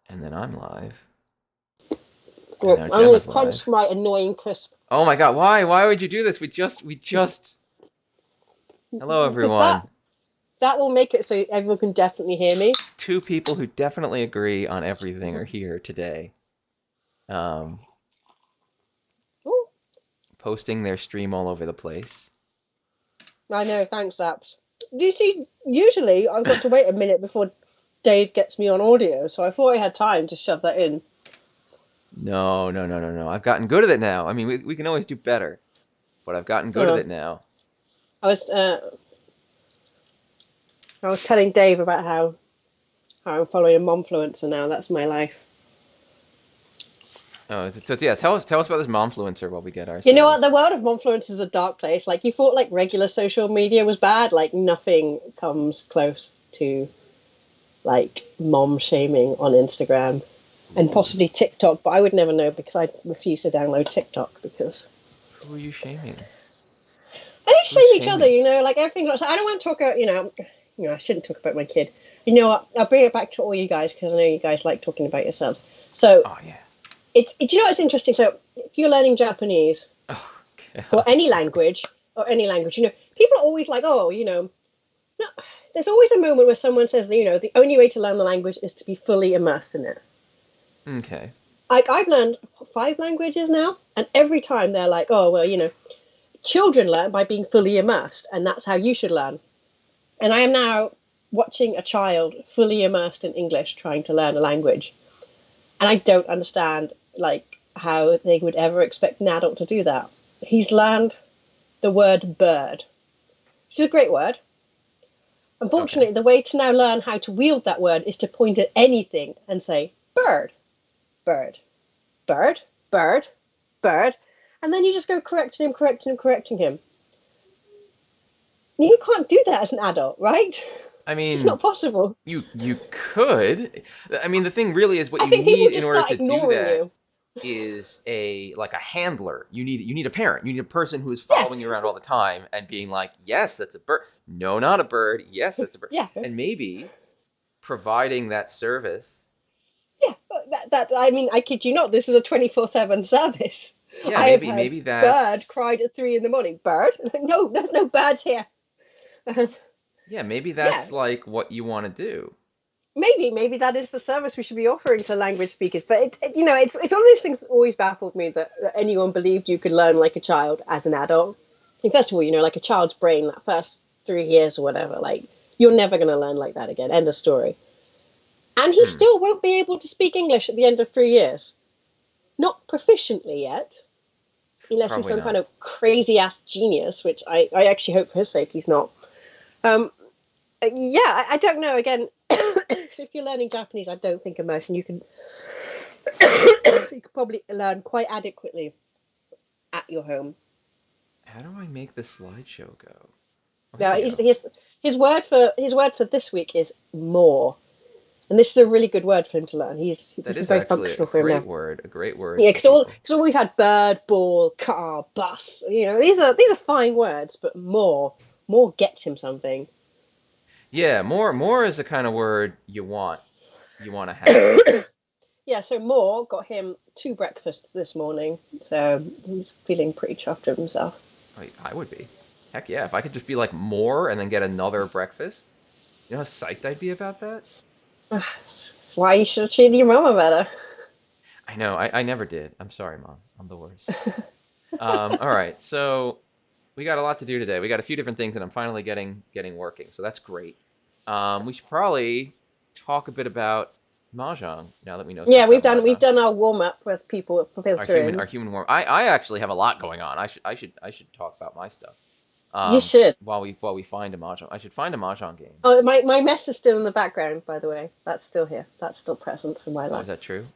And then I'm live. And Well, now I'm going Gemma's to crunch live. my annoying crisp Oh my god, why? Why would you do this? We just. Hello, because that everyone. that will make it so everyone can definitely hear me. Two people who definitely agree on everything are here today. Um, Ooh, Posting their stream all over the place. I know, thanks, apps. Do you see? Usually, I've got to wait a minute before Dave gets me on audio, so I thought I had time to shove that in. No, no, no, no, no. I've gotten good at it now. I mean, we can always do better, but I've gotten good at Uh, it now. I was uh, I was telling Dave about how I'm following a momfluencer now. That's my life. Oh, so yeah. Tell us about this momfluencer while we get You know what? The ourselves. world of momfluencers is a dark place. Like you thought, like regular social media was bad. Like nothing comes close to like mom shaming on Instagram and Ooh, possibly TikTok, but I would never know because I refuse to download TikTok because who are you shaming? they Who's shame each other, shaming? like everything. So I don't want to talk about, I shouldn't talk about my kid. You know what? I'll bring it back to all you guys because I know you guys like talking about yourselves. So Oh yeah. do you know what's interesting? So if you're learning Japanese Oh or god. Sorry. or any language, people are always like, oh, no, there's always a moment where someone says, that, the only way to learn the language is to be fully immersed in it. Okay. Like I've learned 5 languages now, and every time they're like, "Oh, well, children learn by being fully immersed, and that's how you should learn." And I am now watching a child fully immersed in English trying to learn a language, and I don't understand like how they would ever expect an adult to do that. He's learned the word bird, which is a great word. Okay. Unfortunately, the way to now learn how to wield that word is to point at anything and say bird, bird, bird, bird, bird, and then you just go correcting him, correcting him, correcting him. You can't do that as an adult, right? I It's just mean, not possible. you could. I mean, the thing really is what I you think people need in just order start to do ignoring that you. is a handler. You need a parent. You need a person who is Yeah, following you around all the time and being like, "Yes, that's a bird. No, not a bird. Yes, that's a bird." yeah, And maybe providing that service. yeah. That I mean, I kid you not. This is a 24/7 service. Yeah, I have maybe had maybe bird that's cried at 3 in the morning. Bird? No, there's no birds here. yeah, maybe Yeah, that's like what you want to do. maybe that is the service we should be offering to language speakers. But it's one of those things that always baffled me that anyone believed you could learn like a child as an adult. I mean, first of all, like a child's brain, that first 3 years or whatever, like you're never going to learn like that again. End of story. And he Hmm, still won't be able to speak English at the end of 3 years. Not proficiently yet, unless he's probably some kind not. of crazy ass genius, which I actually hope for his sake he's not. Um, yeah, I don't know. Again, so if you're learning Japanese, I don't think immersion you could probably learn quite adequately at your home. How do I make the slideshow go? Oh, there Now, we go. his word for this week is more, and this is a really good word for him to learn. That This is is very actually a functional for him now. great word, a great word Yeah, for because all people. because all we've had bird, ball, car, bus. These are fine words, but more gets him something. Yeah, more is the kind of word you want to have. Yeah, so more got him 2 breakfasts this morning, so he's feeling pretty chuffed with himself. I would be. Heck yeah, if I could just be like more and then get another breakfast. You know how psyched I'd be about that? That's why you should have treated your mama better. I know, I never did. I'm sorry, Mom. I'm the worst. All right, so we got a lot to do today. We got a few different things, and I'm finally getting working, so that's great. We should probably talk a bit about mahjong now that we know Yeah, stuff we've about done we've mahjong. done our warm up as people Our filter human in. our human warm. I actually have a lot going on. I should talk about my stuff. You should. While we find a mahjong, I should find a mahjong game. Oh, my mess is still in the background, by the way. That's still here. That's still present in my Oh, is life. that true?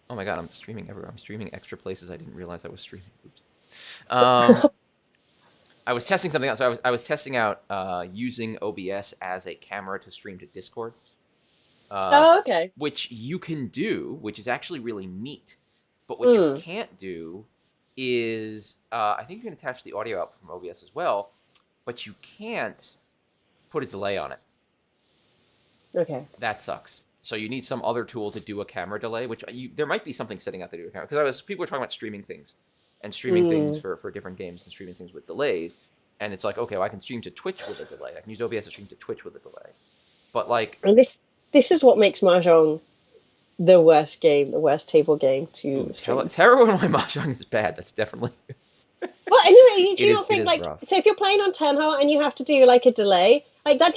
Oh my god, I'm streaming everywhere. I'm streaming extra places I didn't realize I was streaming. Oops. Oh, I was testing something out. So I was testing out using OBS as a camera to stream to Discord, uh, okay. which you can do, which is actually really neat. But what you Mm, can't do is, I think you can attach the audio out from OBS as well, but you can't put a delay on it. okay. That sucks. So you need some other tool to do a camera delay, which there might be something sitting out there to do a camera. Because people were talking about streaming things, and streaming things Mm. for different games, and streaming things with delays. And it's like, okay, well, I can stream to Twitch with a delay. I can use OBS to stream to Twitch with a delay. But like, And this is what makes Mahjong the worst game, the worst table game to stream. tell everyone why Mahjong is bad. That's definitely Well, anyway, do you not it think is like rough. so if you're playing on Tenho and you have to do like a delay, like that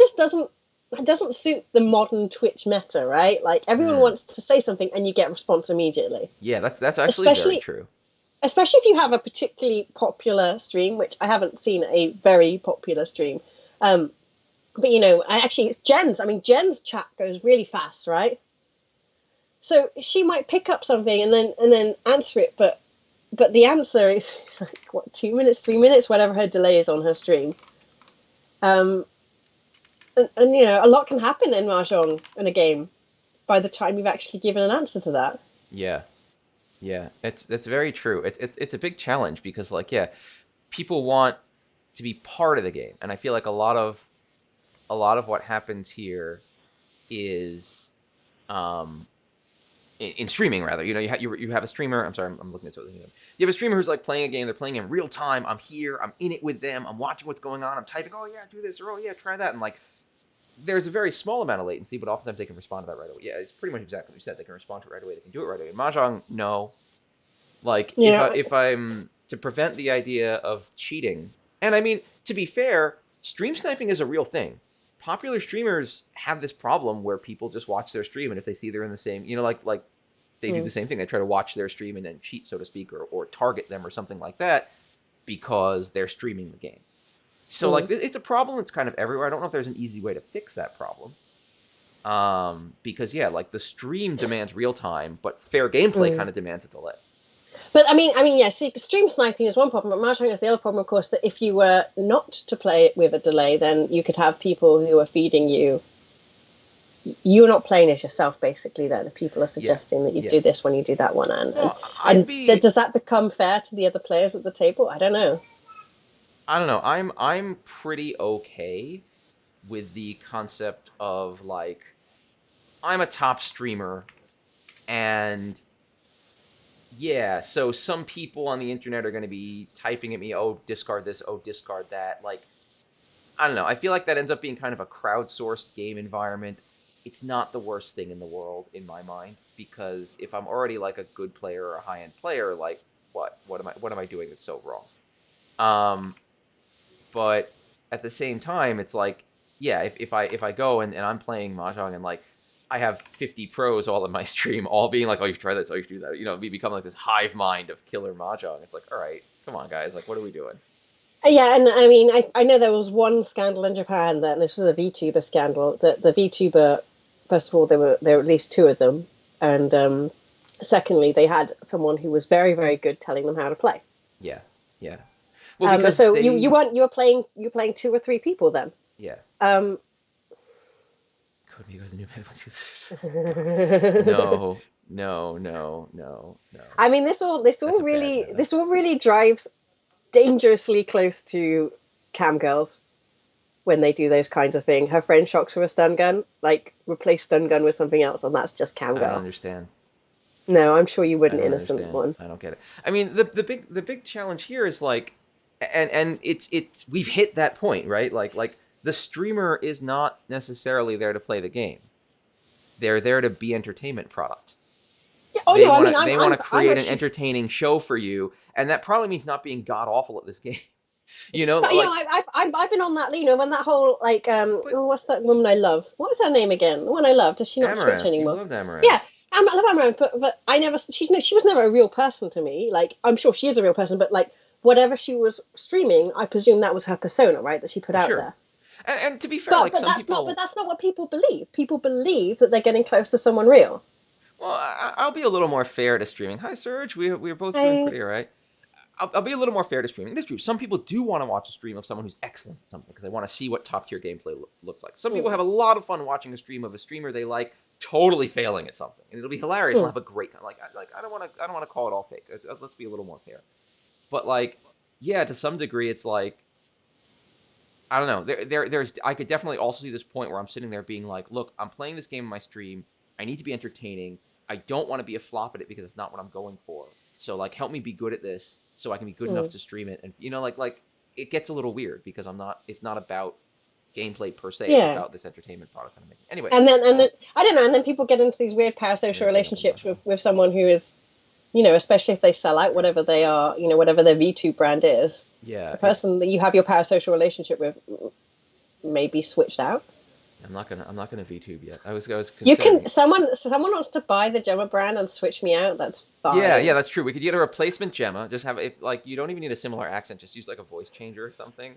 doesn't suit the modern Twitch meta, right? Like everyone wants to say something and you get a response immediately. Yeah, that's actually very true. Especially if you have a particularly popular stream, which I haven't seen a very popular stream. But you know, it's Jen's. I mean, Jen's chat goes really fast, right? So she might pick up something and then answer it, but the answer is like what 2 minutes, 3 minutes, whatever her delay is on her stream. And you know, a lot can happen in Mahjong in a game by the time you've actually given an answer to that. Yeah, yeah, that's very true. It's a big challenge because like people want to be part of the game, and I feel like a lot of what happens here is in streaming rather. You know, you have a streamer. I'm sorry, I'm looking at something. You have a streamer who's like playing a game. They're playing in real time. I'm here. I'm in it with them. I'm watching what's going on. I'm typing. Oh yeah, do this, or oh yeah, try that. And like, there's a very small amount of latency, but oftentimes they can respond to that right away. Yeah, it's pretty much exactly what you said. They can respond to it right away. They can do it right away. In Mahjong, no. Like if I'm to prevent the idea of cheating, and I mean to be fair, stream sniping is a real thing. Popular streamers have this problem where people just watch their stream, and if they see they're in the same, you know, like they do the same thing. They try to watch their stream and then cheat, so to speak, or target them or something like that because they're streaming the game. So like it's a problem that's kind of everywhere. I don't know if there's an easy way to fix that problem. Because like the stream demands real time, but fair gameplay kind of demands a delay. But I mean, yeah. See, stream sniping is one problem, but Mahjong is the other problem, of course. That if you were not to play it with a delay, then you could have people who are feeding you. You're not playing as yourself, basically. Then if people are suggesting that you do this one, you do that one, does that become fair to the other players at the table? I don't know. I'm pretty okay with the concept of like I'm a top streamer and so some people on the internet are going to be typing at me, oh, discard this, oh, discard that. Like, I don't know. I feel like that ends up being kind of a crowdsourced game environment. It's not the worst thing in the world in my mind, because if I'm already like a good player or a high-end player, like what am I doing that's so wrong? But at the same time, it's like, if I go and I'm playing Mahjong and like I have 50 pros all in my stream, all being like, oh, you should try this, oh, you should do that. You know, we become like this hive mind of killer Mahjong. It's like, all right, come on, guys. Like, what are we doing? Yeah, and I mean, I know there was one scandal in Japan that this was a VTuber scandal. That the VTuber, first of all, there were at least two of them, and secondly, they had someone who was very, very good telling them how to play. Yeah. Well, because so you were playing 2 or 3 people then. Yeah. Code Migos the new No. I mean, this all really drives dangerously close to cam girls when they do those kinds of things. Her friend shocks her with a stun gun, like replace stun gun with something else, and that's just cam girl. I don't understand. No, I'm sure you wouldn't, innocent one. I don't get it. I mean, the big challenge here is like, and it's we've hit that point, right? Like the streamer is not necessarily there to play the game. They're there to be entertainment product. Yeah, they want to create an entertaining show for you, and that probably means not being god awful at this game. You know, but, I've been on that, you know, when that whole like what's that woman I love? What was her name again? The one I loved. Does she not Twitch anymore? You loved Amaranth. Yeah, I love Amaranth, but I never. She was never a real person to me. Like, I'm sure she is a real person, but like whatever she was streaming, I presume that was her persona, right? That she put out there. And to be fair, but that's not what people believe. People believe that they're getting close to someone real. Well, I'll be a little more fair to streaming. Hi, Serge. We're both doing pretty all right. I'll be a little more fair to streaming. It's true. Some people do want to watch a stream of someone who's excellent at something because they want to see what top tier gameplay looks like. Some people have a lot of fun watching a stream of a streamer they like totally failing at something, and it'll be hilarious. They'll have a great time. Like I don't want to call it all fake. Let's be a little more fair. But like, yeah, to some degree, it's like, I don't know. There's I could definitely also see this point where I'm sitting there being like, look, I'm playing this game in my stream. I need to be entertaining. I don't want to be a flop at it because it's not what I'm going for. So like, help me be good at this so I can be good enough to stream it. And like it gets a little weird because it's not about gameplay per se. It's Yeah. about this entertainment product I'm making. Anyway. And then I don't know. And then people get into these weird parasocial relationships with someone who is, especially if they sell out whatever they are, whatever their V2 brand is. Yeah. The person that you have your parasocial relationship with may be switched out. I'm not gonna VTube yet. I was You can someone wants to buy the Gemma brand and switch me out. That's fine. Yeah, that's true. We could get a replacement Gemma. Just have you don't even need a similar accent. Just use like a voice changer or something,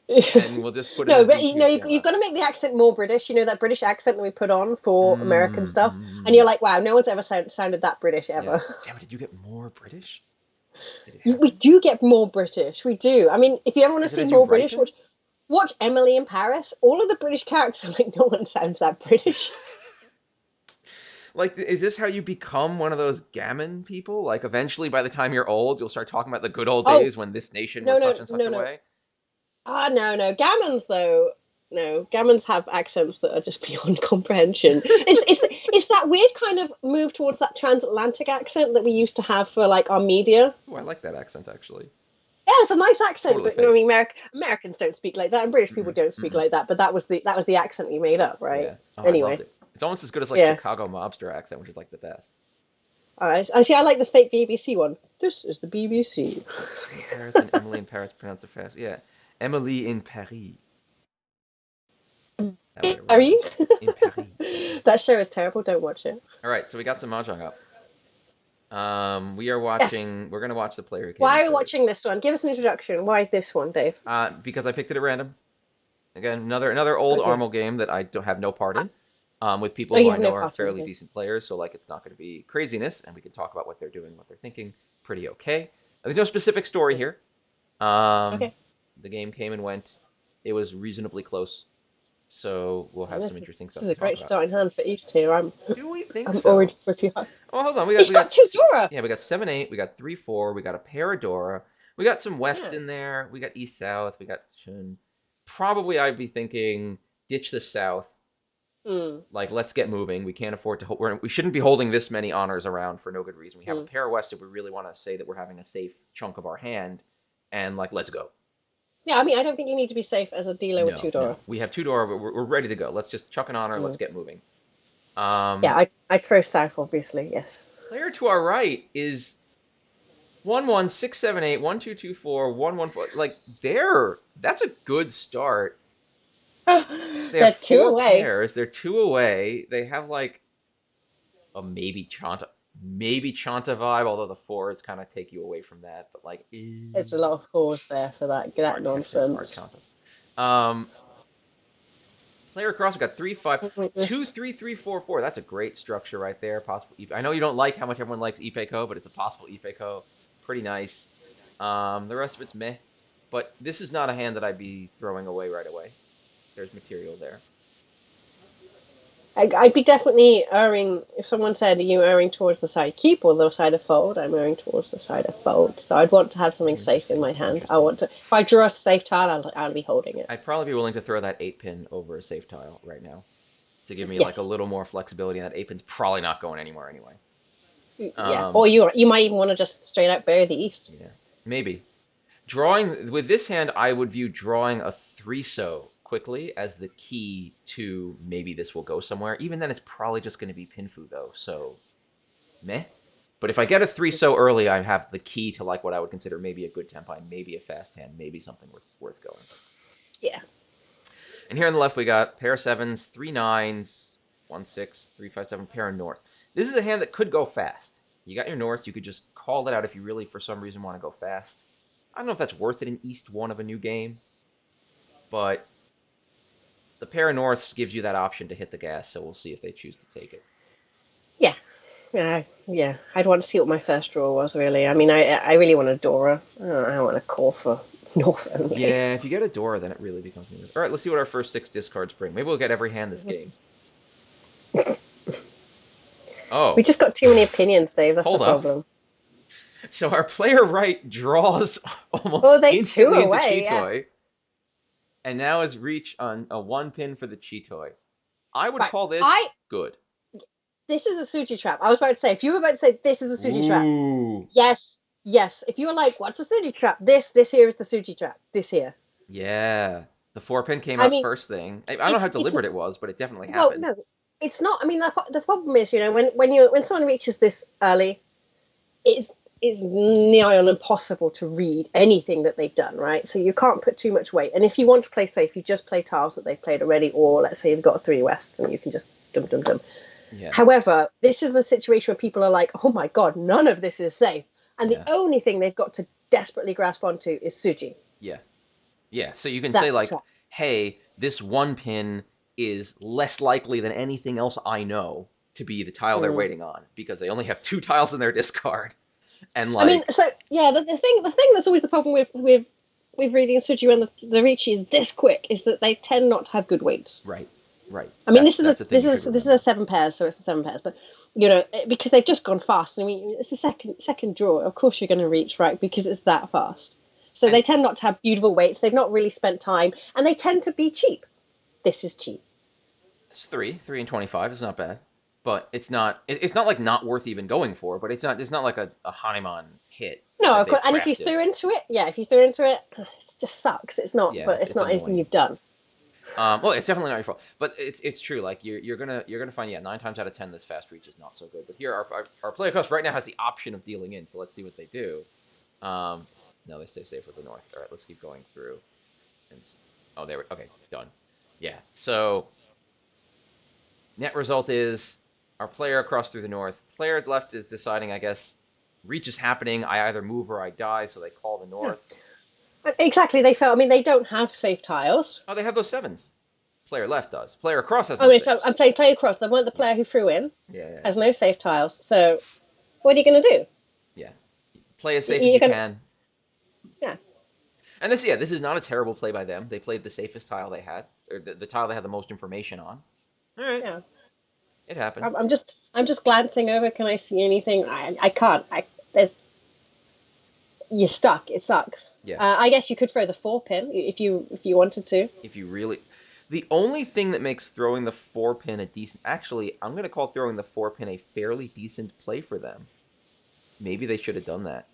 and we'll just put it. No, but you've got to make the accent more British. That British accent that we put on for American stuff, and you're like, wow, no one's ever sounded that British ever. Yeah. Gemma, did you get more British? We do get more British. We do. I mean, if you ever want to see more British, watch Emily in Paris. All of the British characters, like, no one sounds that British. Like, is this how you become one of those gammon people? Like, eventually, by the time you're old, you'll start talking about the good old days when this nation was such and such a way? No. Gammons, though. No, Gammons have accents that are just beyond comprehension. It's that weird kind of move towards that transatlantic accent that we used to have for, like, our media. Oh, I like that accent, actually. Yeah, it's a nice accent, totally but I mean, Americans don't speak like that, and British people don't speak like that. But that was the accent we made up, right? Yeah. Oh, anyway, I loved it. It's almost as good as like Chicago mobster accent, which is like the best. All right, I see. I like the fake BBC one. This is the BBC. Paris and Emily in Paris, pronounce it fast. Yeah, Emily in Paris. Paris? In Paris. That show is terrible. Don't watch it. All right, so we got some mahjong up. We are watching. Yes. We're gonna watch the player. Who came Why are we watching this one? Give us an introduction. Why this one, Dave? Because I picked it at random. Again, another old Armel game that I don't have no part in. With people who I know are fairly decent players, so like it's not going to be craziness, and we can talk about what they're doing, what they're thinking. Pretty okay. There's no specific story here. Okay. The game came and went. It was reasonably close. So we'll have some interesting stuff. This is a great starting hand for East here. Do we think I'm so? already pretty high. Oh, hold on. We got 2 Dora. Yeah, we got 7-8. We got 3-4. We got a pair of Dora. We got some Wests in there. We got East South. We got Chun. Probably I'd be thinking ditch the South. Like, let's get moving. We can't afford to. We shouldn't be holding this many honors around for no good reason. We have a pair of West if we really want to say that we're having a safe chunk of our hand, and like, let's go. Yeah, I mean, I don't think you need to be safe as a dealer with 2 Dora. No. We have 2 Dora, but we're ready to go. Let's just chuck an honor. Let's get moving. Yeah, I throw South, obviously, yes. Player to our right is 1-1, 6-7-8, 1-2-2-4, 1-1-4. Like, that's a good start. They have 2 4 away. pairs. They're 2 away. They have like a maybe Chanta vibe, although the 4s kind of take you away from that. But like, it's a lot of 4s there for that nonsense. Player across, we got 3-5, 2-3-3-4-4. That's a great structure right there. Possible. I know you don't like how much everyone likes Ipeko, but it's a possible Ipeko. Pretty nice. The rest of it's meh. But this is not a hand that I'd be throwing away right away. There's material there. I'd be definitely erring, if someone said, are you erring towards the side keep or the side of fold? I'm erring towards the side of fold. So I'd want to have something safe in my hand. If I draw a safe tile, I'll be holding it. I'd probably be willing to throw that 8-pin over a safe tile right now to give me like a little more flexibility. And that 8-pin's probably not going anywhere anyway. Yeah, or you might even want to just straight out bury the East. Yeah, maybe. Drawing, with this hand, I would view drawing a 3-so quickly as the key to maybe this will go somewhere. Even then, it's probably just going to be Pinfu, though, so meh. But if I get a 3-so early, I have the key to like what I would consider maybe a good tempo, maybe a fast hand, maybe something worth going. Yeah. And here on the left, we got pair of 7s, 3 9s, 1-6, 3-5-7, pair of North. This is a hand that could go fast. You got your North, you could just call it out if you really, for some reason, want to go fast. I don't know if that's worth it in East 1 of a new game, but the pair of Norths gives you that option to hit the gas, so we'll see if they choose to take it. Yeah. Yeah. I'd want to see what my first draw was, really. I mean, I really want a Dora. I want to call for North only. Yeah, if you get a Dora, then it really becomes weird. All right, let's see what our first 6 discards bring. Maybe we'll get every hand this game. Oh. We just got too many opinions, Dave. That's the problem. So our player right draws almost instantly into Chitoy. Yeah. And now is reach on a 1-pin for the Chitoy. I would call this good. This is a sushi trap. I was about to say, if you were about to say this is a sushi trap, Ooh. yes, yes. If you were like, what's a sushi trap? This here is the sushi trap. This here. Yeah. The 4-pin came I up mean, first thing. I don't know how it's a, deliberate it was, but it definitely well, happened. no, it's not. I mean, the problem is, when someone reaches this early, it's it's nigh on impossible to read anything that they've done, right? So you can't put too much weight. And if you want to play safe, you just play tiles that they've played already, or let's say you've got three wests and you can just dum dum dum. Yeah. However, this is the situation where people are like, oh my god, none of this is safe. And the Yeah. only thing they've got to desperately grasp onto is Suji. Yeah. Yeah. So you can say That's the like, trap. hey, this 1-pin is less likely than anything else I know to be the tile they're Mm. waiting on because they only have 2 tiles in their discard. And I mean, like, so yeah, the thing that's always the problem with reading Suji when the Ricci is this quick is that they tend not to have good weights. right, right. I mean, That's this is a that's a thing this you should is this is a remember. 7 pairs, so it's a 7 pairs. But because they've just gone fast. I mean, it's a second draw. Of course, you're going to reach right because it's that fast. So And they tend not to have beautiful weights. They've not really spent time, and they tend to be cheap. This is cheap. it's 3 and 25 is not bad, but it's not like not worth even going for. But it's not like a Hanuman hit No, that of course. they've And if you crafted. threw into it, yeah, if you threw into it, it just sucks. It's not, Yeah, but it's it's it's not anything annoying. you've done. Well, it's definitely not your fault, but it's true. Like you're gonna find 9 times out of 10 this fast reach is not so good. But here our player cost right now has the option of dealing in, so let's see what they do. Um, no, they stay safe with the north. All right, let's keep going through. And oh, there we okay, done. Yeah. So net result is our player across through the north. Player left is deciding, I guess, reach is happening. I either move or I die, so they call the Yeah, north. exactly. They felt. I mean, they don't have safe tiles. Oh, they have those sevens. Player left does. Player across has I no mean, so saves. I'm playing play across. They weren't the Yeah. player who threw in Yeah, yeah, has no safe tiles. So what are you going to do? yeah. Play as safe as You're you going to can. yeah. And this is not a terrible play by them. They played the safest tile they had, or the tile they had the most information on. All right, Yeah. it happened. I'm just glancing over. Can I see anything? I can't. There's you're stuck. It sucks. Yeah, I guess you could throw the 4 pin if you wanted to. if you really, the only thing that makes throwing the 4-pin a decent, actually, I'm gonna call throwing the 4-pin a fairly decent play for them. Maybe they should have done that.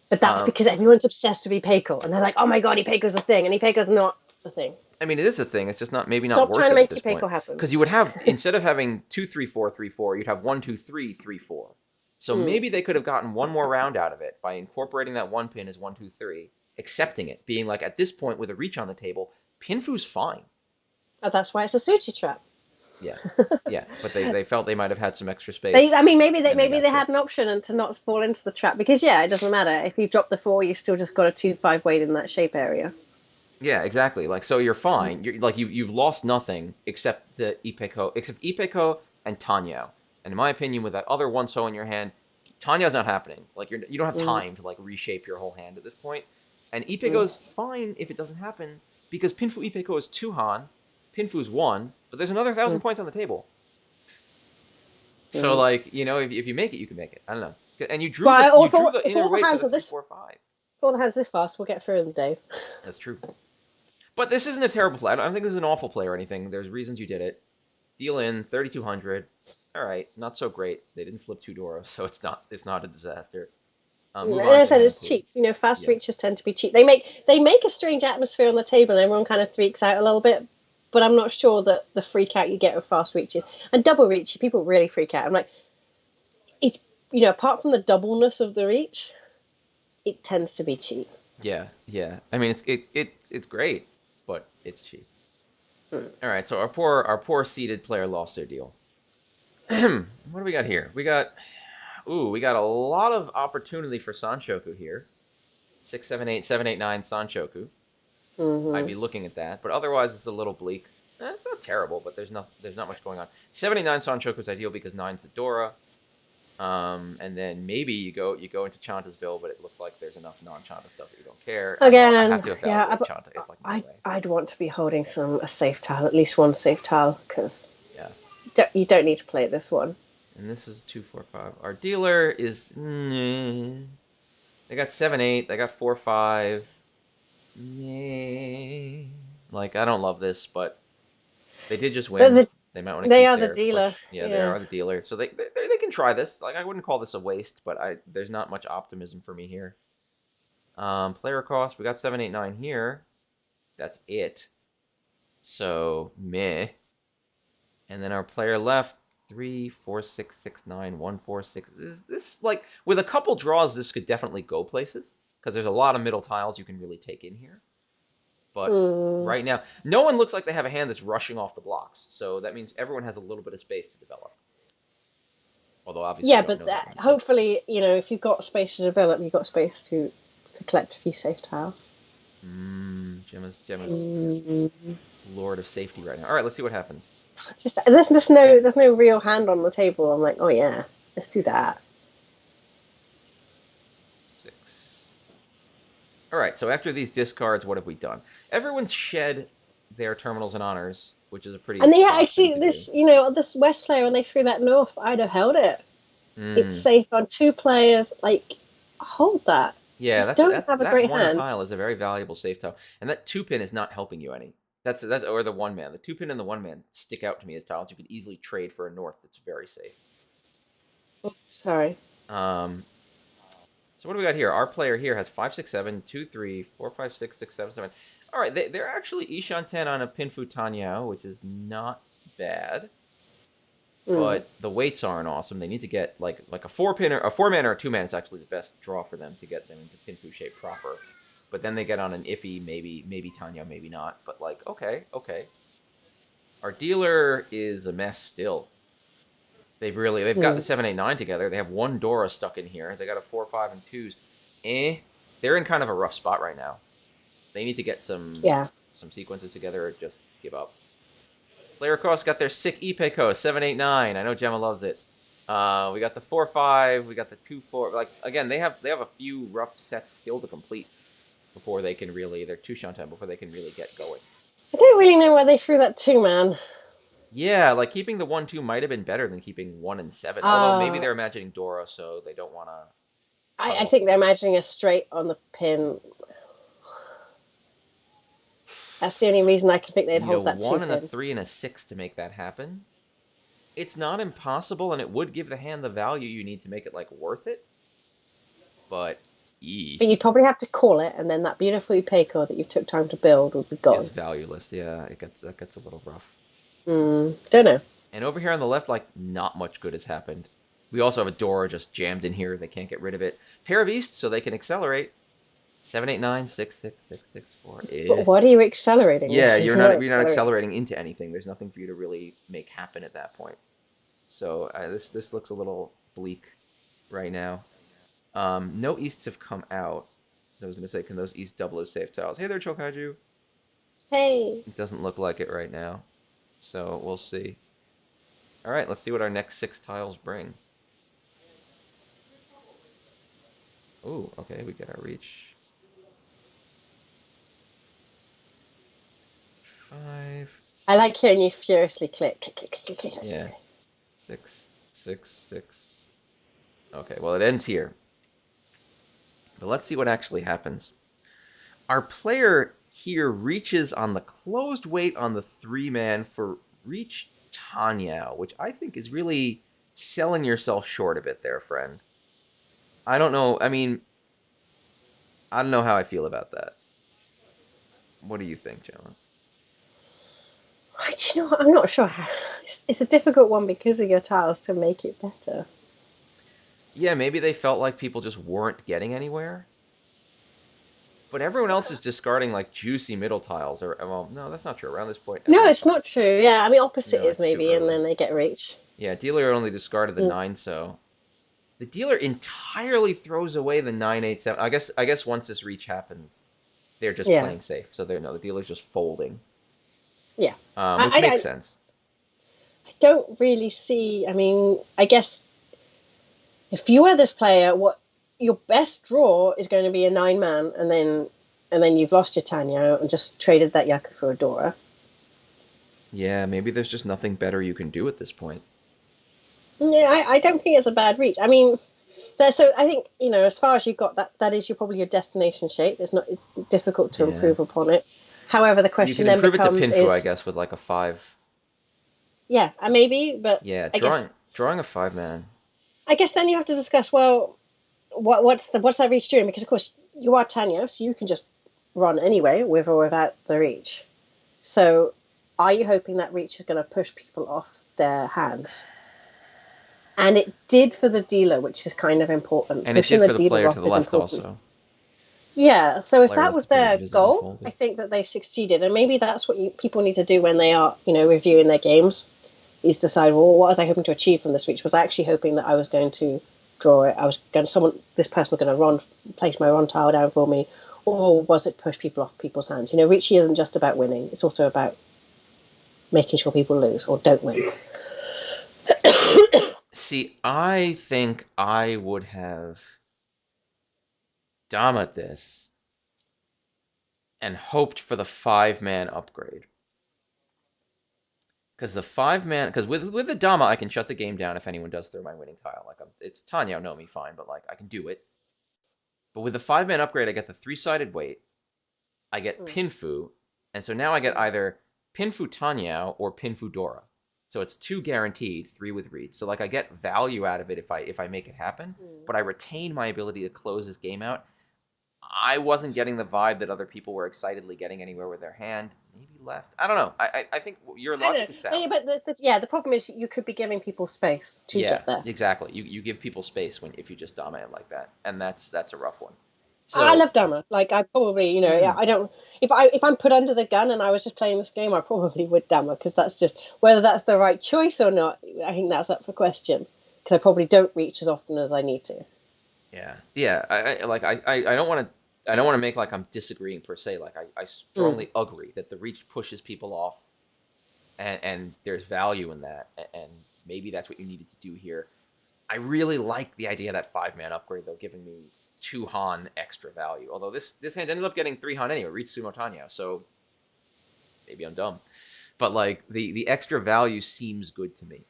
But that's Um, because everyone's obsessed with Ipeco, and they're like, "Oh my god, Ipeco's a thing," and Ipeco's not a thing. I mean, it is a thing. It's just not maybe not Stop trying worth to it at make this point Ipeco happen. because you would have instead of having 2-3-4-3-4, you'd have 1-2-3-3-4. So Mm. maybe they could have gotten one more round out of it by incorporating that 1-pin as 1-2-3, accepting it, being like at this point with a reach on the table, Pinfu's fine. Oh, that's why it's a sushi trap. Yeah, yeah, but they felt they might have had some extra They, space I mean, maybe they and they maybe got they had an tricked. option and to not fall into the trap because yeah, it doesn't matter if you drop the 4, you still just got a 2-5 weight in that shape area. Yeah, exactly. Like so, you're fine. You're like you've lost nothing except the Ipeko and Tanyo. And in my opinion, with that other one so in your hand, Tanya's not happening. Like you don't have Mm, time to like reshape your whole hand at this point. And mm, Ipeko's fine if it doesn't happen because Pinfu Ipeko is 2 Han, Pinfu's 1, but there's another 1,000 points on the table. So mm. like if you make it, you can make it. I don't know. And But you drew the if inner all the weight for hands the are three this, four five. if all the hands this fast, we'll get through them, Dave. That's true. But this isn't a terrible play. I don't think this is an awful play or anything. There's reasons you did it. Deal in 3,200. All right, not so great. They didn't flip 2 Doros, so it's not a disaster. Move As on I to said, hand it's two. cheap. Fast Yeah, reaches tend to be cheap. They make a strange atmosphere on the table, and everyone kind of freaks out a little bit. But I'm not sure that the freak out you get with fast reaches and double reach, people really freak out. I'm like, it's apart from the doubleness of the reach, it tends to be cheap. yeah, yeah. I mean, it's great, but it's cheap. Hmm. All right, so our poor seeded player lost their deal. What do we got here? We got a lot of opportunity for Sanchoku here. 6, 7, 8, 7, 8, 9 Sanchoku. I'd Hmm. be looking at that, but otherwise it's a little bleak. It's not terrible, but there's not much going on. 79 Sanchoku is ideal because 9's the Dora. And then maybe you go into Chantasville, but it looks like there's enough non-Chanta stuff that you don't care. I have Again, to yeah, evaluate Chanta. It's like no way. I'd want to be holding a safe tile, at least one safe tile, because Yeah. you don't need to play this one. And this is 2, 4, 5. Our dealer is they got 7, 8. They got 4, 5. Yay. Like I don't love this, but they did just But win. They might want to They keep are the their push. dealer. Yeah, they Yeah. are the dealer, so they can try this. Like I wouldn't call this a waste, but there's not much optimism for me here. Player cost, we got 789 here. That's it. So meh. And then our player left 3, 4, 6, 6, 9, 1, 4, 6. This like with a couple draws, this could definitely go places because there's a lot of middle tiles you can really take in here. But Mm. right now, no one looks like they have a hand that's rushing off the blocks. So that means everyone has a little bit of space to develop. Although obviously Yeah, we don't but know that yet. hopefully, if you've got space to develop, you've got space to collect a few safe tiles. Gemma's Mm. Lord of Safety right now. All right, let's see what happens. It's just there's no real hand on the table. I'm like, oh yeah, let's do that. 6. All right, so after these discards, what have we done? Everyone's shed their terminals and honors, which is a pretty And yeah, smart thing actually, to do. this West player when they threw that north, I'd have held it. It's Mm. safe on 2 players. Like, hold that. Yeah, You don't have a that great one hand. tile is a very valuable safe tile, and that 2-pin is not helping you any. That's or the 1-man. The 2-pin and the 1-man stick out to me as tiles you could easily trade for a north that's very safe. Sorry. So what do we got here? Our player here has 5, 6, 7, 2, 3, 4, 5, 6, 6, 7, 7. All right, they're actually Ishan 10 on a Pinfu Tanyao, which is not bad. But the weights aren't awesome. They need to get like a 4-pin or a 4-man or a 2-man. It's actually the best draw for them to get them into Pinfu shape proper. But then they get on an iffy, maybe Tanya, maybe not. But like, okay. Our dealer is a mess still. They've got the 7, 8, 9 together. They have one Dora stuck in here. They got a 4, 5, and 2s. They're in kind of a rough spot right now. They need to get some sequences together or just give up. Player cost got their sick Ipeco 7, 8, 9. I know Gemma loves it. We got the 4, 5. We got the 2, 4. Like again, they have a few rough sets still to complete before they can really. They're 2 Shantan before they can really get going. I don't really know why they threw that 2-man. Yeah, like keeping the 1, 2 might have been better than keeping 1 and 7. Although maybe they're imagining Dora, so they don't want to. I think they're imagining a straight on the pin. That's the only reason I can think they'd hold that 2-pin. 1 and a 3 and a 6 to make that happen. It's not impossible, and it would give the hand the value you need to make it like worth it. But you'd probably have to call it, and then that beautiful Ipeco that you took time to build would be gone. It's valueless. Yeah, that gets a little rough. Don't know. And over here on the left, like not much good has happened. We also have a Dora just jammed in here. They can't get rid of it. Pair of East, so they can accelerate. 7, 8, 9, 6, 6, 6, 6, 4. But what are you accelerating? Yeah, you're not accelerating into anything. There's nothing for you to really make happen at that point. So this looks a little bleak right now. No Easts have come out. I was going to say, can those East double as safe tiles? Hey there, Chokaiju. Hey. It doesn't look like it right now. So we'll see. All right, let's see what our next 6 tiles bring. Ooh, okay, we get our reach. 5. I like hearing you furiously click, click, click, click, click. Yeah. 6, 6, 6. Okay, well, it ends here. But let's see what actually happens. Our player here reaches on the closed weight on the 3-man for reach Tanya, which I think is really selling yourself short a bit there, friend. I don't know. I mean, I don't know how I feel about that. What do you think, Gemma? Do you know what? I'm not sure how. It's a difficult one because of your tiles to make it better. Yeah, maybe they felt like people just weren't getting anywhere. But everyone else is discarding like juicy middle tiles. Or well, no, that's not true. Around this point, no, it's not true. Yeah, I mean opposite is maybe, and then they get reach. Yeah, dealer only discarded the 9, so the dealer entirely throws away the 9, 8, 7. I guess once this reach happens, they're just playing safe. So the dealer's just folding. Yeah, which makes sense. I don't really see. I mean, I guess if you were this player, what your best draw is going to be a 9-man, and then you've lost your Tanya and just traded that Yaku for a Dora. Yeah, maybe there's just nothing better you can do at this point. Yeah, I don't think it's a bad reach. I mean, so I think as far as you've got that is probably your destination shape. It's difficult to improve upon it. However, the question then becomes improve it to Pinfu, I guess, with like a 5. Yeah, maybe, but Yeah, I guess drawing a 5-man. then you have to discuss, well, what's that reach doing? Because of course you are Tanya, so you can just run anyway with or without the reach. So are you hoping that reach is going to push people off their hands? And it did for the dealer, which is kind of important. And it Pushing did the for the dealer player to off the is left important. also. Yeah, so if Player that left was to put their invisible goal, I folded. think that they succeeded. And maybe that's what people need to do when they are, reviewing their games, is decide, well, what was I hoping to achieve from this reach? Was I actually hoping that I was going to draw it? This person was going to place my run tile down for me, or was it push people off people's hands? Reaching isn't just about winning; it's also about making sure people lose or don't win. See, I think I would have Dama this and hoped for the 5-man upgrade. Because with the Dama, I can shut the game down if anyone does throw my winning tile. Like it's Tanya, know me fine, but like I can do it. But with the 5-man upgrade, I get the 3-sided weight. I get Mm. Pinfu, and so now I get either Pinfu Tanya or Pinfu Dora. So it's 2 guaranteed, 3 with reach. So like I get value out of it if I make it happen, but I retain my ability to close this game out. I wasn't getting the vibe that other people were excitedly getting anywhere with their hand. Maybe left. I don't know. I think your I logic don't is know, sound. but the problem is you could be giving people space to Yeah, get there. exactly. You give people space if you just dominate like that, and that's a rough one. I So love Dama. Like I probably, I don't. If I'm put under the gun and I was just playing this game, I probably would Dama because that's just whether that's the right choice or not. I think that's up for question because I probably don't reach as often as I need to. yeah. I don't want to. I don't want to make like I'm disagreeing per se. Like I Mm. strongly agree that the reach pushes people off, and there's value in that, and maybe that's what you needed to do here. I really like the idea of that 5-man upgrade though, giving me 2 Han extra value. Although this hand ended up getting 3 Han anyway, reach Sumo Tanya, so maybe I'm dumb. But like the extra value seems good to me.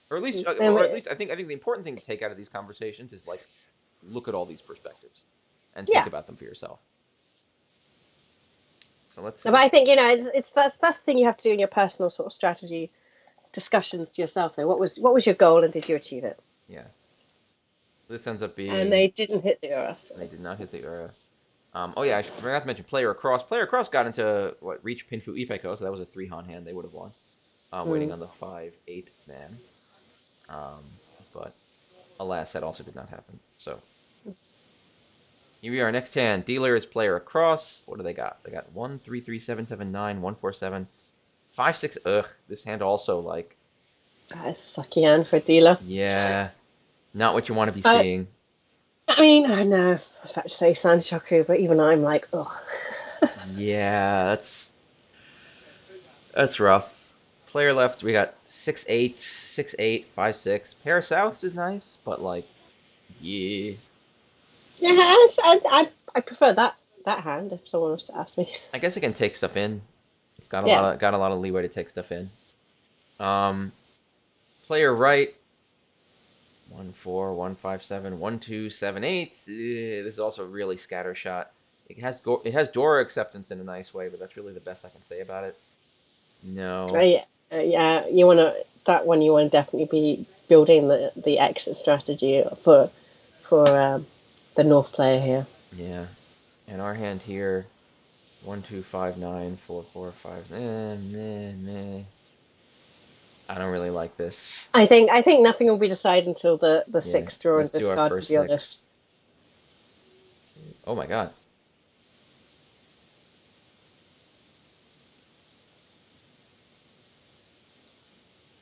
Or at least I think the important thing to take out of these conversations is like look at all these perspectives and think Yeah, about them for yourself. So let's no, but see. I think it's that's the thing you have to do in your personal sort of strategy discussions to yourself. Though, what was your goal and did you achieve it? Yeah. This ends up And being they didn't hit the Ura. they So. did not hit the Ura. Oh yeah, I forgot to mention player across. Player across got into what reach Pinfu Ipeko, so that was a 3 Han hand. They would have won. Waiting Mm. on the 5/8 man. But alas, that also did not happen. So here we are. Next hand. Dealer is player across. What do they got? They got 1, 3, 3, 7, 7, 9, 1, 4, 7, 5, 6. Ugh. This hand also like That's a sucky hand for a dealer. yeah, not what you want to be But seeing. I mean, I know I was about to say Sanshoku, but even I'm like, ugh. Yeah, that's rough. Player left, we got 6/8, 6/8, 5/6. Pair of Souths is nice, but like, yeah. Yeah, I prefer that hand if someone was to ask me. I guess it can take stuff in. It's Yeah. got a lot of leeway to take stuff in. Um, player right, 1, 4, 1, 5, 7, 1, 2, 7, 8. This is also really scattershot. It has Dora acceptance in a nice way, but that's really the best I can say about it. No. Yeah, yeah. You wanna that one. You want to definitely be building the exit strategy for the North player here. Yeah. And our hand here, 1, 2, 5, 9, 4, 4, 5. Meh, meh. I don't really like this. I think nothing will be decided until the Yeah. sixth draw and Let's do our discard. To first be honest. 6. Oh my god.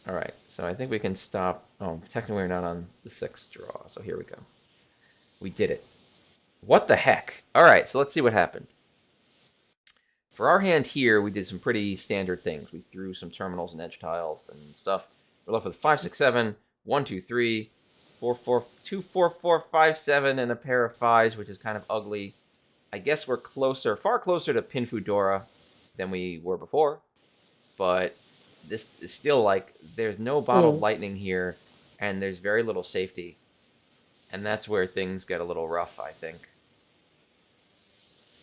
All right. So I think we can stop. Oh, technically we're not on the 6th draw. So here we go. We did it. What the heck? All right. So let's see what happened. For our hand here, we did some pretty standard things. We threw some terminals and edge tiles and stuff. We're left with 5, 6, 7, 1, 2, 3, 4, 4, 2, 4, 4, 5, 7, and a pair of 5s, which is kind of ugly. I guess we're far closer to Pinfu Dora than we were before. But this is still like, there's no bottled lightning here, and there's very little safety. And that's where things get a little rough, I think.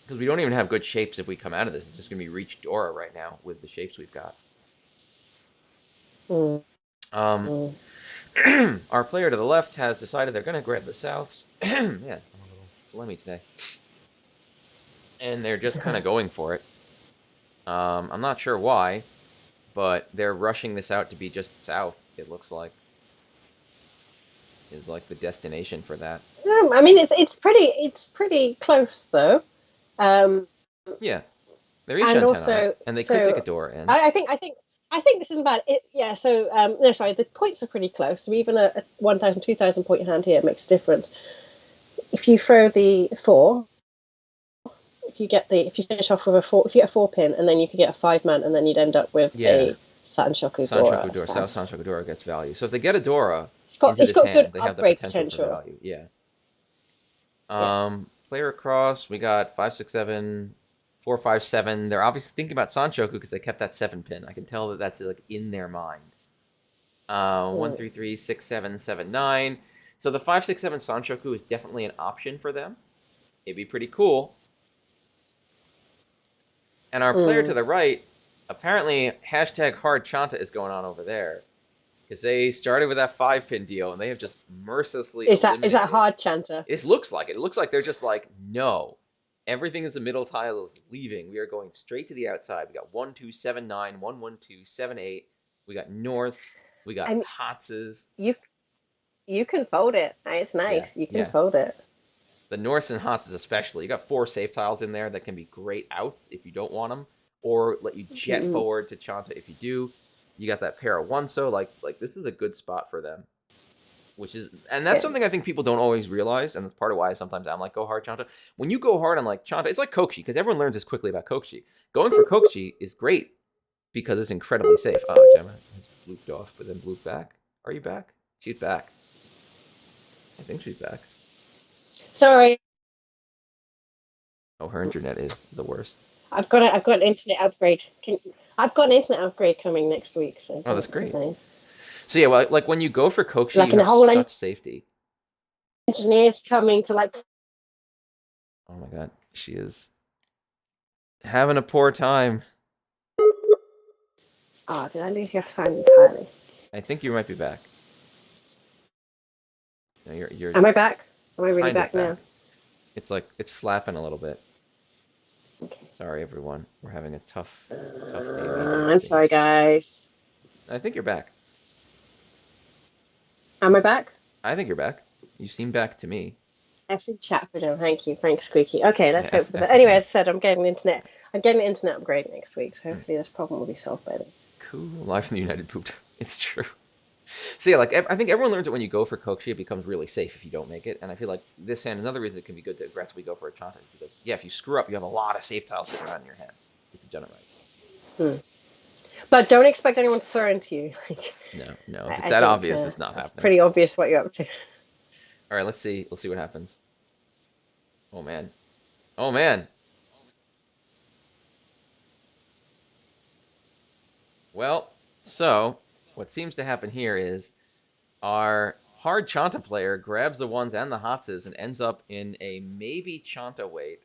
Because we don't even have good shapes if we come out of this. It's just going to be Reach Dora right now with the shapes we've got. Mm. Um, Mm. our player to the left has decided they're going to grab the Souths. Yeah, I'm a little phlegmy today. And they're just kind of going for it. I'm not sure why, but they're rushing this out to be just south, it looks like, is like the destination for that. I mean, it's pretty close though. Um, Yeah, they're each and on 10 on it, also, and they could take a so door in. I think this isn't bad. Yeah. So no, sorry, the points are pretty close. So even a 1,000, 2,000 point hand here makes a difference. If you throw the four, if you finish off with a four, if you get a four pin, and then you could get a 5-man, and then you'd end up with Yeah, a Sanshoku Sanchoku Dora Dora, South South. Sanchoku Dora gets value. So if they get a Dora It's got into it's this got good hand, they have the upgrade potential for potential. value. Yeah. Yeah. Player across, we got 5, 6, 7, 4, 5, 7. They're obviously thinking about Sanchoku because they kept that 7 pin. I can tell that that's like in their mind. 1, Mm. 3, 3, 6, 7, 7, 9. So the 5, 6, 7 Sanchoku is definitely an option for them. It'd be pretty cool. And our player to Mm. the right, apparently hashtag hard Chanta is going on over there. Because they started with that 5 pin deal and they have just mercilessly Is that eliminated. hard chanter? It looks like it. It looks like they're just like, no. Everything is the middle tile is leaving. We are going straight to the outside. We got 1, 2, 7, 9, 1, 1, 2, 7, 8. We got Norths. We got I mean, Hotzes. you you can fold it. It's Yeah, nice. You can yeah. fold it. The Norths and Hotzes especially. You got 4 safe tiles in there that can be great outs if you don't want them, or let you jet Mm. forward to Chanta if you do. You got that pair of 1, so like this is a good spot for them. And that's Yeah. something I think people don't always realize, and that's part of why sometimes I'm like, go hard, Chanta. When you go hard, I'm like, Chanta, it's like Kokshi, because everyone learns this quickly about Kokshi. Going for Kokshi is great because it's incredibly safe. Oh, Gemma has blooped off, but then blooped back. Are you back? She's back. I think she's back. Sorry, Oh, her internet is the worst. I've got an internet upgrade. I've got an internet upgrade coming next week, so Oh, that's don't great. complain. So yeah, well, like when you go for Kokshi, Like you in a have whole such safety. engineers coming to like. Oh my god, she is having a poor time. Oh, did I lose your sound entirely? I think you might be back. No, you're Am I back? Am I really kind of back now? back. It's like it's flapping a little bit. Okay. Sorry, everyone. We're having a tough AV day, I'm it sorry, seems. guys. I think you're back. Am I back? I think you're back. You seem back to me. F in chat for them. Thank you. Thanks, Squeaky. Okay, let's Yeah, hope for the best. F in Anyway, as chat. I said, I'm getting the internet. I'm getting an internet upgrade next week, so Mm. hopefully this problem will be solved by then. Cool. Life in the United pooped. It's true. So yeah, like I think everyone learns that when you go for Kokshi, it becomes really safe if you don't make it. And I feel like this hand, another reason it can be good to aggressively go for a Chanta is because yeah, if you screw up, you have a lot of safe tiles sitting around in your hand if you've done it right. Hmm. But don't expect anyone to throw into you. No. If I it's that think obvious, it's not it's happening. pretty obvious what you're up to. All right, let's see. Let's see what happens. Oh man. Oh man. Well, so what seems to happen here is our hard Chanta player grabs the 1s and the Hotzes and ends up in a maybe Chanta wait,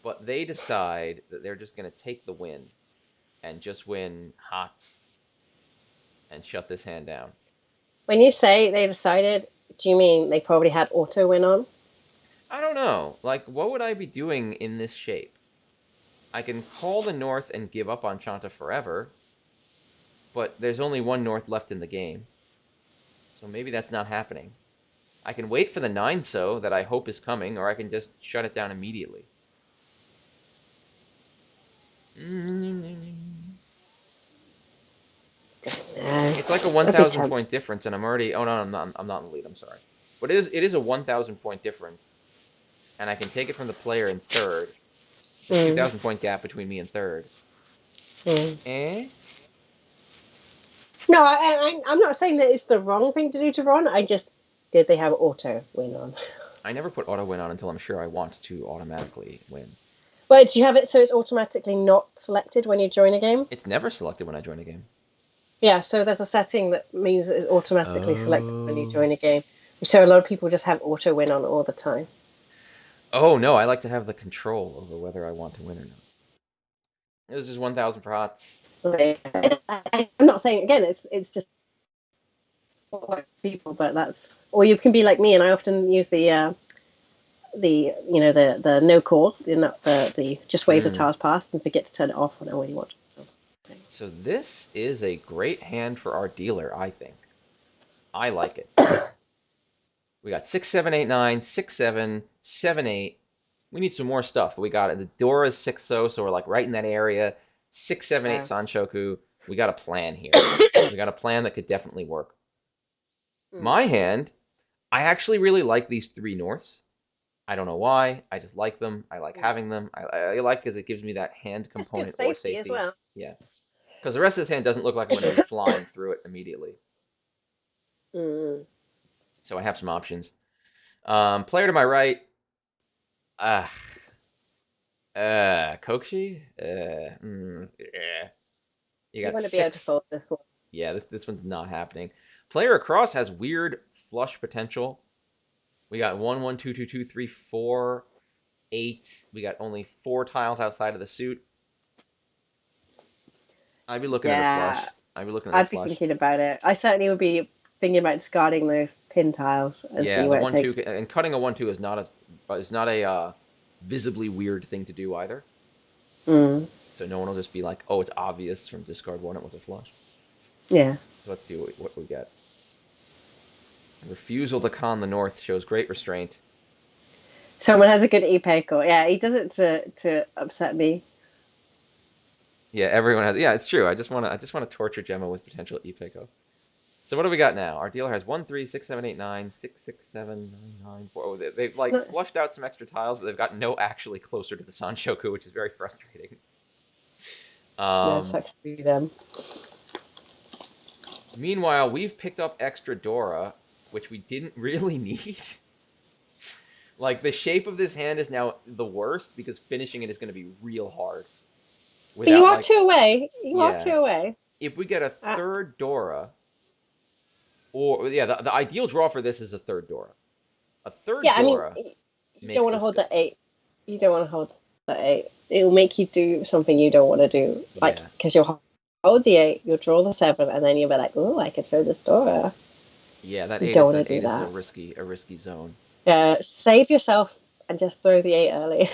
but they decide that they're just going to take the win and just win Hots and shut this hand down. When you say they decided, do you mean they probably had auto win on? I don't know. Like, what would I be doing in this shape? I can call the North and give up on Chanta forever, but there's only 1 North left in the game. So maybe that's not happening. I can wait for the 9 so that I hope is coming, or I can just shut it down immediately. It's like a 1,000 point difference, and I'm already. Oh no, I'm not. I'm not in the lead. I'm sorry, but it is a 1,000 point difference, and I can take it from the player in third. It's a 2,000 point gap between me and third. Eh? No, I'm not saying that it's the wrong thing to do to Ron. Did they have auto win on? I never put auto win on until I'm sure I want to automatically win. But do you have it so it's automatically not selected when you join a game? It's never selected when I join a game. Yeah, so there's a setting that means it's automatically selected when you join a game. So a lot of people just have auto win on all the time. Oh no, I like to have the control over whether I want to win or not. It was just 1,000 for Hots. I'm not saying again. It's just people, but that's, or you can be like me, and I often use the no call, the just wave the Mm. tiles past and forget to turn it off when I really want. So this is a great hand for our dealer, I think. I like it. We got 6, 7, 8, 9, 6, 7, 7, 8. We need some more stuff. We got the Dora's 6-0, so we're like right in that area. 6, 7, 8 Sanchoku. We got a plan here. We got a plan that could definitely work. My hand, I actually really like these 3 Norths. I don't know why. I just like them. I like having them. I like because it gives me that hand component It's good or safety as well. Yeah. Because the rest of this hand doesn't look like I'm going to be flying through it immediately. So I have some options. Player to my right. Kokshi? You got want to be able to 6. fold this one. Yeah, this one's not happening. Player across has weird flush potential. We got 1, 1, 2, 2, 2, 3, 4, 8. We got only 4 tiles outside of the suit. I'd be looking at a flush. I'd be thinking about it. I certainly would be thinking about discarding those pin tiles and see where it takes. 1-2 and cutting a 1-2 is not a visibly weird thing to do either. So no one will just be like, "Oh, it's obvious from discard 1 it was a flush." Yeah. So let's see what we get. Refusal to con the North shows great restraint. Someone has a good e-paper. Yeah, he does it to upset me. Yeah, everyone has. Yeah, it's true. I just want to torture Gemma with potential e-pico. So what do we got now? Our dealer has 1, 3, 6, 7, 8, 9, 6, 6, 7, 9, 9, 4. Oh, they've like flushed out some extra tiles, but they've got no actually closer to the Sanshoku, which is very frustrating. Sucks to be them. Meanwhile, we've picked up extra Dora, which we didn't really need. Like, the shape of this hand is now the worst because finishing it is going to be real hard. But you are 2 away. You are 2 away. If we get a third Dora, or the ideal draw for this is a third Dora. A third Dora. I mean, you don't want to hold the 8. You don't want to hold the 8. It will make you do something you don't want to do, like because you'll hold the 8, you'll draw the 7, and then you'll be like, "Oh, I could throw this Dora." Yeah, that 8 is a risky zone. Save yourself and just throw the 8 early.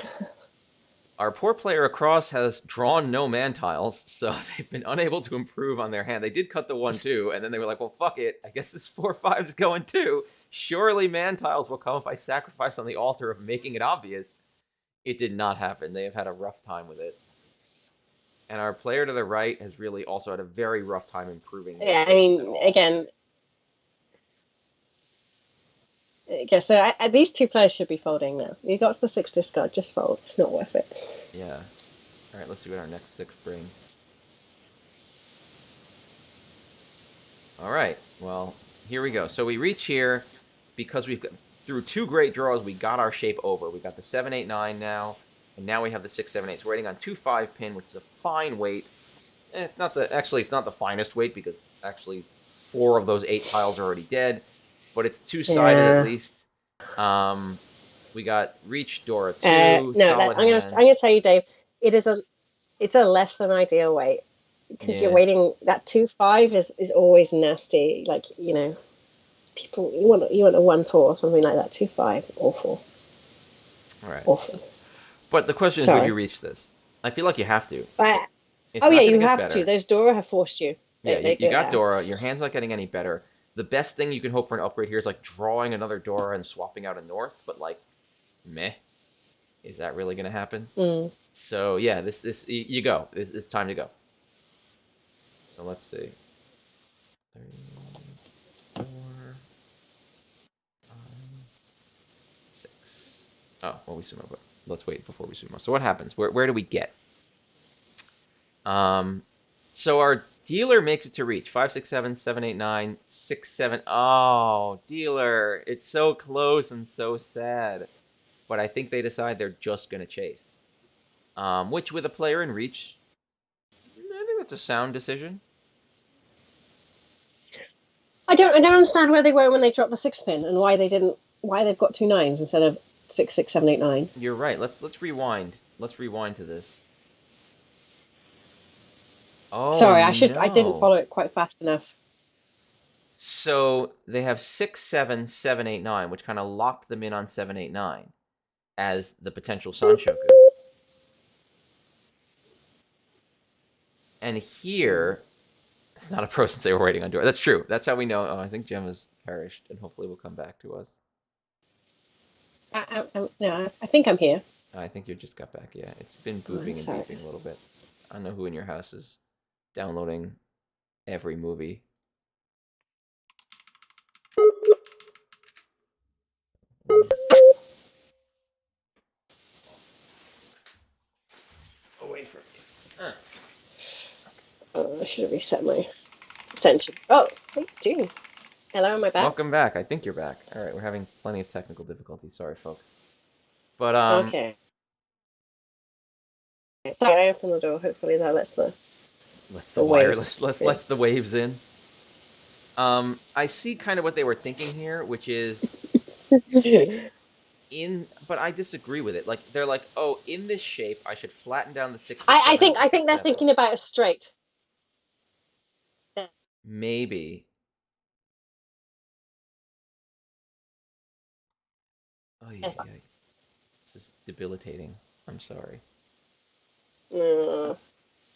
Our poor player across has drawn no man tiles, so they've been unable to improve on their hand. They did cut the 1-2, and then they were like, well, fuck it. I guess this 4-5 is going too. Surely man tiles will come if I sacrifice on the altar of making it obvious. It did not happen. They have had a rough time with it. And our player to the right has really also had a very rough time improving. Yeah, I mean, again... Okay, so these 2 players should be folding now. You got the 6 discard, just fold. It's not worth it. Yeah. All right, let's see what our next 6 bring. All right, well, here we go. So we reach here because we've got, through 2 great draws, we got our shape over. We got the 7, 8, 9 now, and now we have the 6, 7, 8. So we're waiting on 2 5-pin, which is a fine weight. And it's not the finest weight because actually 4 of those 8 tiles are already dead. But it's 2-sided at least. We got Reach Dora 2. I'm gonna tell you, Dave. It's a less than ideal weight because you're waiting. That 2-5 is always nasty. Like people you want a 1-4 or something like that. 2-5, awful. All right. Awful. But the question is, would you reach this? I feel like you have to. You have to. Those Dora have forced you. Yeah, you got Dora. Your hand's not getting any better. The best thing you can hope for an upgrade here is like drawing another Dora and swapping out a North, but like, meh. Is that really going to happen? So yeah, this you go. It's time to go. So let's see. 3, 4, 5, 6. Oh, well, we sumo, but let's wait before we sumo. So what happens? Where do we get? So our dealer makes it to reach 5, 6, 7, 7, 8, 9, 6, 7. Oh, dealer. It's so close and so sad. But I think they decide they're just going to chase. Which, with a player in reach, I think that's a sound decision. I don't understand where they were when they dropped the 6-pin and why they've got 2 9s instead of 6, 6, 7, 8, 9. You're right. Let's rewind. Let's rewind to this. Oh Sorry, I didn't no. follow it quite fast enough. So they have 6, 7, 7, 8, 9, which kind of locked them in on 7, 8, 9 as the potential Sanshoku. And Hmm. here, it's not a pro since they were waiting on door. That's true. That's how we know. Oh, I think Gemma's perished, and hopefully will come back to us. No, I think I'm here. I think you just got back. Yeah, it's been Oh, I'm booping and sorry. beeping a little bit. I don't know who in your house is downloading every movie. Away from you. I should have reset my attention. Oh, what are you doing? Hello, am I back? Welcome back. I think you're back. All right, we're having plenty of technical difficulties. Sorry, folks. But Okay. Sorry, I opened the door. Hopefully that lets let's the the waves wireless in. let's the waves in. I see kind of what they were thinking here, which is but I disagree with it. Like they're like, oh, in this shape, I should flatten down the 6, 6, 7 into I think six they're seven. thinking about it straight. Maybe. Oh yeah, yeah. This is debilitating. I'm sorry. Mm.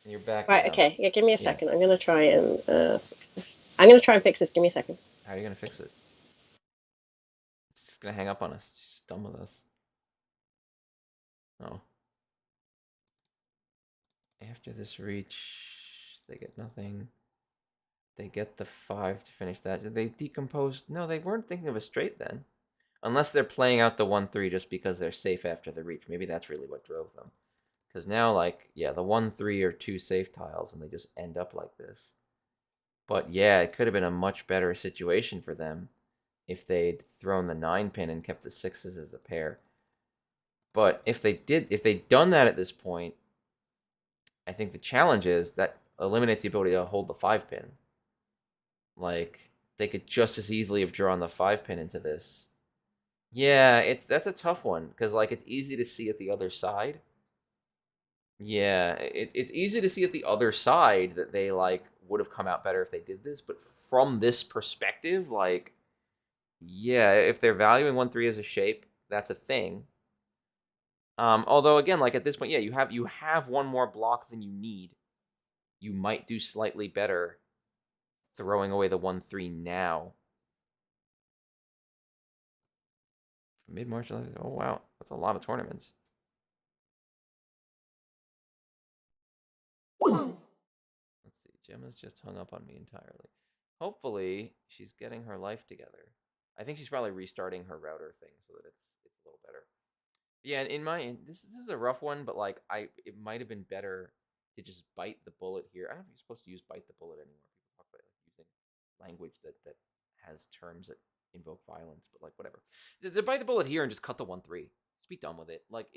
And you're back Right, now. okay. Yeah, give me a Yeah. second. I'm gonna try and fix this. I'm gonna try and fix this. Give me a second. How are you gonna fix it? She's gonna hang up on us. She's done with us. Oh. After this reach, they get nothing. They get the 5 to finish that. Did they decompose? No, they weren't thinking of a straight then. Unless they're playing out the 1-3 just because they're safe after the reach. Maybe that's really what drove them. Because now, like, yeah, the 1-3 are 2 safe tiles, and they just end up like this. But yeah, it could have been a much better situation for them if they'd thrown the 9 pin and kept the 6s as a pair. But if they'd done that at this point, I think the challenge is that eliminates the ability to hold the 5 pin. Like, they could just as easily have drawn the 5 pin into this. Yeah, that's a tough one because like it's easy to see at the other side. Yeah, it's easy to see at the other side that they like would have come out better if they did this, but from this perspective, like yeah, if they're valuing 1-3 as a shape, that's a thing. Although again, like at this point, yeah, you have one more block than you need. You might do slightly better throwing away the 1-3 now. Mid March. Oh wow, that's a lot of tournaments. Let's see. Gemma's just hung up on me entirely. Hopefully, she's getting her life together. I think she's probably restarting her router thing so that it's a little better. Yeah, in my this is a rough one, but like it might have been better to just bite the bullet here. I don't know if you're supposed to use bite the bullet anymore. People talk about like using language that has terms that invoke violence, but like whatever. To bite the bullet here and just cut the 1-3. Just be done with it. Like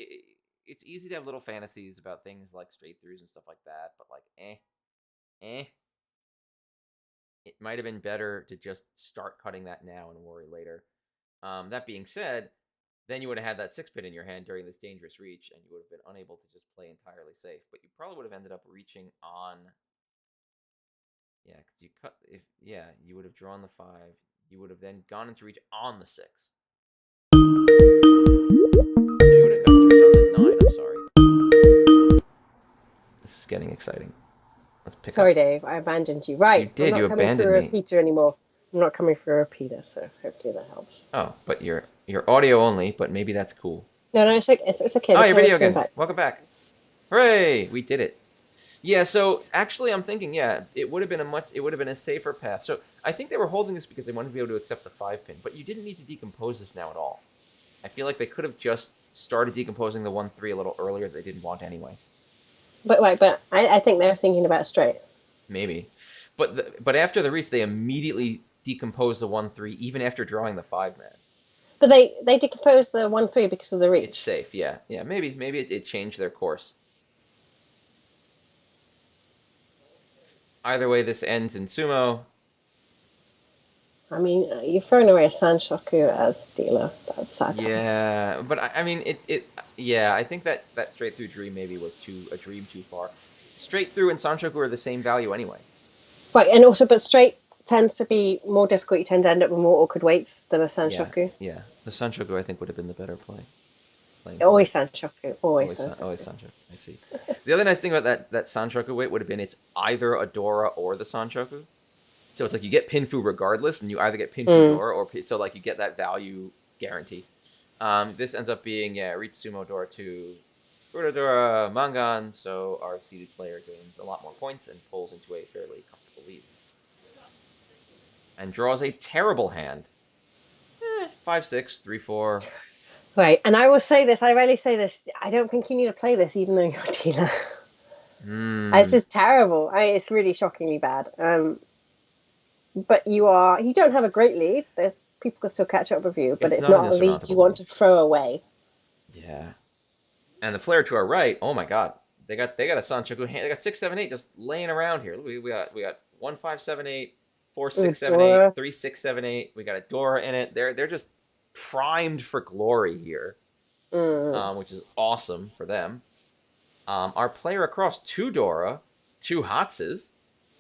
it's easy to have little fantasies about things like straight throughs and stuff like that, but like eh. It might have been better to just start cutting that now and worry later. That being said, then you would have had that 6 pin in your hand during this dangerous reach, and you would have been unable to just play entirely safe. But you probably would have ended up reaching on, yeah, because you cut if yeah, you would have drawn the 5. You would have then gone into reach on the 6. No, you would have gone into reach on the 9. I'm sorry. This is getting exciting. Let's pick Sorry, up. Dave. I abandoned you. You Right. I'm did. You not coming for abandoned a me. repeater anymore. I'm not coming for a repeater, so hopefully that helps. Oh, but you're audio only. But maybe that's cool. No, no, it's okay. Oh, The your camera's video coming again. back. Welcome back. Hooray! We did it. Yeah, so actually I'm thinking, yeah, it would have been a safer path. So I think they were holding this because they wanted to be able to accept the 5 pin, but you didn't need to decompose this now at all. I feel like they could have just started decomposing the 1-3 a little earlier that they didn't want anyway. But wait, but I think they're thinking about it straight. Maybe. But after the reef they immediately decomposed the 1-3 even after drawing the 5 man. But they decomposed the 1-3 because of the It's reach. safe, yeah. Yeah, maybe it changed their course. Either way, this ends in sumo. I mean, you've thrown away a Sanshoku as dealer. That's sad. Yeah, but I mean, yeah, I think that straight through dream maybe was a dream too far. straight through and Sanchoku are the same value anyway. Right, and also, but straight tends to be more difficult. You tend to end up with more awkward weights than a Yeah, Sanshoku. yeah. The Sanchoku I think would have been the better playing field. Always Sanshoku. Always Always Sanshoku. Sanchoku. I see. The other nice thing about that Sanchoku weight would have been it's either a Dora or the Sanchoku. So it's like you get Pinfu regardless, and you either get Pinfu Dora or so like you get that value guarantee. This ends up being Ritsumo Dora 2, Uradora Mangan, so our seeded player gains a lot more points and pulls into a fairly comfortable lead. And draws a terrible hand. 5-6, 3-4. Right, and I will say this, I rarely say this, I don't think you need to play this even though you're a dealer. It's just terrible. It's really shockingly bad. But you don't have a great lead. There's people can still catch up with you, but it's not a lead you want to throw away. Yeah. And the player to our right, oh my god. They got a Sanchoku hand. They got 6, 7, 8 just laying around here. We got 1, 5, 7, 8, 4, 6, 7, 8, 3, 6, 7, 8. We got a Dora in it. They're just primed for glory here, which is awesome for them. Our player across 2 Dora, 2 Hatses.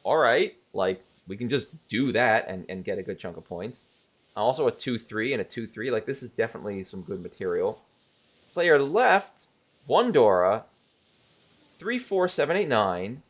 All right, like we can just do that and get a good chunk of points. Also a 2-3 and a 2-3. Like this is definitely some good material. Player left, 1 Dora, 3, 4, 7, 8, 9.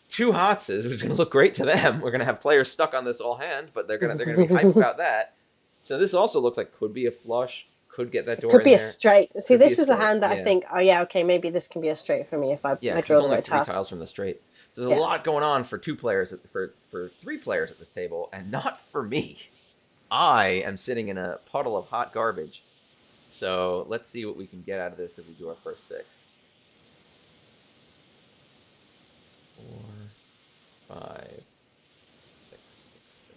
2 Hatses, which is going to look great to them. We're going to have players stuck on this all hand, but they're going to be hyped about that. So this also looks like could be a flush, could get that door in there. Could be a straight. See, this is a hand that I think, okay, maybe this can be a straight for me if I draw the right three tiles from the straight. So there's a lot going on for 2 players, for 3 players at this table, and not for me. I am sitting in a puddle of hot garbage. So let's see what we can get out of this if we do our first 6. 4, 5, 6, 6,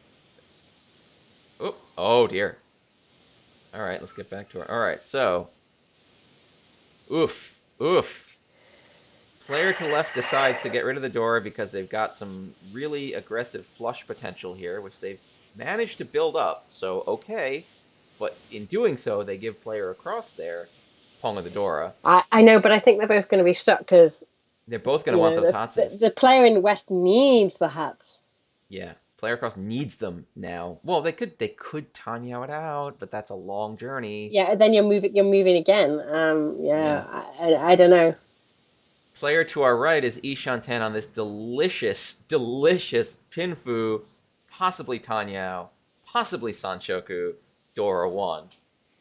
6. Oh dear. All right, let's get back to our. All right, so. Oof. Player to left decides to get rid of the Dora because they've got some really aggressive flush potential here, which they've managed to build up. So, okay. But in doing so, they give player across there Pong of the Dora. I know, but I think they're both going to be stuck because they're both going to want those Hatses. The player in West needs the hats. Yeah, player across needs them now. Well, they could Tanya it out, but that's a long journey. Yeah, and then you're moving again. I don't know. Player to our right is Ishanten on this delicious Pinfu, possibly Tanyao, possibly Sanchoku, Dora 1.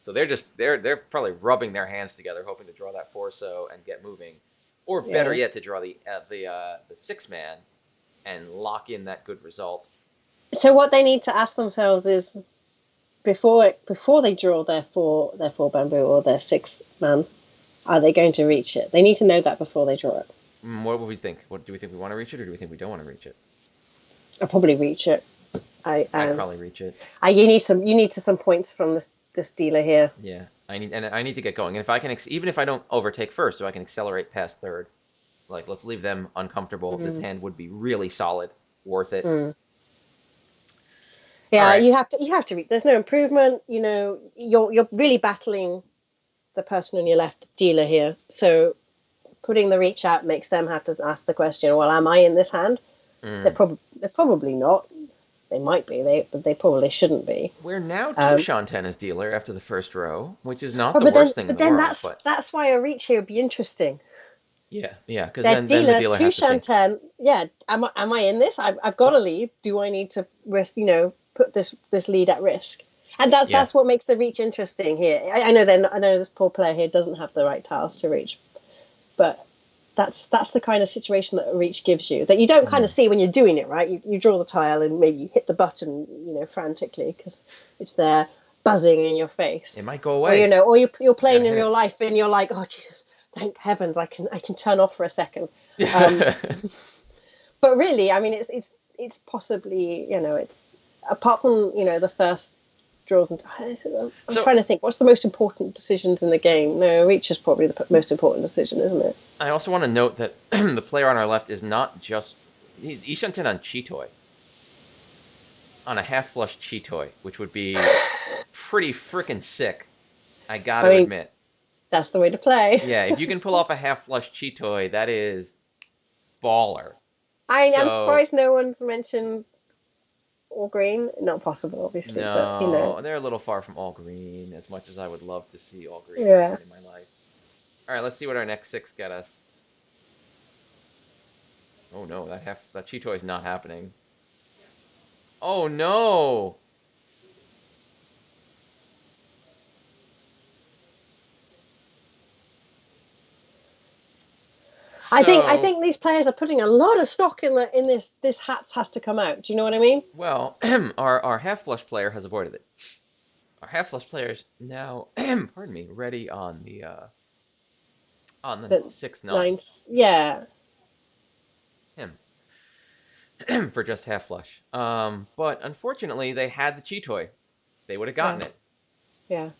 So they're probably rubbing their hands together, hoping to draw that 4-so and get moving, or better yet, to draw the 6-man and lock in that good result. So what they need to ask themselves is, before they draw their 4 bamboo or their 6-man, are they going to reach it? They need to know that before they draw it. What would we think? What do we think? We want to reach it, or do we think we don't want to reach it? I'll probably reach it. I'd probably reach it. You need some points from this dealer here. Yeah, I need to get going. And if I can, even if I don't overtake first, if I can accelerate past third, like let's leave them uncomfortable. This hand would be really solid, worth it. Yeah, right. You have to reach. There's no improvement. You know, you're really battling the person on your left, dealer here. So putting the reach out makes them have to ask the question, well, am I in this hand? They're probably not. They might be, but they probably shouldn't be. We're now 2 Shanten as dealer after the first row, which is not the worst thing in the world. But that's why a reach here would be interesting. Yeah, because then the dealer 2 has to Shanten, think. yeah, am I in this? I've got a lead. Do I need to risk, put this lead at risk? And that's what makes the reach interesting here. I know this poor player here doesn't have the right tiles to reach, but that's the kind of situation that a reach gives you that you don't kind of see when you're doing it, right? You draw the tile and maybe you hit the button, frantically because it's there buzzing in your face. It might go away. Or you're playing in real life and you're like, oh Jesus, thank heavens, I can turn off for a second. But really, I mean, it's possibly, it's apart from the first draws and I'm trying to think, what's the most important decisions in the game? No, reach is probably the most important decision, isn't it? I also want to note that the player on our left is not just Ishanten on Chitoi, on a half flush Chitoi, which would be pretty freaking sick. I gotta admit, that's the way to play. Yeah, if you can pull off a half flush Chitoi, that is baller. I'm So surprised no one's mentioned all green. Not possible, obviously, but you know. no, they're a little far from all green. As much as I would love to see all green Yeah. again in my life. All right, let's see what our next 6 get us. Oh no, that Cheetoy is not happening. Oh no! I So, think these players are putting a lot of stock in this hats has to come out. Do you know what I mean? well, our half flush player has avoided it. Our half flush player is now, pardon me, ready on the The 6-9. nines. Yeah. Him for just half flush. But unfortunately, they had the Cheetoy. They would have Yeah. gotten it Yeah.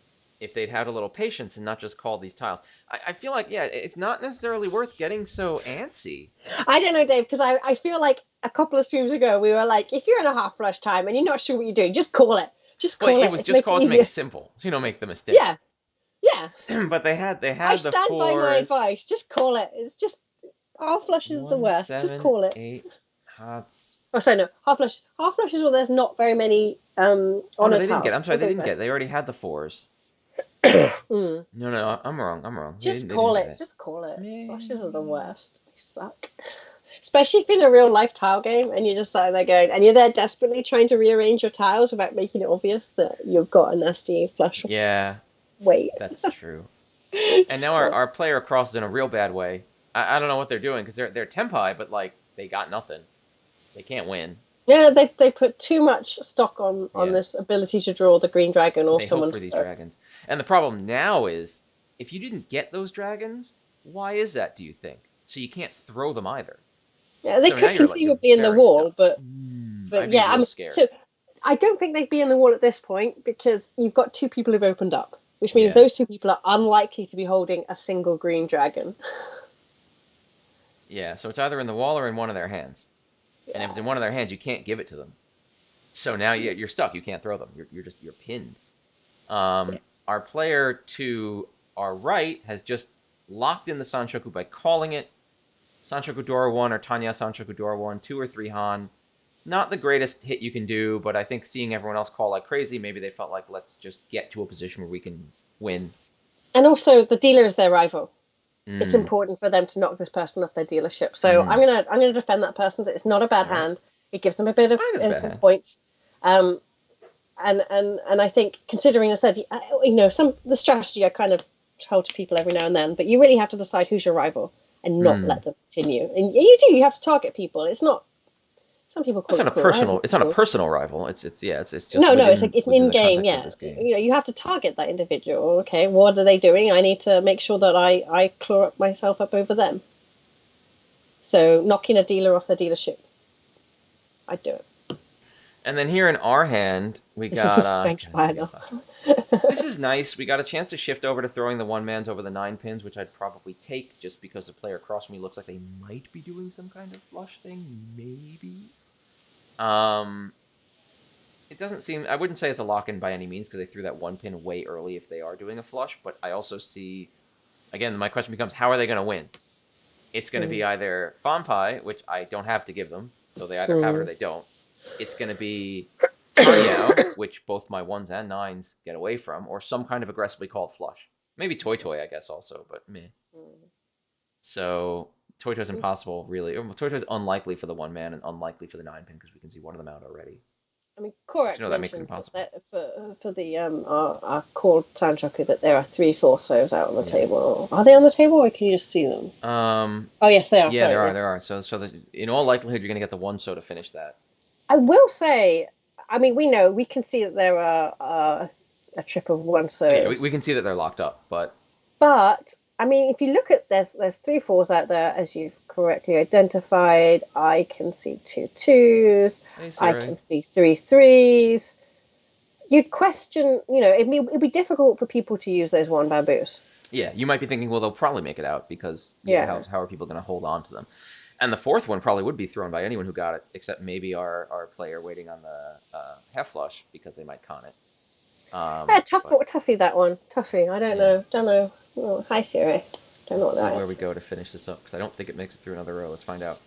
if they'd had a little patience and not just called these tiles. I feel like, yeah, it's not necessarily worth getting so antsy. I don't know, Dave, because I feel like a couple of streams ago we were like, if you're in a half flush time and you're not sure what you're doing, just call it. Just Well, call it it. was It just makes it called to make easier. it simple, so you don't make the mistake. Yeah. Yeah. But they had I the stand by my fours. advice. Just call it. It's just half flush is the 1, worst. Just 7, call it. 8 hots. Oh, sorry, no. Half flush. Half flush is where there's not very many Oh no, honor they didn't get. tiles. I'm sorry, they didn't get. They already had the fours. Mm. No, no, I'm wrong. I'm wrong. They Just didn't. They didn't call get it. it. Just call it. Meh. Flushes are the worst. They suck. Especially if in a real life tile game and you're just sitting there going, and you're there desperately trying to rearrange your tiles without making it obvious that you've got a nasty flush. Yeah, Wait. that's true. And Just now call it. our player crosses in a real bad way. I don't know what they're doing because they're tempi, but like they got nothing. They can't win. Yeah, they put too much stock on Yeah. this ability to draw the green dragon or They hope someone. for these dragons. And the problem now is, if you didn't get those dragons, why is that? Do you think? So you can't throw them either. Yeah, they So now could you're conceivably in the very wall, stuck. but I'd be yeah, real scared. so I don't think they'd be in the wall at this point because you've got two people who've opened up, which means Yeah. those two people are unlikely to be holding a single green dragon. Yeah, so it's either in the wall or in one of their hands. And if it's in one of their hands, you can't give it to them. So now you're stuck. You can't throw them. You're pinned. Our player to our right has just locked in the Sanshoku by calling it. Sanshoku Dora 1 or Tanya Sanshoku Dora 1, 2 or 3 Han. Not the greatest hit you can do, but I think seeing everyone else call like crazy, maybe they felt like, let's just get to a position where we can win. And also, the dealer is their rival. It's important for them to knock this person off their dealership. So I'm gonna defend that person. It's not a bad hand. It gives them a bit of some points. And I think, considering I said, the strategy I kind of tell to people every now and then, but you really have to decide who's your rival and not let them continue. And you have to target people. It's not. Some people call it's not it a personal. It's not a personal rival. It's just it's it's in game. Yeah, you have to target that individual. Okay, what are they doing? I need to make sure that I claw up myself up over them. So knocking a dealer off the dealership, I'd do it. And then here in our hand, we got thanks, Lionel. This is nice. We got a chance to shift over to throwing the 1-mans over the 9 pins, which I'd probably take just because the player across from me looks like they might be doing some kind of flush thing. Maybe. It doesn't seem... I wouldn't say it's a lock-in by any means because they threw that 1 pin way early if they are doing a flush, but I also see... Again, my question becomes, how are they going to win? It's going to be either Fampai, which I don't have to give them, so they either have it or they don't. It's going to be Tanyao, which both my 1s and 9s get away from, or some kind of aggressively called flush. Maybe Toy Toy, I guess, also, but meh. So, Toy Toy's impossible, really. Toy Toy's unlikely for the 1-man and unlikely for the 9-pin, because we can see one of them out already. I mean, correct. That makes it impossible. For the our called Sanshoku that there are 3 Forsos out on the table. Are they on the table, or can you just see them? Oh yes, they are. Yeah, there are. So in all likelihood, you're going to get the 1-so to finish that. I will say, I mean, we can see that there are a trip of 1-sos. Yeah, we can see that they're locked up, but I mean, if you look at there's 3 4s out there, as you've correctly identified. I can see 2 2s. I can see 3 3s. You'd question, it'd be difficult for people to use those 1 bamboos. Yeah, you might be thinking, well, they'll probably make it out because how are people going to hold on to them? And the 4th one probably would be thrown by anyone who got it, except maybe our player waiting on the half flush because they might con it. Toughy that one. Toughy. I don't know. Oh, hi Siri. Don't know what that is. Where we go to finish this up because I don't think it makes it through another row. Let's find out.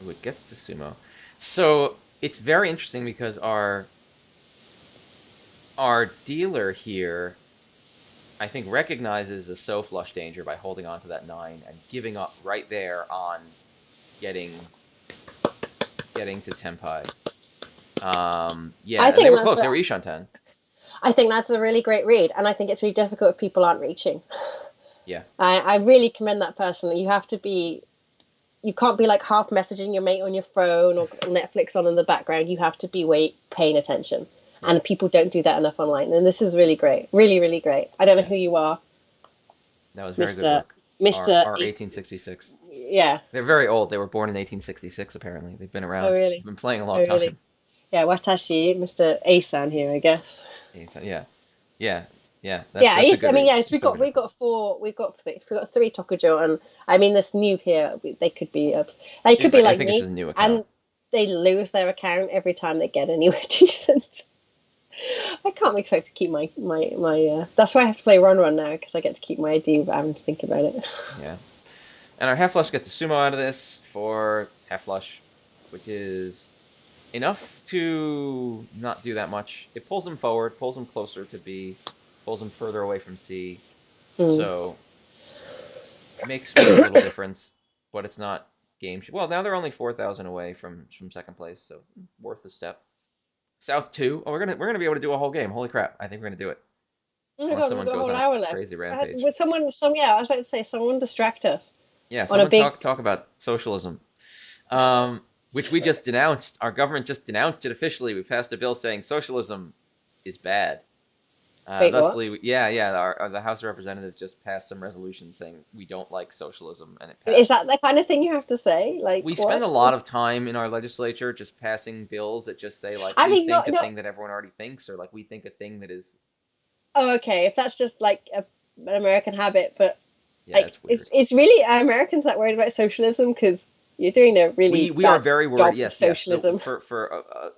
Ooh, it gets to sumo. So it's very interesting because our dealer here, I think, recognizes the so flush danger by holding on to that 9 and giving up right there on getting to Tenpai. Yeah, I and they think were that's close. They a, were Ishanten. I think that's a really great read, and I think it's really difficult if people aren't reaching. Yeah, I really commend that person. You have to be, you can't be like half messaging your mate on your phone or Netflix on in the background. You have to be paying attention, yeah, and people don't do that enough online. And this is really great, really, really great. I don't know yeah. who you are, That was very good Mister work. Mister. Our 1866. Yeah. They're very old. They were born in 1866. Apparently, they've been Oh around. really? They've been playing a Oh long really? time. Yeah. Watashi, Mister Asan here, I guess. Yeah, yeah, yeah. That's Yeah, that's a yes. good I mean, read. yes, You still get we got influence. four, we got three Tokujo, and I mean, this new here, they could be I like think this me, is a new account. and they lose their account every time they get anywhere decent. I can't expect to keep my. That's why I have to play Run Run now because I get to keep my ID. But I'm just thinking about it. Yeah. And our half flush gets the sumo out of this for half flush, which is enough to not do that much. It pulls him forward, pulls him closer to B, pulls him further away from C. Hmm. So makes a little difference, but it's not game. Well, now they're only 4,000 away from second place, so worth the step. South 2. Oh, we're gonna be able to do a whole game. Holy crap! I think we're gonna do it. Oh my Unless God, we've someone got a goes whole on a hour left. crazy rampage. With someone, yeah, I was about to say, someone distract us Yeah, on a someone big. talk about socialism. Which we just denounced. Our government just denounced it officially. We passed a bill saying socialism is bad. Wait, what? Thusly, yeah. The House of Representatives just passed some resolution saying we don't like socialism, and it Is passed. that the kind of thing you have to say? Like We spend what? a lot of time in our legislature just passing bills that just say like I we mean, think not a not. thing that everyone already thinks, or like we think a thing that is Oh, okay. If that's just like an American habit, but yeah, like it's weird. it's really Americans that worried about socialism because you're doing a really We are bad very worried. job of Yes. socialism. For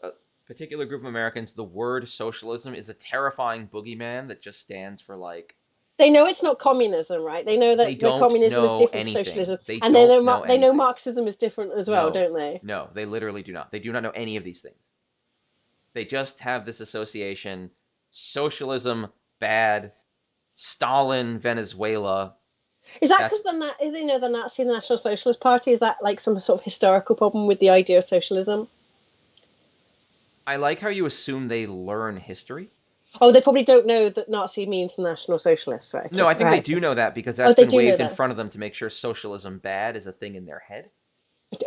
a particular group of Americans, the word socialism is a terrifying boogeyman that just stands for like They know it's not communism, right? They know they that the don't communism is know different to anything. socialism, They and don't know they know anything. Marxism is different as well, No, don't they? no, they literally do not. They do not know any of these things. They just have this association: socialism bad, Stalin, Venezuela. Is that That's because the Nazi National Socialist Party, is that like some sort of historical problem with the idea of socialism? I like how you assume they learn history. Oh, they probably don't know that Nazi means National Socialist, right? No, Okay, I think they right. do know that because Oh, that's they been do know waved in that. front of them to make sure socialism bad is a thing in their head.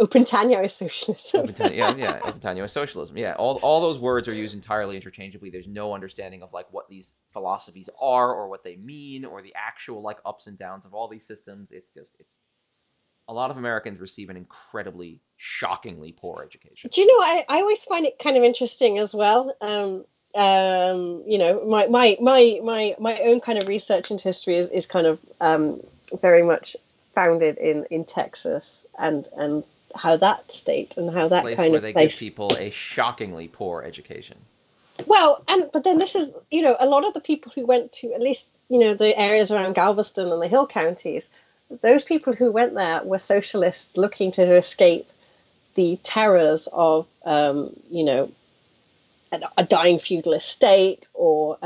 Open Tanya is socialism. Open yeah, open is socialism. Yeah, all those words are used entirely interchangeably. There's no understanding of like what these philosophies are or what they mean or the actual like ups and downs of all these systems. It's a lot of Americans receive an incredibly, shockingly poor education. Do you know, I always find it kind of interesting as well. You know, my own kind of research into history is kind of very much founded in Texas and how that state and how that Place kind where of they give place. people a shockingly poor education. Well, and but then this is, you know, a lot of the people who went to at least, you know, the areas around Galveston and the hill counties, those people who went there were socialists looking to escape the terrors of, you know, a dying feudal estate or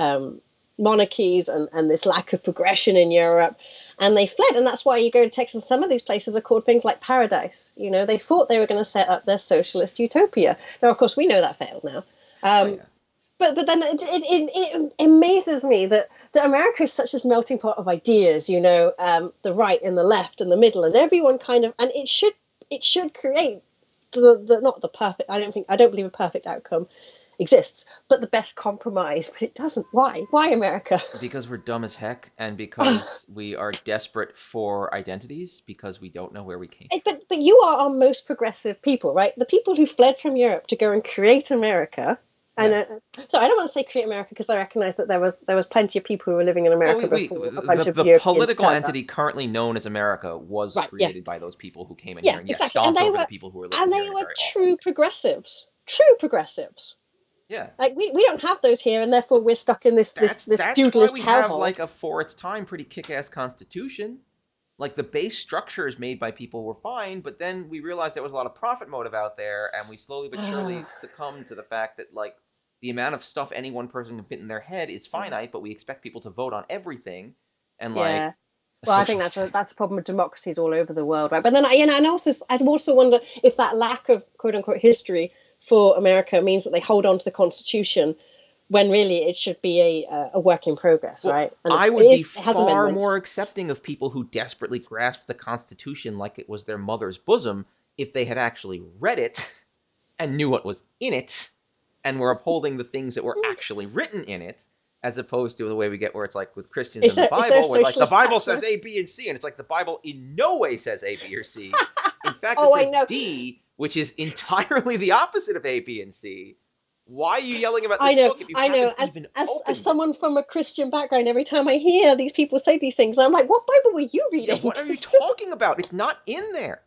monarchies and this lack of progression in Europe. And they fled. And that's why you go to Texas, some of these places are called things like paradise. You know, they thought they were going to set up their socialist utopia. Now, of course, we know that failed now. Oh Um, yeah, but then it amazes me that America is such a melting pot of ideas, you know, the right and the left and the middle and everyone kind of, and it should create the not the perfect, I don't believe a perfect outcome exists, but the best compromise. But it doesn't. Why America? because we're dumb as heck, and because we are desperate for identities, because we don't know where we came from. But you are our most progressive people, right? The people who fled from Europe to go and create America. And Yeah. so I don't want to say create America because I recognize that there was plenty of people who were living in Well, America we before a bunch of the Europeans political turned up. entity currently known as America was Right? Yeah. created by those people who came in here Yeah. and yes, Exactly. stomped over the people who were living And here they in a were very awful true way. progressives. True progressives. Yeah, Like we don't have those here, and therefore we're stuck in this that's this that's why feudalist we have hellhole. like a for its time pretty kick-ass constitution. like the base structures made by people were fine, but then we realized there was a lot of profit motive out there, and we slowly but surely succumbed to the fact that like the amount of stuff any one person can fit in their head is finite, but we expect people to vote on everything, and like Yeah. Well, I think that's a problem with democracies all over the world, right? But then, and I also wonder if that lack of quote unquote history for America means that they hold on to the Constitution when really it should be a work in progress, well, right? And I would be it has far amendments. more accepting of people who desperately grasp the Constitution like it was their mother's bosom if they had actually read it and knew what was in it and were upholding the things that were actually written in it, as opposed to the way we get where it's like with Christians and the Bible, where like the Bible says A, B, and C, and it's like the Bible in no way says A, B, or C. In fact, it says D, which is entirely the opposite of A, B, and C. Why are you yelling about this book if you haven't even opened as someone from a Christian background, every time I hear these people say these things, I'm like, what Bible were you reading? Yeah, what are you talking about? It's not in there.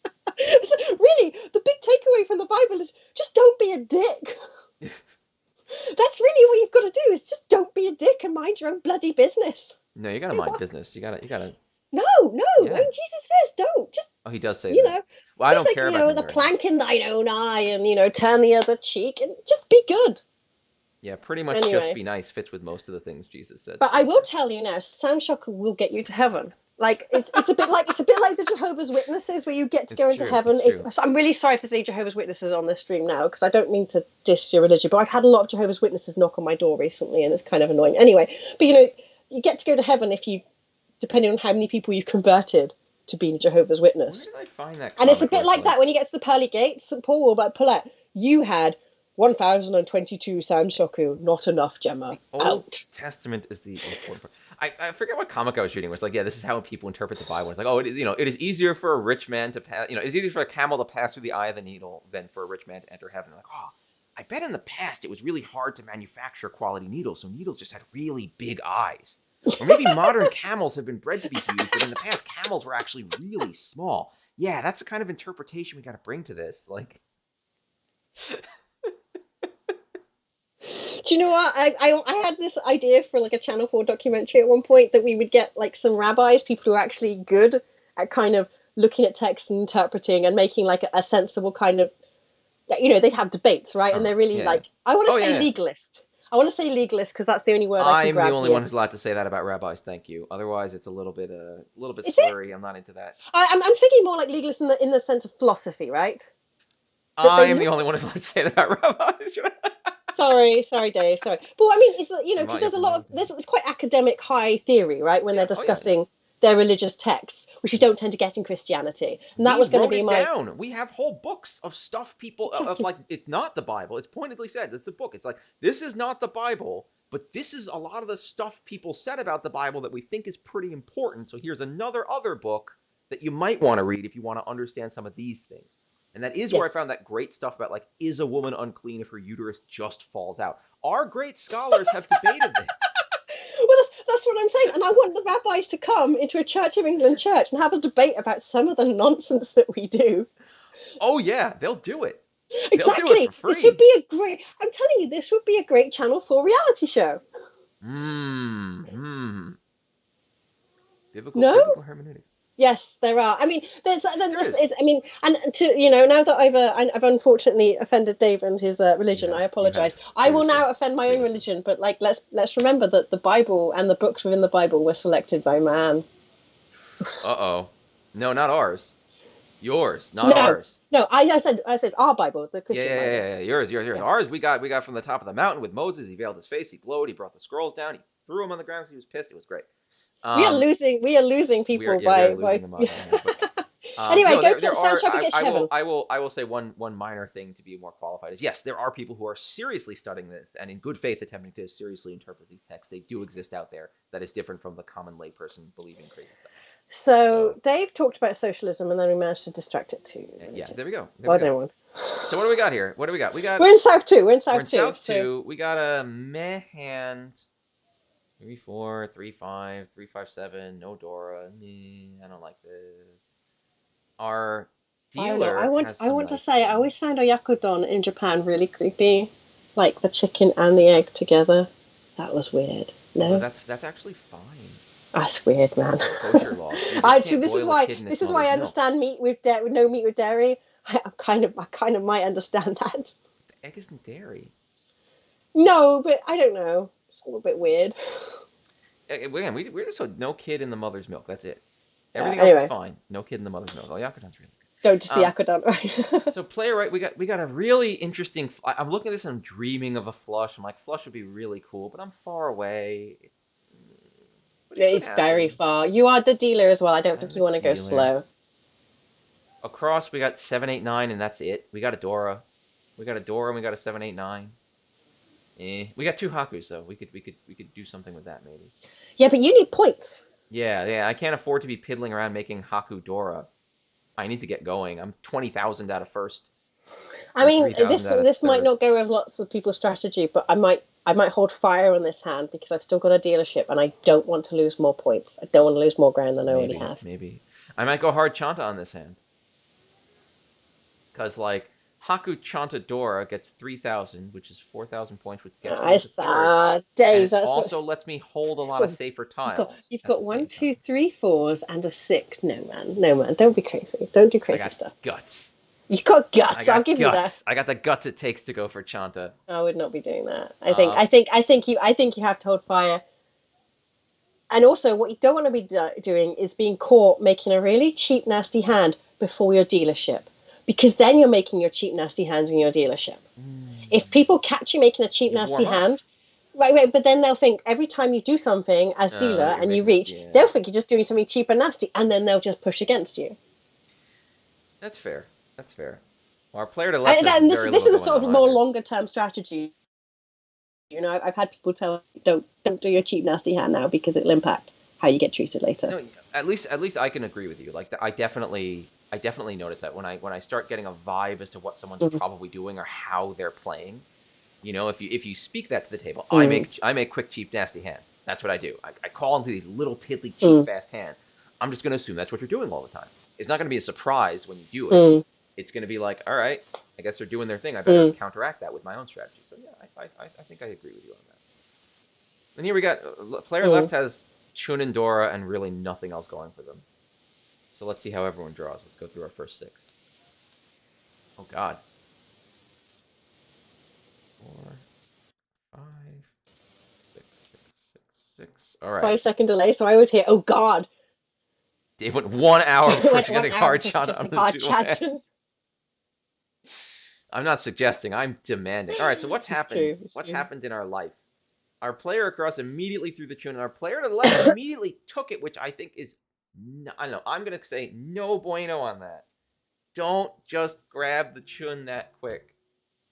So, really, the big takeaway from the Bible is just don't be a dick. That's really what you've got to do, is just don't be a dick and mind your own bloody business. No, you gotta mind business. You gotta. No. Yeah. I mean, Jesus says don't. Just. Oh, he does say you that. know. Well, I don't care about the plank in thine own eye, and turn the other cheek, and just be good. Yeah, pretty much just be nice fits with most of the things Jesus said. But I will tell you now, Sandshocker will get you to heaven. Like it's a bit like the Jehovah's Witnesses, where you get to go into heaven. I'm really sorry if there's any Jehovah's Witnesses on this stream now, because I don't mean to diss your religion, but I've had a lot of Jehovah's Witnesses knock on my door recently, and it's kind of annoying. Anyway, but you get to go to heaven if you, depending on how many people you've converted to being a Jehovah's Witness. Where did I find that? And it's a bit like that when you get to the pearly gates. St. Paul will pull out. You had 1,022 Sandshoku, not enough, Gemma. The Old Testament is the important part. I forget what comic I was reading. Where it's like, yeah, this is how people interpret the Bible. It's like, oh, it is easier for a rich man to pass. It's easier for a camel to pass through the eye of the needle than for a rich man to enter heaven. Like, oh, I bet in the past it was really hard to manufacture quality needles, so needles just had really big eyes. Or maybe modern camels have been bred to be huge, but in the past camels were actually really small. Yeah, that's the kind of interpretation we got to bring to this. Like. Do you know what? I had this idea for like a Channel 4 documentary at one point, that we would get like some rabbis, people who are actually good at kind of looking at text and interpreting and making like a sensible kind of, they have debates, right? And they're really like, I want to say legalist. I want to say legalist because that's the only word I can grab. I'm the only one who's allowed to say that about rabbis. Thank you. Otherwise, it's a little bit slurry. I'm not into that. I'm thinking more like legalist in the sense of philosophy, right? I am the only one who's allowed to say that about rabbis. Sorry, Dave. Sorry, but I mean, it's because there's a lot of it's quite academic high theory, right? When they're discussing their religious texts, which you don't tend to get in Christianity, and that was going to be down. We have whole books of stuff people of like it's not the Bible. It's pointedly said it's a book. It's like this is not the Bible, but this is a lot of the stuff people said about the Bible that we think is pretty important. So here's other book that you might want to read if you want to understand some of these things. And that is where I found that great stuff about, like, is a woman unclean if her uterus just falls out? Our great scholars have debated this. Well, that's what I'm saying. And I want the rabbis to come into a Church of England church and have a debate about some of the nonsense that we do. Oh, yeah, they'll do it. Exactly. They'll do it for free. This would be I'm telling you, this would be a great Channel 4 reality show. Biblical hermeneutics. Yes, there are. I mean, now that I've unfortunately offended Dave and his religion, I apologize. I will now offend my own religion, but like, let's remember that the Bible and the books within the Bible were selected by man. No, not ours. Yours, not ours. No, I said our Bible, the Christian Bible. Yeah. Yours. Yeah. Ours, we got from the top of the mountain with Moses. He veiled his face. He glowed. He brought the scrolls down. He threw them on the ground because he was pissed. It was great. We are losing people by. Anyway, go to Sandshocker Gate Heaven. I will say one minor thing to be more qualified is, yes, there are people who are seriously studying this and in good faith attempting to seriously interpret these texts. They do exist out there. That is different from the common layperson believing crazy stuff. So Dave talked about socialism, and then we managed to distract it too. Yeah, there we go. So what do we got here? We're in South 2. We're in South 2. We got a meh hand. 3-4, 3-5, 3-5-7. No Dora. I don't like this. Our dealer. I want to say, I always found oyakodon in Japan really creepy, like the chicken and the egg together. That was weird. No, that's actually fine. That's weird, man. Kosher laws. You just I see. can't boil a kid in its This is why mother's I milk. understand meat with no meat with dairy. I kind of might understand that. The egg isn't dairy. No, but I don't know. It's a little bit weird. Again, we're just told no kid in the mother's milk. That's it. Everything else is Anyway, fine. No kid in the mother's milk. Oh, Yakutan's really good. don't just the aqueduct, right? So player right, we got a really interesting. I'm looking at this and I'm dreaming of a flush. I'm like, flush would be really cool, but I'm far away. It's very far. You are the dealer as well. I don't I'm think the you want to go dealer. slow. Across, we got 789, and that's it. We got a Dora. We got a Dora, and we got a 789. We got 2 Hakus though. We could do something with that maybe. Yeah, but you need points. Yeah. I can't afford to be piddling around making Haku Dora. I need to get going. I'm 20,000 out of first. I mean, 3,000 out of this might third. not go with lots of people's strategy, but I might hold fire on this hand because I've still got a dealership and I don't want to lose more points. I don't want to lose more ground than I already have. Maybe. I might go hard Chanta on this hand. Because, like, Haku Chanta Dora gets 3,000, which is 4,000 points, which gets me to third. Dave, and it also lets me hold a lot of safer tiles. You've got 1, 2, 3 4s and a 6. No, man. Don't be crazy. Don't do crazy stuff. Guts. You've got guts. I'll give you that. I got the guts it takes to go for Chanta. I would not be doing that. I think you have to hold fire. And also, what you don't want to be doing is being caught making a really cheap, nasty hand before your dealership, because then you're making your cheap, nasty hands in your dealership. If people catch you making a cheap, nasty hand, right, but then they'll think every time you do something as dealer and you reach, they'll think you're just doing something cheap and nasty, and then they'll just push against you. That's fair. Well, our player to the left this is a sort of more longer term strategy. You know, I've had people tell me, don't do your cheap nasty hand now because it'll impact how you get treated later. No, at least I can agree with you. Like, I definitely notice that when I start getting a vibe as to what someone's probably doing or how they're playing. You know, if you speak that to the table, I make quick, cheap, nasty hands. That's what I do. I call into these little piddly, cheap, fast hands. I'm just going to assume that's what you're doing all the time. It's not going to be a surprise when you do it. It's going to be like, all right, I guess they're doing their thing. I better counteract that with my own strategy. So yeah, I think I agree with you on that. And here we got player left has Chun and Dora and really nothing else going for them. So let's see how everyone draws. Let's go through our first 6. Oh God. 4, 5, 6, 6, 6, 6. All right. 5-second delay, so I always hear, oh God. Dave went 1 hour before she got a hard shot on the pseudo. I'm not suggesting. I'm demanding. All right. So what's happened? What's happened in our life? Our player across immediately threw the Chun, and our player to the left immediately took it, which I think is, I don't know. I'm gonna say no bueno on that. Don't just grab the Chun that quick.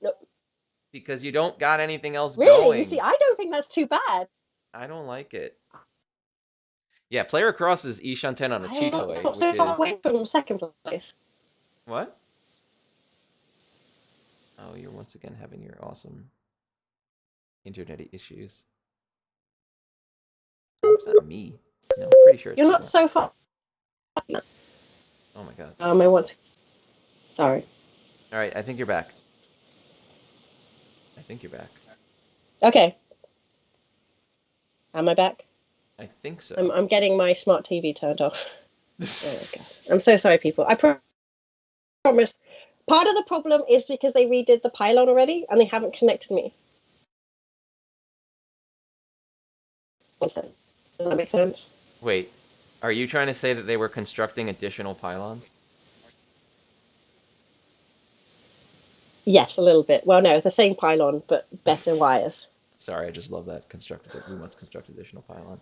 Nope. Because you don't got anything else going. Really? You see, I don't think that's too bad. I don't like it. Yeah, player across is Ishanten on a Chitoy, which is away from second place. What? Oh, you're once again having your awesome internet issues. Oh, it's not me. No, I'm pretty sure it's You're not so far. Oh my God. I want to. Sorry. All right, I think you're back. Okay. Am I back? I think so. I'm getting my smart TV turned off. Okay. I'm so sorry, people. I promise. Part of the problem is because they redid the pylon already and they haven't connected me. Does that make sense? Wait, are you trying to say that they were constructing additional pylons? Yes, a little bit. Well, no, the same pylon, but better wires. Sorry, I just love that. We must construct additional pylons.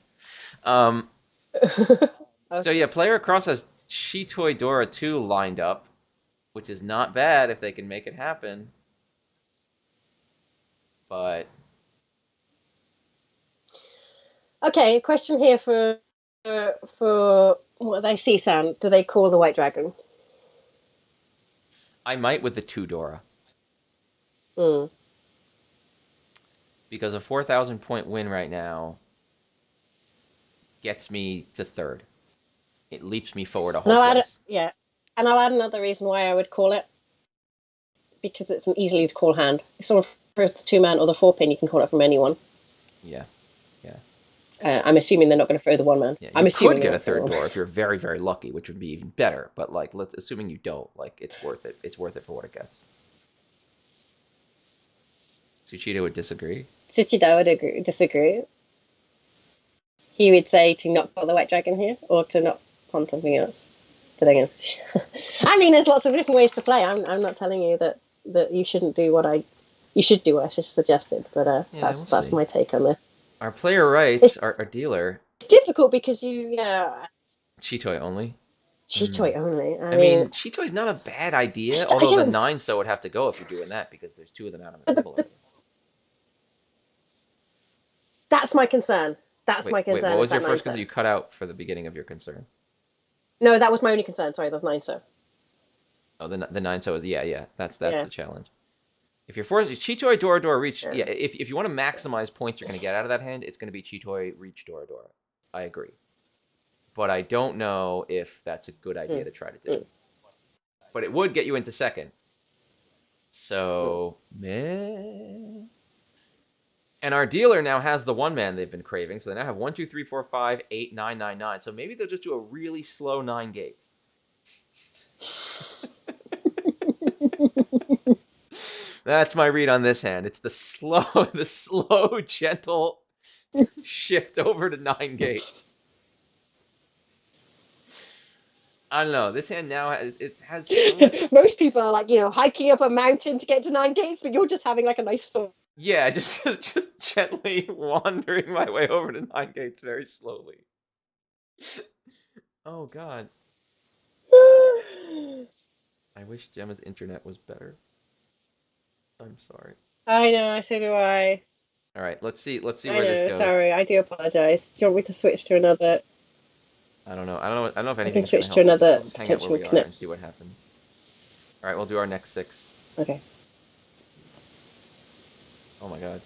Okay. So yeah, player across has Shitoi Dora 2 lined up, which is not bad if they can make it happen. But okay, question here for what they see sound. Do they call the White Dragon? I might with the 2 Dora. Because a 4,000 point win right now gets me to third. It leaps me forward a whole place. Yeah, and I'll add another reason why I would call it. Because it's an easily to call hand. If someone throws the 2-man or the 4-pin, you can call it from anyone. Yeah. I'm assuming they're not going to throw the one man. Yeah, I'm you could assuming they're get a not throwing third one man. door if you're very, very lucky, which would be even better. But like, let's assuming you don't, like, it's worth it. It's worth it for what it gets. Tsuchida would disagree. Tsuchida would disagree. He would say to not put the white dragon here, or to not pawn something else. But against, I mean, there's lots of different ways to play. I'm not telling you that you shouldn't do you should do what I just suggested. But Yeah, we'll that's see. my take on this. Our player writes, our dealer, It's difficult because Chitoi only. Chitoi only. I mean, Chitoi's not a bad idea, although the 9 so would have to go if you're doing that because there's 2 of them out on the table. That's my concern. That's Wait, my concern. what was your first concern? You cut out for the beginning of your concern. No, that was my only concern. Sorry, there's 9 so. Oh, the 9 so is that's the challenge. If you're forced Chitoi Doradora Reach, if you want to maximize points you're going to get out of that hand, it's going to be Chitoi Reach Doradora. I agree. But I don't know if that's a good idea to try to do. But it would get you into second. So, meh. And our dealer now has the one man they've been craving. So they now have 1, 2, 3, 4, 5, 8, 9, 9, 9. So maybe they'll just do a really slow 9 gates. That's my read on this hand. It's the slow, gentle shift over to 9 gates. I don't know. This hand now has most people are like, hiking up a mountain to get to 9 gates, but you're just having like a nice sword. Yeah, just gently wandering my way over to 9 gates very slowly. Oh God. I wish Gemma's internet was better. I'm sorry. I know, so do I. All right, let's see where this goes. Sorry, I do apologize. Do you want me to switch to another? I don't know if anything. I can switch to another potential where we are and see what happens. All right, we'll do our next 6. Okay. Oh my God.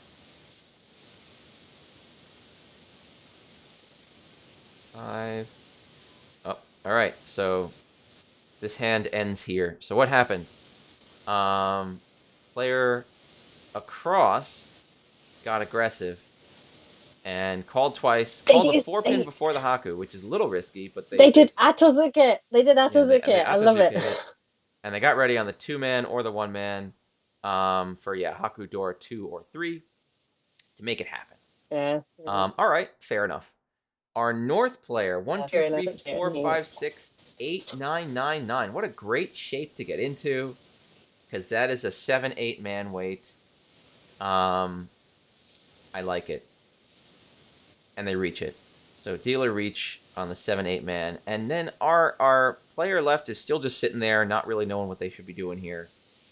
5. Oh, all right. So this hand ends here. So what happened? Player across got aggressive and called twice. Called the 4-pin before the Haku, which is a little risky, but they did Atozuke. They did Atozuke. I love it. And they got ready on the 2-man or the 1-man for Haku Door 2 or 3 to make it happen. Yes. All right, fair enough. Our North player 1, 2, 3, 4, 5, 6, 8, 9, 9, 9. What a great shape to get into, because that is a 7-8 man weight. I like it. And they reach it. So dealer reach on the 7-8 man. And then our player left is still just sitting there, not really knowing what they should be doing here.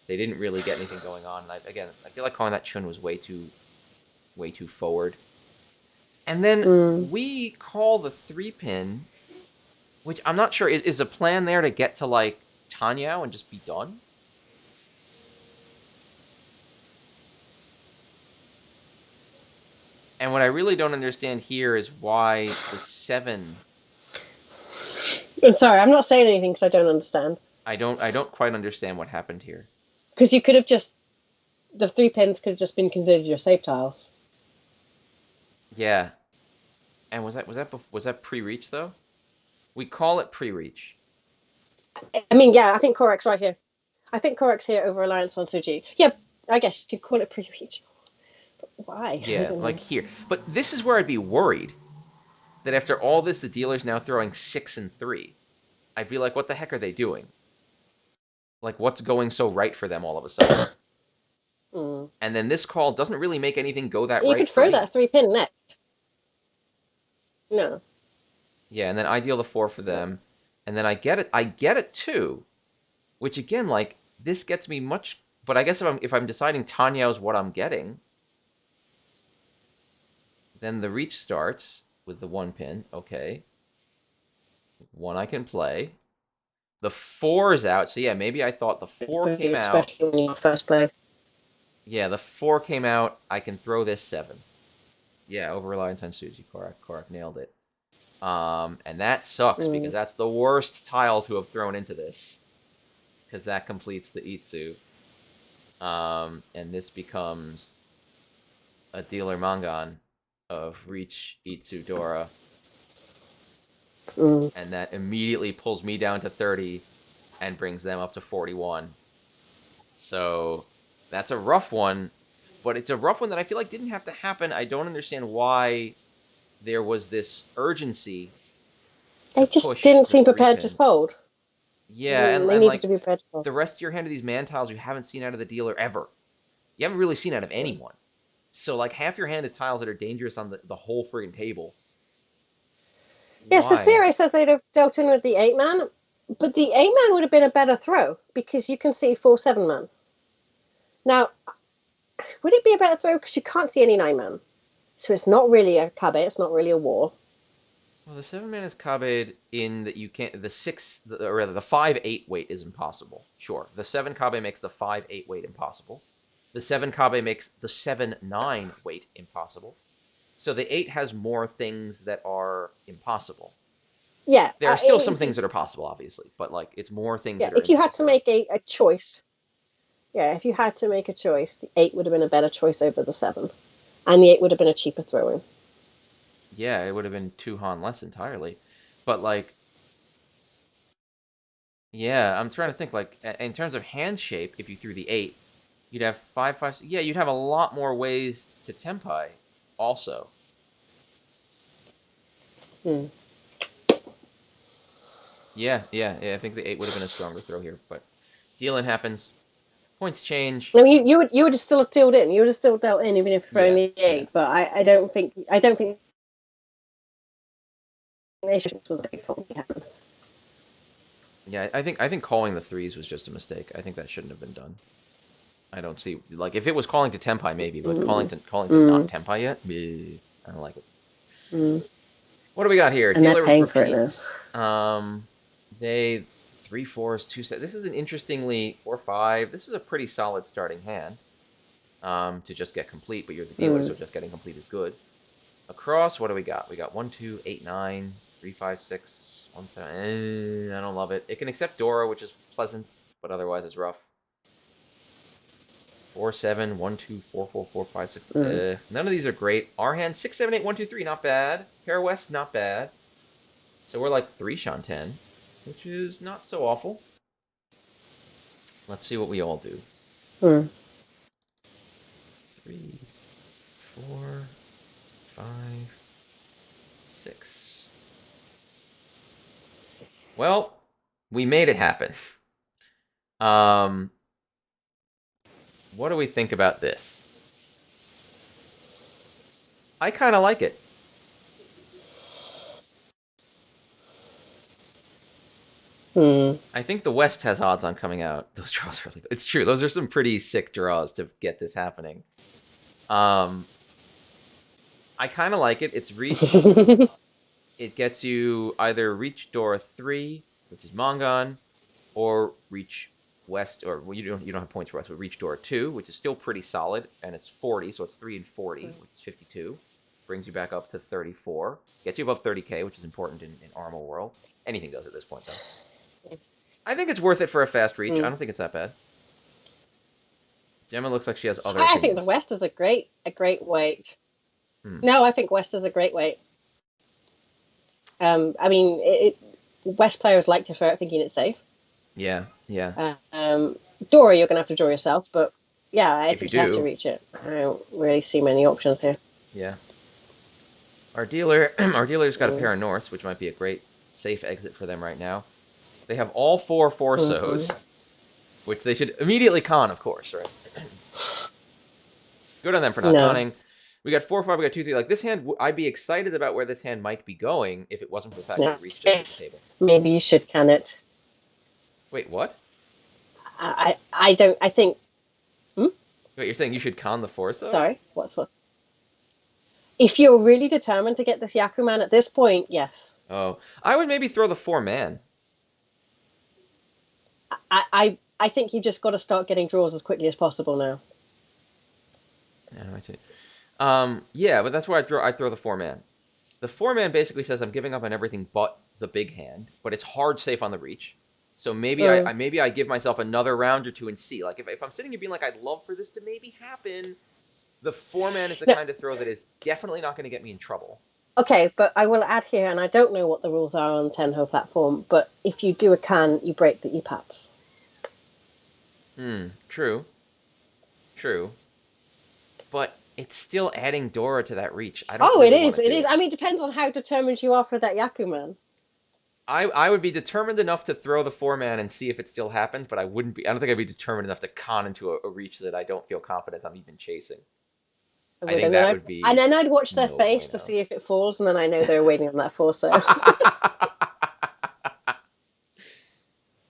They didn't really get anything going on. And I feel like calling that Chun was way too forward. And then we call the 3-pin, which I'm not sure, is a plan there to get to like Tanyao and just be done? And what I really don't understand here is why the 7. I'm sorry, I'm not saying anything because I don't understand. I don't quite understand what happened here. Because you could have the 3 pins could have just been considered your save tiles. Yeah. And was that pre-reach though? We call it pre-reach. I mean, yeah, I think Korak's right here. I think Korak's here over Alliance on Suji. Yeah, I guess you could call it pre-reach. But why? Yeah, like here. But this is where I'd be worried that after all this, the dealer's now throwing 6 and 3. I'd be like, what the heck are they doing? Like, what's going so right for them all of a sudden? And then this call doesn't really make anything go that right. You could throw that 3-pin next. No. Yeah, and then I deal the 4 for them, and then I get it 2, which again, like, this gets me much. But I guess if I'm deciding Tanyao's what I'm getting, then the reach starts with the 1-pin. Okay, 1 I can play. The 4's out, so yeah, maybe I thought the 4 came out. Especially in first place. Yeah, the 4 came out. I can throw this 7. Yeah, over reliance on Suji. Korak nailed it. And that sucks because that's the worst tile to have thrown into this, because that completes the Itsu. And this becomes a dealer Mangan. of Reach, Itsu, Dora, Mm. and that immediately pulls me down to 30 and brings them up to 41. So that's a rough one, but it's a rough one that I feel like didn't have to happen. I don't understand why there was this urgency to They just push didn't the seem three prepared to pin. fold. Yeah, and, They and needed like to be prepared to fold. the rest you're handed these man tiles you haven't seen out of the dealer ever. You haven't really seen out of Mm. anyone. So like half your hand is tiles that are dangerous on the whole friggin' table. Yeah, so Why? Siri says they'd have dealt in with the 8-man, but the 8-man would have been a better throw because you can see 4 7-man. Now, would it be a better throw because you can't see any 9-man? So it's not really a cabe, it's not really a war. Well, the 7-man is Kabe in that you can't. Or rather, the 5-8 weight is impossible. Sure, the 7 Kabe makes the 5-8 weight impossible. The 7 Kabe makes the 7-9 weight impossible. So the 8 has more things that are impossible. Yeah, There are still some things that are possible, obviously, but like it's more things yeah. that are If you had to impossible. make a choice, yeah, if you had to make a choice, the 8 would have been a better choice over the 7, and the 8 would have been a cheaper throw-in. Yeah, it would have been 2 Han less entirely, but like, yeah, I'm trying to think like in terms of hand shape. If you threw the 8, you'd have 5, 5. Yeah, you'd have a lot more ways to tempai. Also, Hmm. yeah. I think the 8 would have been a stronger throw here, but dealing happens. Points change. I mean, you would have still dealt in. You would have still dealt in even if for Yeah, only yeah, 8. But I don't think nations was a big fault. yeah. I think calling the 3s was just a mistake. I think that shouldn't have been done. I don't see like if it was calling to tempai maybe, but calling Mm. to not Mm. tempai yet, bleh, I don't like it. Mm. What do we got here? And they're Dealer paying for it now. repeats. They 3 4s 2 7. This is an interestingly 4 5. This is a pretty solid starting hand. To just get complete, but you're the dealer, so Mm. just getting complete is good. Across, what do we got? We got 1 2 8 9 3 5 6 1 7. I don't love it. It can accept Dora, which is pleasant, but otherwise it's rough. 4 7 1 2 4 4 4 5 6. Mm. None of these are great. Our hand 6 7 8 1 2 3. Not bad. Pair West, not bad. So we're like 3 Shanten, which is not so awful. Let's see what we all do. Mm. 3 4 5 6. Well, we made it happen. What do we think about this? I kind of like it. Mm. I think the West has odds on coming out. Those draws are it's true. Those are some pretty sick draws to get this happening. I kind of like it. It's reach. It gets you either reach Dora 3, which is Mongon, or reach West, or well, you don't have points for West, but reach Dora 2, which is still pretty solid, and it's 40, so it's 3 and 40, which is 52. Brings you back up to 34. Gets you above 30k, which is important in Armor World. Anything does at this point, though. I think it's worth it for a fast reach. I Mm. don't think it's that bad. Gemma looks like she has other I think the opinions. West is a great weight. Hmm. No, I think West is a great weight. I mean, West players like to throw it thinking it's safe. Yeah. Dora, you're going to have to draw yourself, but yeah, I If you think you have to do. reach it. I don't really see many options here. Yeah. Our dealer's got a pair of Norths, which might be a great safe exit for them right now. They have all 4 Forsos, which they should immediately con, of course, right? Good on them for not conning. We got 4 5, we got 2 3. Like this hand, I'd be excited about where this hand might be going if it wasn't for the fact that it reached just at the table. Maybe you should can it. Wait, what? I don't. I think. Wait, you're saying you should con the Forso? Sorry, what's? If you're really determined to get this Yakuman at this point, yes. Oh, I would maybe throw the 4-man. I think you just got to start getting draws as quickly as possible now. Yeah, I see. Yeah, but that's where I throw the 4-man. The 4-man basically says I'm giving up on everything but the big hand, but it's hard safe on the reach. So maybe I give myself another round or two and see. Like if I'm sitting here being like I'd love for this to maybe happen, The 4-man is the No, kind of throw that is definitely not going to get me in trouble. okay, but I will add here, and I don't know what the rules are on the Tenho platform, but if you do a can, you break the e-pats. True. True. But it's still adding Dora to that reach. I don't Oh, it really want is. to It do is. it. I mean, it depends on how determined you are for that Yakuman. I would be determined enough to throw the 4-man and see if it still happens, but I wouldn't be. I don't think I'd be determined enough to con into a reach that I don't feel confident I'm even chasing. I I would, think and then that I'd would and be then I'd watch their no face to bueno. see if it falls, and then I know they're waiting on that forso.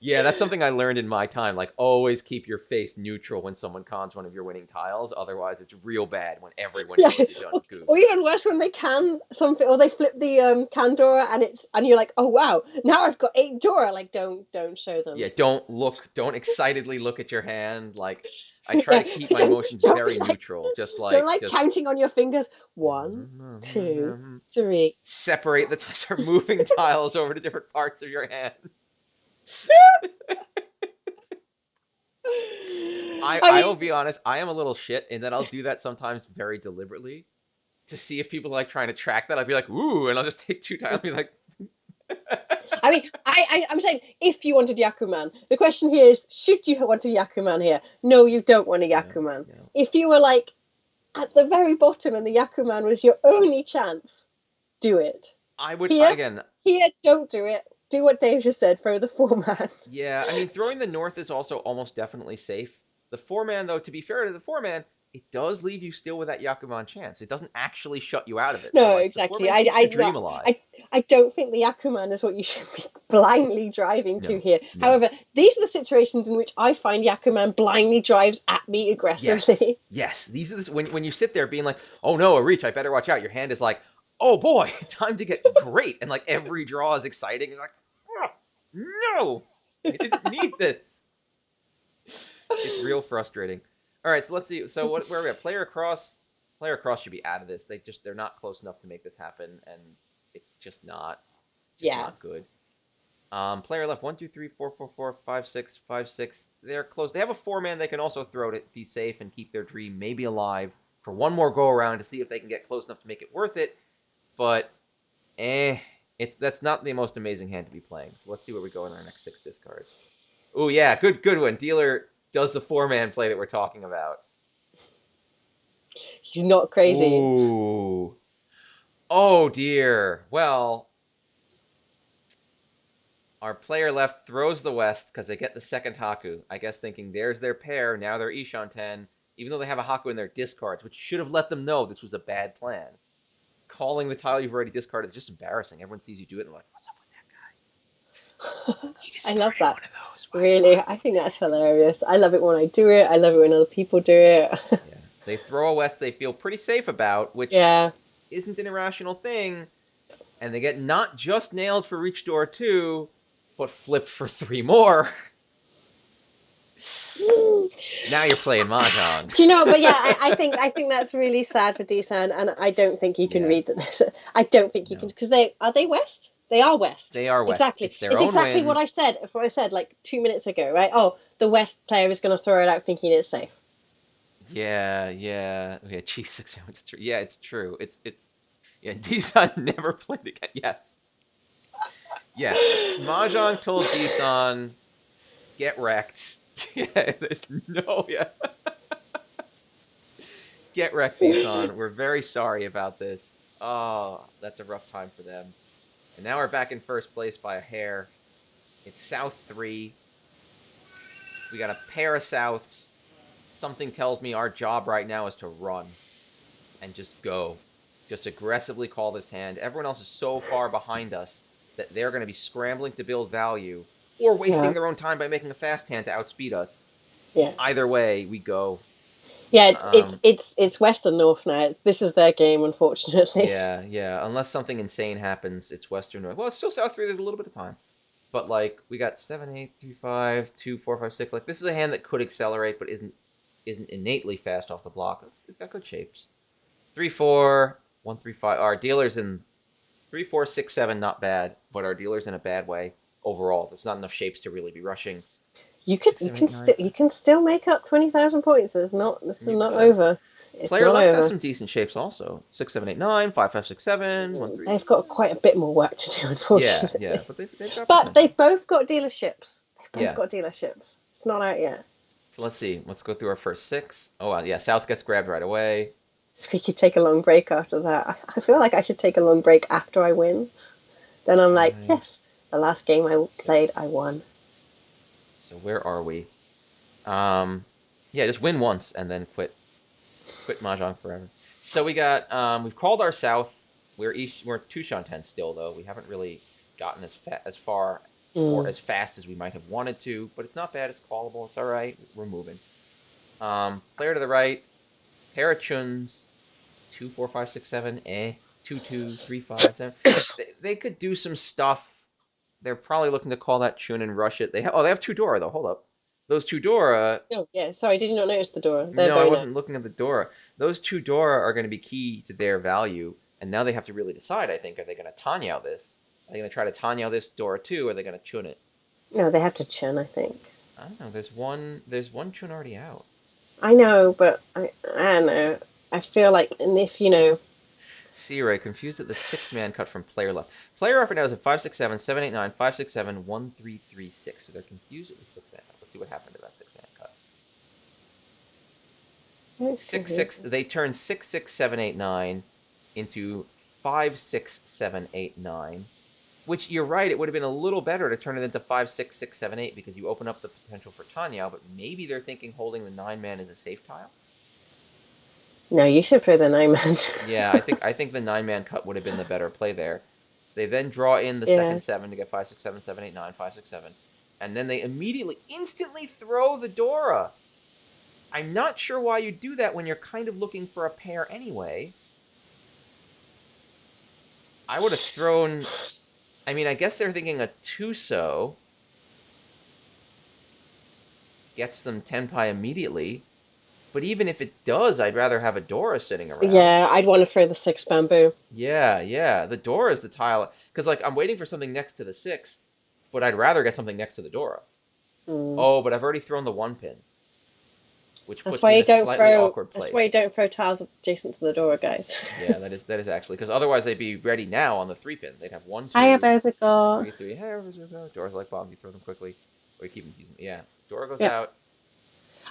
Yeah, that's something I learned in my time. Like, always keep your face neutral when someone cons one of your winning tiles. Otherwise, it's real bad when everyone Yeah, knows you done goofed. or even worse when they can something, or they flip the can Dora, and you're like, oh wow, now I've got 8 Dora. Like, don't show them. Yeah, don't excitedly look at your hand. Like, I try Yeah, to keep my motions don't be very like, neutral. Just don't like, like just counting on your fingers. 1, 2, 3. separate start moving tiles over to different parts of your hand. I I mean, will be honest, I am a little shit in that I'll do that sometimes very deliberately to see if people like trying to track that. I'd be like, ooh, and I'll just take 2 tiles and be like, I'm saying if you wanted Yakuman, the question here is, should you want a Yakuman here? No, you don't want a yeah, Yakuman. yeah. If you were like at the very bottom and the Yakuman was your only chance, do it. I would, Here, again, here, don't do it. Do what Dave just said, throw the 4-man. yeah, I mean, throwing the north is also almost definitely safe. The 4-man, though, to be fair to the 4-man, it does leave you still with that Yakuman chance. It doesn't actually shut you out of it. So, No, like, the exactly. 4-man keeps your dream alive. I don't think the Yakuman is what you should be blindly driving to No, here. no. However, these are the situations in which I find Yakuman blindly drives at me Yes, aggressively. yes. These are when you sit there being like, oh no, a reach, I better watch out. Your hand is like, oh boy, time to get great, and like every draw is exciting. You're like, oh, no, I didn't need this. It's real frustrating. All right, so let's see. So where are we at? Player across should be out of this. They're not close enough to make this happen, and it's just not. It's just Yeah. not good. Player left 1, 2, 3, 4, 4, 4, 5, 6, 5, 6. They're close. They have a 4-man they can also throw to be safe and keep their dream maybe alive for one more go around to see if they can get close enough to make it worth it. But that's not the most amazing hand to be playing. So let's see where we go in our next 6 discards. Oh yeah, good one. Dealer does the 4-man play that we're talking about. He's not crazy. Ooh. Oh dear. Well, our player left throws the west because they get the second Haku. I guess thinking there's their pair, now they're Ishanten, even though they have a Haku in their discards, which should have let them know this was a bad plan. Calling the tile you've already discarded is just embarrassing. Everyone sees you do it and they're like, what's up with that guy? He I love discarded that. one of those. Really, I think that's hilarious. I love it when I do it. I love it when other people do it. Yeah. They throw a west they feel pretty safe about, which Yeah. isn't an irrational thing. And they get not just nailed for reach door 2, but flipped for 3 more. Now you're playing Mahjong. Do you know? But yeah, I think that's really sad for Desan, and I don't think you can read that. I don't think you can, because they west. They are west. They are west. Exactly. It's their own exactly win. what I said. What I said like 2 minutes ago, right? Oh, the west player is going to throw it out thinking it's safe. Yeah. G6. Yeah, it's true. It's yeah. Desan never played again. Yes. Yeah. Mahjong told Desan, get wrecked. Yeah. There's no. Yeah. Get wrecked, Desan. We're very sorry about this. Oh, that's a rough time for them. And now we're back in first place by a hair. It's South 3. We got a pair of Souths. Something tells me our job right now is to run and just go. Just aggressively call this hand. Everyone else is so far behind us that they're going to be scrambling to build value or wasting their own time by making a fast hand to outspeed us. Yeah. Either way, we go. Yeah, it's west and north now. This is their game, unfortunately. Yeah. Unless something insane happens, it's west or north. Well, it's still South 3. There's a little bit of time. But, like, we got 7, 8, 3, 5, 2, 4, 5, 6. Like, this is a hand that could accelerate, but isn't innately fast off the block. It's got good shapes. 3, 4, 1, 3, 5. Our dealer's in 3, 4, 6, 7, not bad. But our dealer's in a bad way overall. There's not enough shapes to really be rushing. You can still make up 20,000 points. It's not over. It's Player not left has over. some decent shapes also. 6, 7, 8, 9, 5, 5, 6, 7, 1, 3. They've got quite a bit more work to do, Yeah, yeah, unfortunately. but they've got But potential. they've both got dealerships. They've both Yeah. got dealerships. It's not out yet. So let's see. Let's go through our first 6. Oh, yeah. South gets grabbed right away. So we could take a long break after that. I feel like I should take a long break after I win. Then I'm like, 5, yes, the last game I played, I 6. won. So where are we? Yeah, just win once and then quit mahjong forever. So we've called our South. We're 2 Shanten still though. We haven't really gotten as far or Mm. as fast as we might have wanted to, but it's not bad. It's callable. It's all right. We're moving. Player to the right, pair of chuns, 2, 4, 5, 6, 7, 2, 2, 3, 5, 7. They could do some stuff. They're probably looking to call that chun and rush it. They have 2 Dora though. Hold up, those 2 Dora. Oh, yeah. Sorry, did you not notice the door? They're No, I very nice. wasn't looking at the Dora. Those 2 Dora are going to be key to their value, and now they have to really decide. I think, are they going to Tanyao this? Are they going to try to Tanyao this Dora too, or are they going to chun it? No, they have to churn, I think. I don't know. There's one chun already out. I know, but I don't know. I feel like, and if you know, Ray confused at the 6-man cut from player left. Player up right now is a 5, 6, 7, 7, 8, 9, 5, 6, 7, 1, 3, 3, 6. So they're confused at the 6-man cut. Let's see what happened to that 6-man cut. 6, 6. They turned 6, 6, 7, 8, 9 into 5, 6, 7, 8, 9. Which, you're right, it would have been a little better to turn it into 5, 6, 6, 7, 8 because you open up the potential for Tanyao, but maybe they're thinking holding the 9-man is a safe tile? no, you should play the 9-man. Yeah, I think the 9-man cut would have been the better play there. They then draw in the Yeah. second 7 to get 5, 6, 7, 7, 8, 9, 5, 6, 7. And then they instantly throw the Dora. I'm not sure why you do that when you're kind of looking for a pair anyway. I would have thrown... I mean, I guess they're thinking a Tuso gets them Tenpai immediately. But even if it does, I'd rather have a Dora sitting around. Yeah, I'd want to throw the 6 bamboo. Yeah. The Dora is the tile. Because, like, I'm waiting for something next to the 6, but I'd rather get something next to the Dora. Mm. Oh, but I've already thrown the 1 pin. Which That's puts why me you in a don't slightly throw. awkward place. That's why you don't throw tiles adjacent to the door, guys. Yeah, that is actually. Because otherwise they'd be ready now on the 3 pin. They'd have 1, 2, Hiya, Berserker. 3, 3. Hey, Berserker. Dora's like bomb. You throw them quickly. Or you keep them using. Yeah. Dora goes Yeah. out.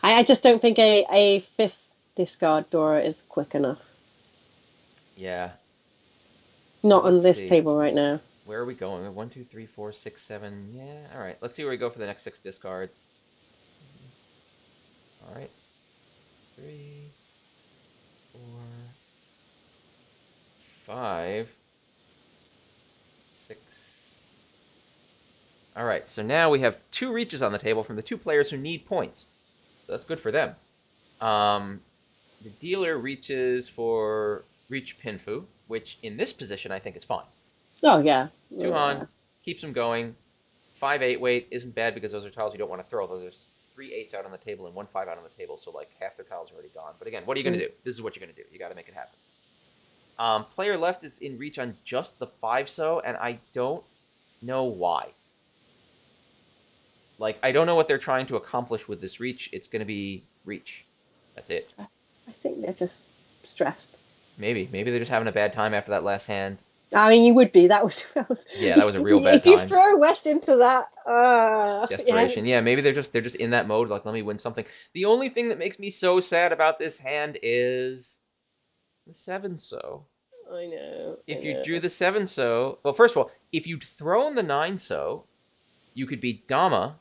I just don't think a 5th discard Dora is quick enough. Yeah. Not on let's this see. table right now. Where are we going? 1, 2, 3, 4, 6, 7. Yeah. All right. Let's see where we go for the next 6 discards. All right. 3, 4, 5, 6. All right. So now we have 2 reaches on the table from the 2 players who need points. So that's good for them. The dealer reaches for reach Pinfu, which in this position I think is fine. Oh yeah. 2 Han keeps them going. 5, 8 weight isn't bad because those are tiles you don't want to throw. There's 3 8s out on the table and 1 5 out on the table, so like half their tiles are already gone. But again, what are you going to do? This is what you're going to do. You got to make it happen. Player left is in reach on just the 5-so, and I don't know why. Like, I don't know what they're trying to accomplish with this reach. It's going to be reach. That's it. I think they're just stressed. Maybe they're just having a bad time after that last hand. I mean, you would be. That was Yeah, that was a real bad if you time. throw West into that, Desperation. Yeah, maybe they're just in that mode. Like, let me win something. The only thing that makes me so sad about this hand is the 7-so. I know. If you drew the 7-so, well, first of all, if you'd thrown the 9-so, you could be Dama.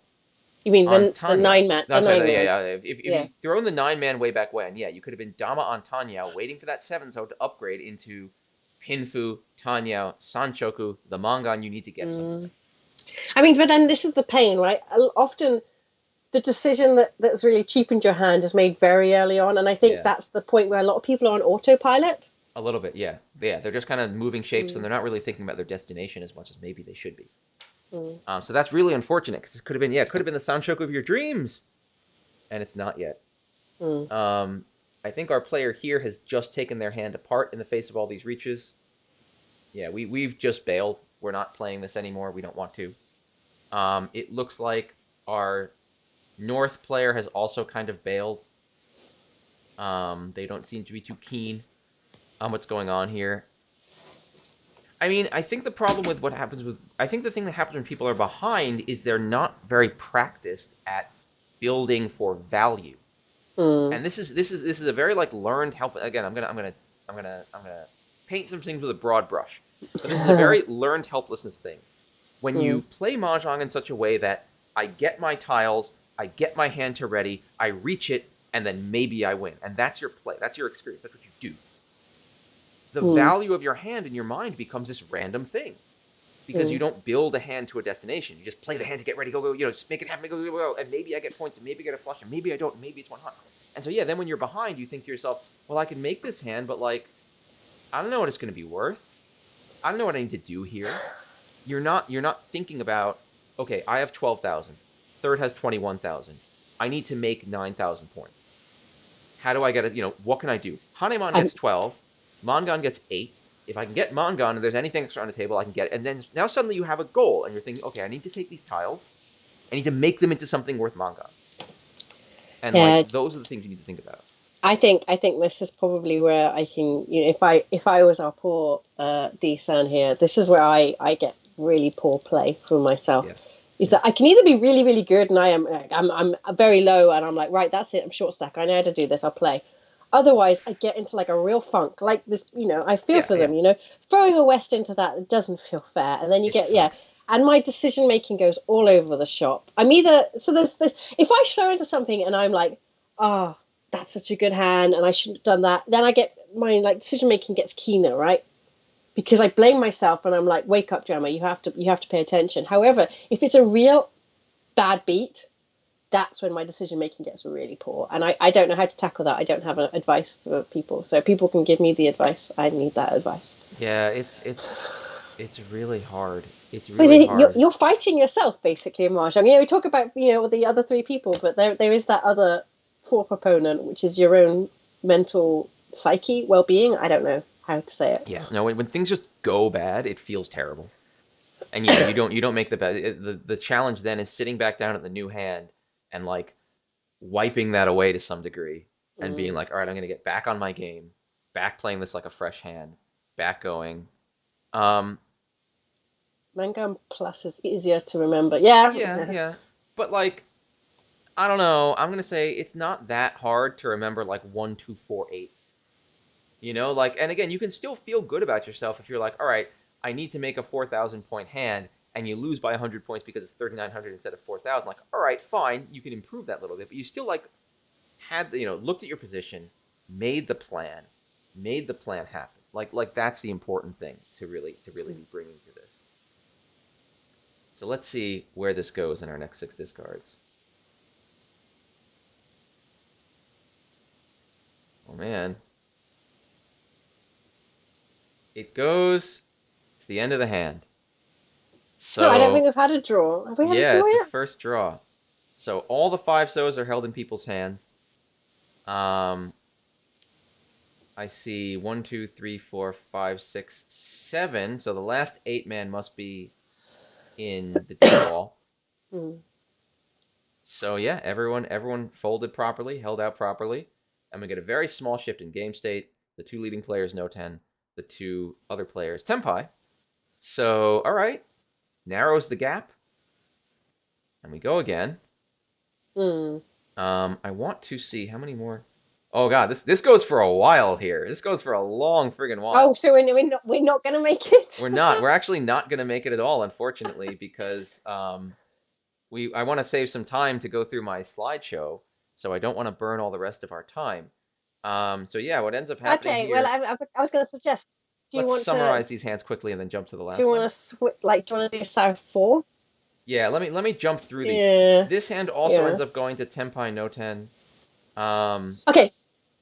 You mean on the Tanya. 9-man? No, The sorry, 9-man. yeah. If you'd thrown the 9-man way back when, yeah, you could have been Dama on Tanyao, waiting for that 7-so to upgrade into Pinfu, Tanyao, Sanchoku, the Mangan you need to get something. I mean, but then this is the pain, right? Often the decision that's really cheapened your hand is made very early on, and I think that's the point where a lot of people are on autopilot. A little bit, yeah. They're just kind of moving shapes, and they're not really thinking about their destination as much as maybe they should be. So that's really unfortunate, because this could have been the Sanchoku of your dreams, and it's not yet. I think our player here has just taken their hand apart in the face of all these reaches. Yeah, we've just bailed. We're not playing this anymore. We don't want to. It looks like our North player has also kind of bailed. They don't seem to be too keen on what's going on here. I mean, I think the problem with what happens with I think the thing that happens when people are behind is they're not very practiced at building for value. Mm. And this is a very like learned help. Again, I'm gonna paint some things with a broad brush, but this is a very learned helplessness thing. When Mm. you play mahjong in such a way that I get my tiles, I get my hand to ready, I reach it, and then maybe I win, and that's your play, that's your experience, that's what you do. The Mm. value of your hand in your mind becomes this random thing because you Mm. don't build a hand to a destination. You just play the hand to get ready, go, go, just make it happen, go, go, go, and maybe I get points, and maybe I get a flush, and maybe I don't, and maybe it's one hot. And so, yeah, then when you're behind, you think to yourself, well, I can make this hand, but, like, I don't know what it's going to be worth. I don't know what I need to do here. You're not thinking about, okay, I have 12,000. Third has 21,000. I need to make 9,000 points. How do I get it? What can I do? Hanemon I'm gets 12. Mongon gets 8. If I can get Mongon and there's anything extra on the table, I can get it. And then now suddenly you have a goal and you're thinking, okay, I need to take these tiles. I need to make them into something worth Mongon. And yeah. like those are the things you need to think about. I think this is probably where I can, if I was our poor D-San here, this is where I get really poor play from myself. Yeah. Is Yeah. that I can either be really really good and I'm very low and I'm like, right, that's it, I'm short stack, I know how to do this, I'll play. Otherwise, I get into like a real funk, like this. I feel Yeah. for Yeah. them. Throwing a West into that, it doesn't feel fair, and then you It get, yeah. sucks. And my decision making goes all over the shop. I'm either so there's this. If I throw into something and I'm like, oh, that's such a good hand, and I shouldn't have done that, then I get my like decision making gets keener, right? Because I blame myself and I'm like, wake up, Gemma, you have to pay attention. However, if it's a real bad beat, that's when my decision making gets really poor. And I don't know how to tackle that. I don't have advice for people. So people can give me the advice. I need that advice. Yeah. It's really hard. It's But really you're, hard. you're fighting yourself basically in Mahjong. We talk about the other three people, but there is that other fourth opponent, which is your own mental psyche well being. I don't know how to say it. Yeah. No. When things just go bad, it feels terrible. And yeah, you don't make the best. The challenge then is sitting back down at the new hand and like wiping that away to some degree and being Mm. like, all right, I'm gonna get back on my game, back playing this like a fresh hand, back going. Um, Mangam Plus is easier to remember. Yeah. yeah, yeah, but like I don't know. I'm gonna say it's not that hard to remember like 1, 2, 4, 8. Like, and again, you can still feel good about yourself if you're like, all right, I need to make a 4,000 point hand, and you lose by 100 points because it's 3,900 instead of 4,000. Like, all right, fine, you can improve that a little bit, but you still like looked at your position, made the plan happen. Like that's the important thing to really be bringing to this. So let's see where this goes in our next 6 discards. Oh man, it goes to the end of the hand. Oh, I don't think So we've had a draw. Have we had a yeah, draw it's the yet? first draw. So all the 5 so's are held in people's hands. Um, I see 1, 2, 3, 4, 5, 6, 7. So the last 8 man must be in the dead wall. Mm. So yeah, everyone folded properly, held out properly, and we get a very small shift in game state. The 2 leading players no 10, the 2 other players tempai. So all right, narrows the gap, and we go again. Mm. I want to see how many more. Oh god, this goes for a while here. This goes for a long friggin' Oh, while. so we're not going to make it. We're not. We're actually not gonna make it at all, unfortunately, because I want to save some time to go through my slideshow, so I don't want to burn all the rest of our time. So yeah, what ends up happening Okay, well, here? I was going to suggest. Do you Let's want to summarize these hands quickly and then jump to the do you last want one. to do you want to do South Four? Yeah, let me jump through these. Yeah, This hand also yeah. ends up going to Tenpai no Ten. Um, Okay,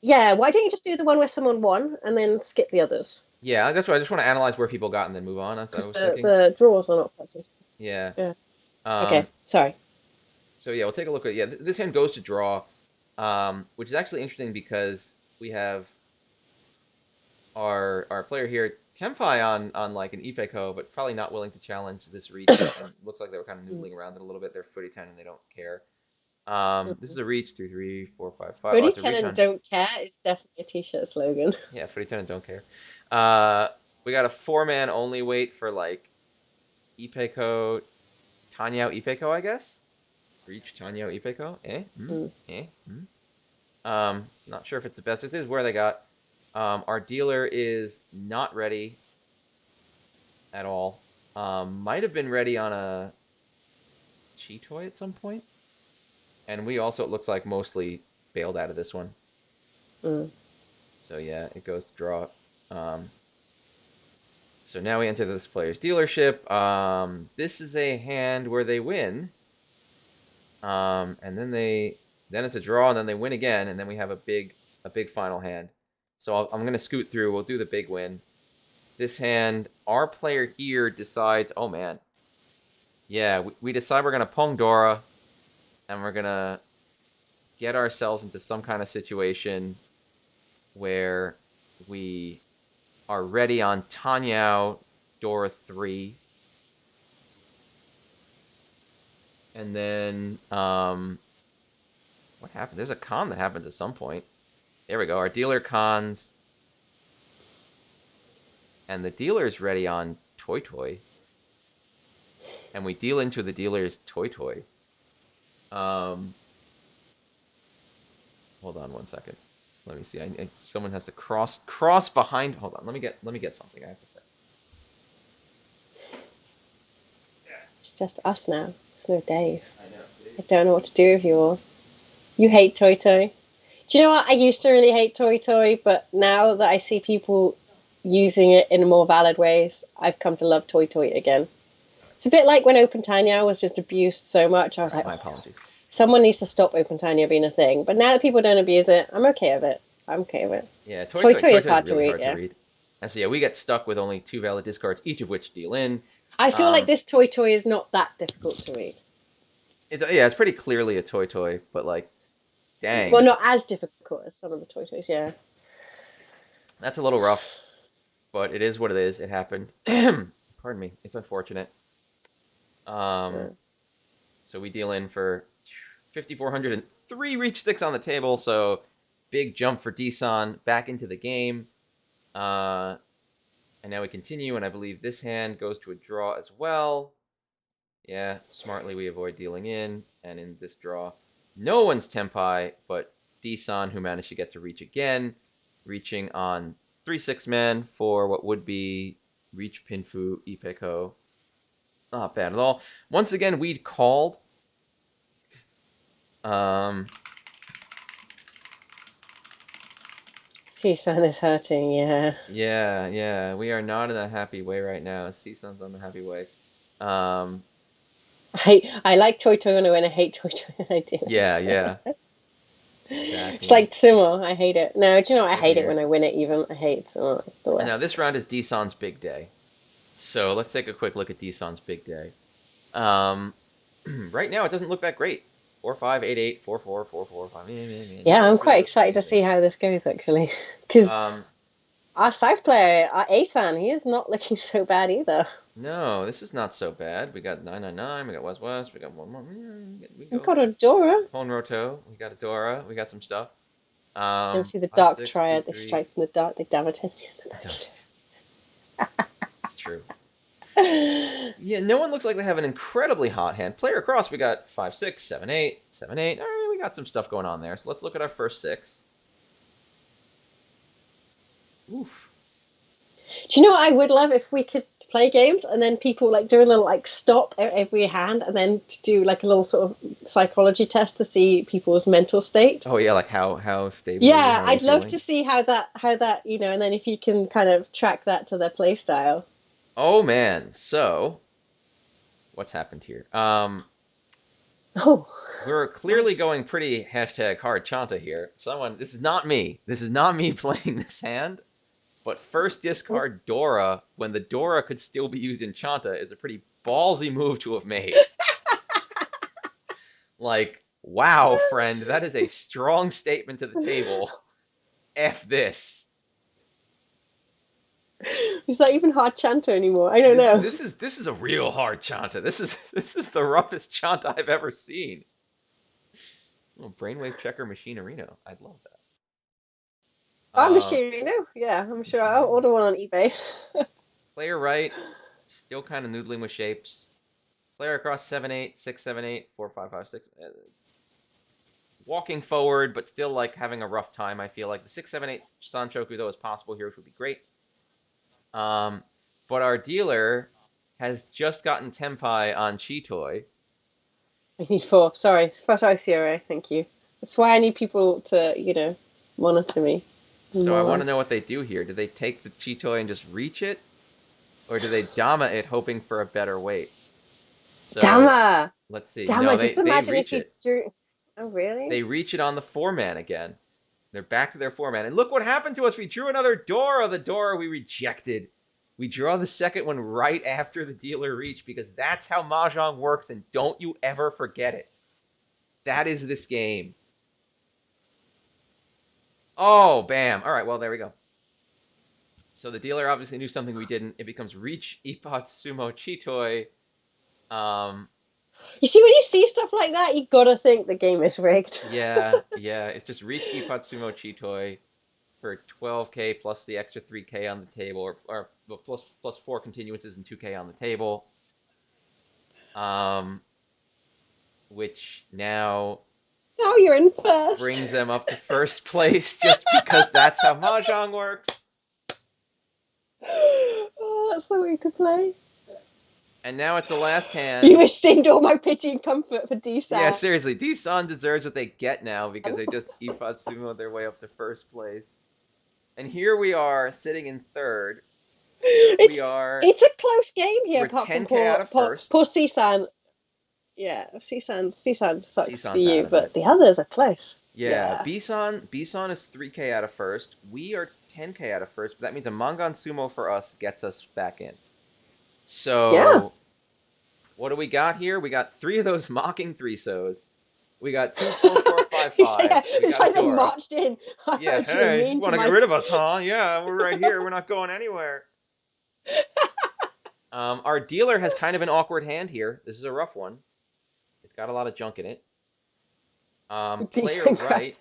yeah. Why don't you just do the one where someone won and then skip the others? yeah, that's what I just want to analyze where people got and then move on. That's what I Because was the thinking. the draws are not present. Yeah. Yeah. Okay. Um, Sorry. so yeah, we'll take a look at this hand goes to draw, which is actually interesting because we have our player here Tenpai on like an Ifeko, but probably not willing to challenge this reach, and looks like they were kind of Mm. noodling around it a little bit. They're footy 10 and they don't care. This is a reach. 3, 3, 4, 5, 5. Oh, Footy it's a reach tenant on. don't care is definitely a t-shirt slogan. Yeah, footy tenant don't care. Uh, we got a 4-man only wait for like Ipeko, Tanyao Ipeko, I guess. Reach Tanyao Ipeko. Mm. Not sure if it's the best. It is where they got. Our dealer is not ready at all. Might have been ready on a Cheetoy at some point. And we also, it looks like, mostly bailed out of this one. Mm. So yeah, it goes to draw. So now we enter this player's dealership. This is a hand where they win. And then it's a draw, and then they win again, and then we have a big final hand. So I'm gonna scoot through. We'll do the big win. This hand, our player here decides. Oh man, yeah, we decide we're gonna Pong Dora, and we're gonna get ourselves into some kind of situation where we are ready on Tanyao Dora 3. And then, what happened? There's a con that happens at some point. There we go. Our dealer cons. And the dealer's ready on Toy Toy. And we deal into the dealer's Toy Toy. Hold on one second. Let me see. Someone has to cross behind. Hold on. Let me get something. I have to fix. It's just us now. There's no Dave. I know. I don't know what to do with you all. You hate Toy Toy. Do you know what? I used to really hate Toy Toy, but now that I see people using it in more valid ways, I've come to love Toy Toy again. It's a bit like when Open Tanya was just abused so much. I was like, my apologies. Someone needs to stop Open Tanya being a thing. But now that people don't abuse it, I'm okay with it. Yeah, Toy Toy is hard to read. And so yeah, we get stuck with only 2 valid discards, each of which deal in. I feel like this Toy Toy is not that difficult to read. It's pretty clearly a Toy, but like, dang. Well, not as difficult as some of the Toy Toys, yeah. That's a little rough, but it is what it is. It happened. Pardon me. It's unfortunate. So we deal in for 5,403 reach sticks on the table. So big jump for D-San back into the game. And now we continue, and I believe this hand goes to a draw as well. Yeah, smartly we avoid dealing in, and in this draw, no one's Tenpai, but D-San, who managed to get to reach again, reaching on 3/6 men for what would be Reach Pinfu Ipeko. Not bad at all. Once again, we'd called. C-San is hurting, yeah. Yeah. We are not in a happy way right now. C-San's on the happy way. I like Toy Toy when I hate Toy Toy when I do. Yeah. Exactly. It's like Sumo. I hate it. No, do you know what? I hate it when I win it even. I hate Sumo. And now this round is D-San's big day. So let's take a quick look at D-San's big day. Right now it doesn't look that great. 4-5, 8-8, 4-4, 4-4, 5. Yeah, I'm quite excited to see how this goes actually. Because our South player, our A-Fan, he is not looking so bad either. No, this is not so bad. We got 999, we got West, we got one more. We got a Dora. Honroto, we got a Dora, we got some stuff. And see the 5, Dark 6, Triad, 2, they 3. strike from the dark, they damn it in. It's true. Yeah, no one looks like they have an incredibly hot hand. Player across, we got 5-6, 7-8, 7-8. All right, we got some stuff going on there. So let's look at our first 6. Oof. Do you know what I would love if we could play games and then people like do a little like stop every hand and then to do like a little sort of psychology test to see people's mental state. Oh yeah, like how stable. Yeah, I'd love to see how that and then if you can kind of track that to their play style. Oh man, so what's happened here? We're clearly going pretty #hard Chanta here. This is not me. This is not me playing this hand. But first discard Dora when the Dora could still be used in Chanta is a pretty ballsy move to have made. Like, wow, friend, that is a strong statement to the table. F this. Is that even hard Chanta anymore? I don't know. This is a real hard Chanta. This is the roughest Chanta I've ever seen. Oh, brainwave checker machinerino. I'd love that. I'm Machinery, no? Yeah, I'm sure I'll Machinerino. order one on eBay. Player right, still kind of noodling with shapes. Player across 7-8, 6-7-8, 4-5-5-6. Walking forward, but still like having a rough time. I feel like the 6-7-8 Sanchoku though is possible here, which would be great. But our dealer has just gotten Tenpai on Chitoi. I need four. Sorry, Sierra. Thank you. That's why I need people to, monitor me in So I real want to life. know what they do here. Do they take the Chitoi and just reach it? Or do they Dama it hoping for a better weight? So Dama! let's see. No, Dama, they, just they imagine reach if you it. drew. Oh, really? They reach it on the 4-man again. They're back to their 4-man. And look what happened to us. We drew another Dora. The Dora we rejected. We draw the second one right after the dealer reach because that's how Mahjong works, and don't you ever forget it. That is this game. Oh, bam. All right, well, there we go. So the dealer obviously knew something we didn't. It becomes Reach, Ipot, Sumo, Chitoi. You see, when you see stuff like that, you gotta think the game is rigged. Yeah. It's just Reach, Ipot, Sumo, Chitoi for 12k plus the extra 3k on the table, or plus 4 continuances and 2k on the table. Which now Now you're in first. brings them up to first place just because that's how Mahjong works. Oh, that's the way to play. And now it's the last hand. You rescind all my pity and comfort for D-San. Yeah, seriously, D-San deserves what they get now because they just Ifat Sumo their way up to first place. And here we are sitting in third. It's a close game here, We're apart 10k from out of first. poor C-San. Yeah, C-San sucks C-San's for you, out of but it. the others are close. Yeah, B-San is 3k out of first. We are 10k out of first, but that means a Mangan Sumo for us gets us back in. So, what do we got here? We got 3 of those mocking 3-sos. We got 2, 4, 4, 5, 5. It's like they marched in. Yeah, hey, you want to get rid of us, huh? Yeah, we're right here. We're not going anywhere. Our dealer has kind of an awkward hand here. This is a rough one. It's got a lot of junk in it. Player right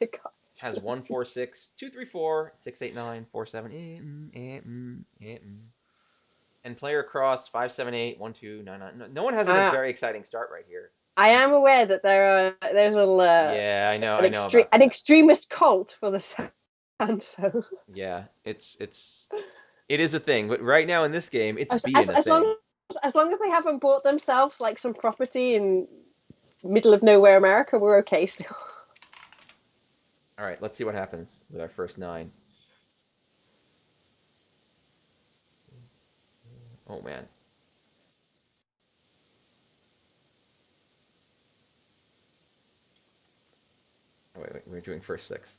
has 1, 4, 6, 2, 3, 4, 6, 8, 9, 4, 7, and player across 5, 7, 8, 1, 2, 9, 9. No one has a very exciting start right here. I am aware that there's a yeah, I know an extremist cult for the Sanso. Yeah, it is a thing, but right now in this game, it's being a thing. As long as they haven't bought themselves like some property in middle of nowhere America, we're okay still. All right, let's see what happens with our first 9. Oh man. Oh, wait, we're doing first 6.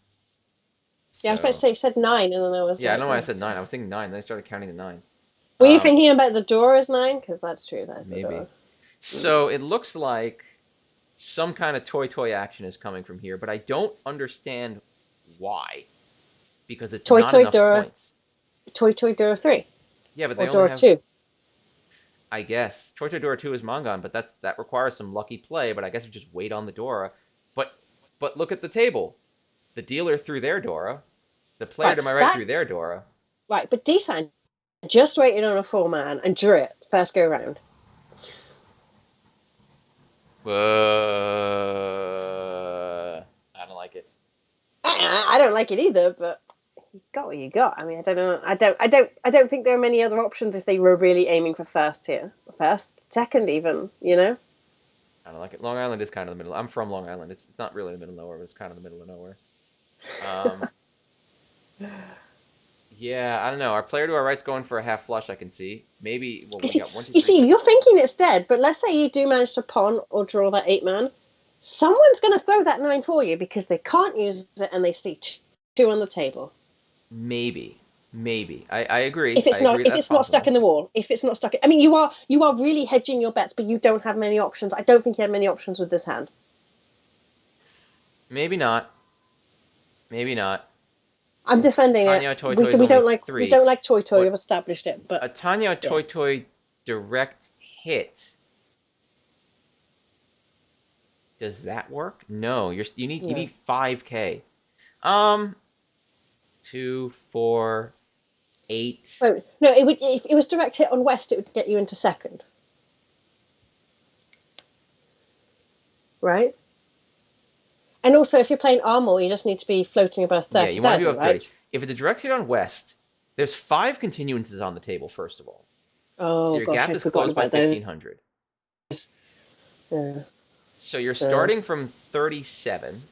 Yeah, I was about to say you said 9, and then I was. Yeah, I know why I said 9. I was thinking 9. Then I started counting the 9. Were you thinking about the door as 9? Because that's true. That's maybe. The door. So it looks like some kind of toy action is coming from here, but I don't understand why. Because it's not enough points. Toy Dora 3. Yeah, but they only have 2. I guess Toy Dora 2 is Mangan, but that requires some lucky play. But I guess you just wait on the Dora. But look at the table. The dealer threw their Dora. The player to my right threw their Dora. Right, but D-San just waited on a 4-man and drew it first go round. I don't like it. I don't like it either, but you got what you got. I mean, I don't know. I don't think there are many other options if they were really aiming for first here. First, second even, I don't like it. Long Island is kind of the middle. I'm from Long Island. It's not really the middle of nowhere, but it's kind of the middle of nowhere. Yeah, I don't know. Our player to our right's going for a half flush, I can see. Maybe, well, we got 1, 2, 3. You see, you're thinking it's dead, but let's say you do manage to pawn or draw that 8-man. Someone's going to throw that 9 for you because they can't use it and they see 2 on the table. Maybe. I agree. If it's not stuck in the wall. If it's not stuck, I mean, you are really hedging your bets, but you don't have many options. I don't think you have many options with this hand. Maybe not. I'm defending it. We don't like Toy. We've established it, but a Tanya Toy direct hit Does that work? No, you No. need 5K. Um, 2, 4, 8. Wait, no, it would if it was direct hit on West, it would get you into second, right? And also, if you're playing Armor, you just need to be floating above Yeah, you want to do 30,000, have 30. right? If it's a direct hit on West, there's 5 continuances on the table, first of all. So Oh your gosh, gap I'd is forgotten closed by about those. 1,500. Yeah, So you're yeah. starting from 37,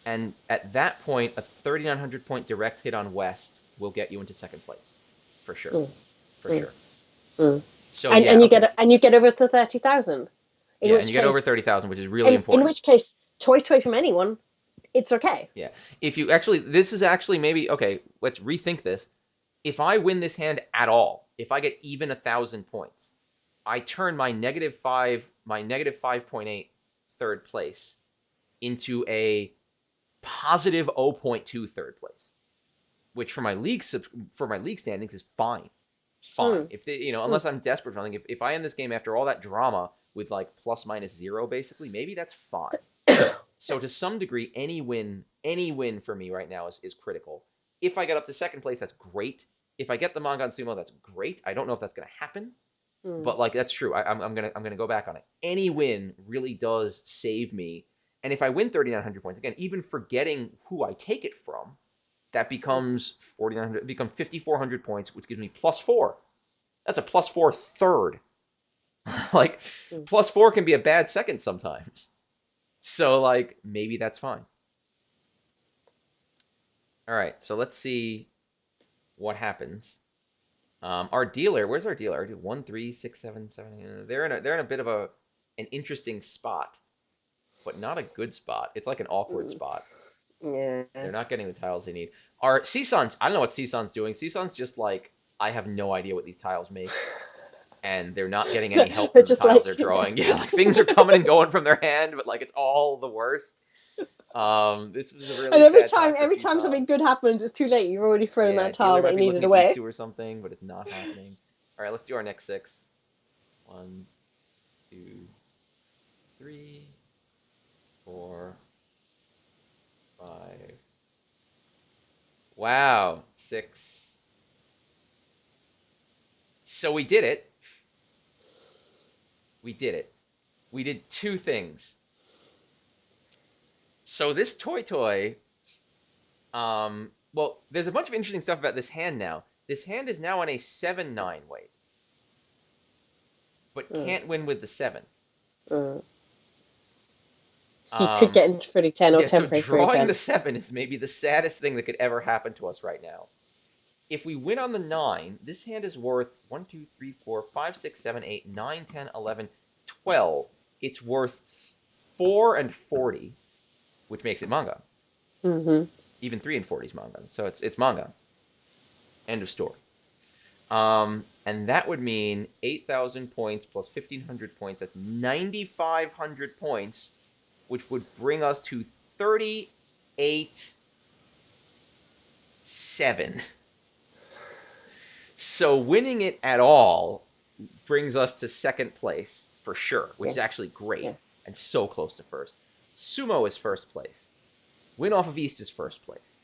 and at that point, a 3,900 point direct hit on West will get you into second place, for sure, Mm, for mm, sure. mm. So yeah, okay, And you get over to 30,000. In yeah, and which you get over case, 30,000, which is really in important. which case, toy from anyone, it's okay. Yeah, if you actually, this is actually maybe okay. Let's rethink this. If I win this hand at all, if I get even 1,000 points, I turn my negative 5.8 third place into a positive 0.2 third place, which for my league standings is fine. Fine. Mm, If they, mm. unless I'm desperate for something, if I end this game after all that drama with like plus minus 0 basically, maybe that's fine. So to some degree, any win for me right now is critical. If I get up to second place, that's great. If I get the Mangan Sumo, that's great. I don't know if that's gonna happen, Mm. but like that's true. I'm gonna go back on it. Any win really does save me. And if I win 3,900 points again, even forgetting who I take it from, that becomes 4,900. Becomes 5,400 points, which gives me +4. That's a +4 third. Like Mm. +4 can be a bad second sometimes. So like maybe that's fine. All right, so let's see what happens. Our dealer, where's our dealer? 1, 3, 6, 7, 7. They're in a bit of an interesting spot, but not a good spot. It's like an awkward Mm. spot. Yeah. They're not getting the tiles they need. Our Season's, I don't know what Season's doing. Season's just like, I have no idea what these tiles make, and they're not getting any help They're from the just tiles like they're drawing. Yeah, like things are coming and going from their hand, but like it's all the worst. This was a and really sad time for every time something Season. good happens, it's too late. You've already thrown Yeah, that dealer tile that might you be looking needed at away. Itsu or something, but it's not happening. All right, let's do our next 6. 1, 2, 3, 4, 5. Wow, 6. So we did it. We did it. We did 2 things. So this toy, well, there's a bunch of interesting stuff about this hand now. This hand is now on a 7/9 weight, but Mm. can't win with the 7. Mm. So you could get into 3010 or Yeah, so temporary drawing 3010. the 7 is maybe the saddest thing that could ever happen to us right now. If we win on the 9, this hand is worth 1, 2, 3, 4, 5, 6, 7, 8, 9, 10, 11, 12. It's worth 4 and 40, which makes it manga. Mm-hmm. Even 3 and 40 is manga. So it's manga. End of story. And that would mean 8,000 points plus 1,500 points. That's 9,500 points, which would bring us to 38,7. So winning it at all brings us to second place for sure, which is actually great and so close to first. Sumo is first place. Win off of East is first place.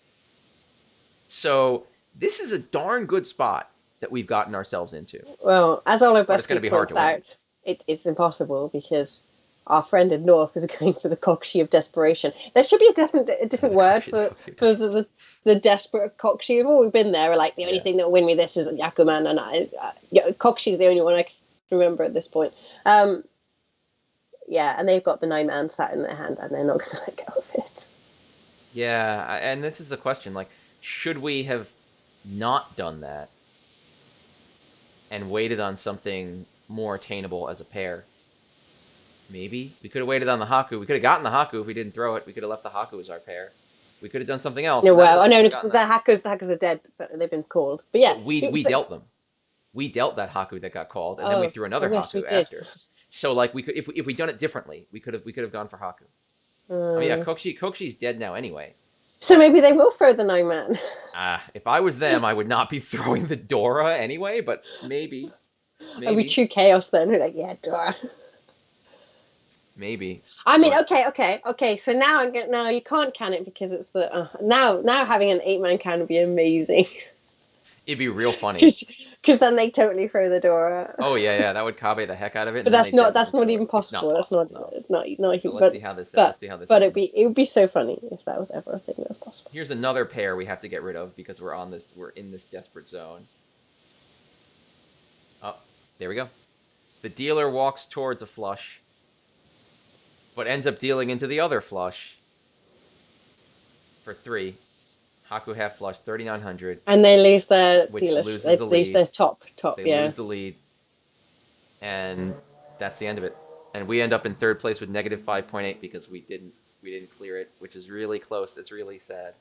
So this is a darn good spot that we've gotten ourselves into. Well, as Oliver But it's going to be hard points to win. out, it's impossible because our friend in North is going for the Kokshi of desperation. There should be a different word for the desperate Kokshi. We've all been there. Like the only thing that will win me this is Yakuman, and Kokshi's the only one I can remember at this point. Yeah, and they've got the 9-man sat in their hand, and they're not going to let go of it. Yeah, and this is a question, like, should we have not done that and waited on something more attainable as a pair? Maybe. We could have waited on the Haku. We could have gotten the Haku if we didn't throw it. We could have left the Haku as our pair. We could have done something else. No, well, I know the hackers are dead, but they've been called. But yeah. But we dealt them. We dealt that Haku that got called, and then we threw another Haku after. So like we could, if we'd done it differently, we could have gone for Haku. Oh yeah, Kokshi's dead now anyway. So maybe they will throw the 9-man. If I was them, I would not be throwing the Dora anyway, but maybe. Are we true chaos then? We're like, yeah, Dora. maybe. I mean, But okay. So now now you can't can it because it's the now having an 8-man can would be amazing. it'd be real funny. Because then they totally throw the door out. Oh yeah, yeah, that would Kabe the heck out of it, But and then they that's definitely not throw it. even It's not possible. That's possible, not no. not So even. let's see how this let's see how this ends. It would be so funny if that was ever a thing that was possible. Here's another pair we have to get rid of because we're in this desperate zone. Oh, there we go. The dealer walks towards a flush, but ends up dealing into the other flush for 3. Haku half flush, 3,900, And they lose their which dealer. loses They the lose lead. their top. They Yeah. lose the lead, and that's the end of it. And we end up in third place with negative 5.8 because we didn't clear it, which is really close. It's really sad.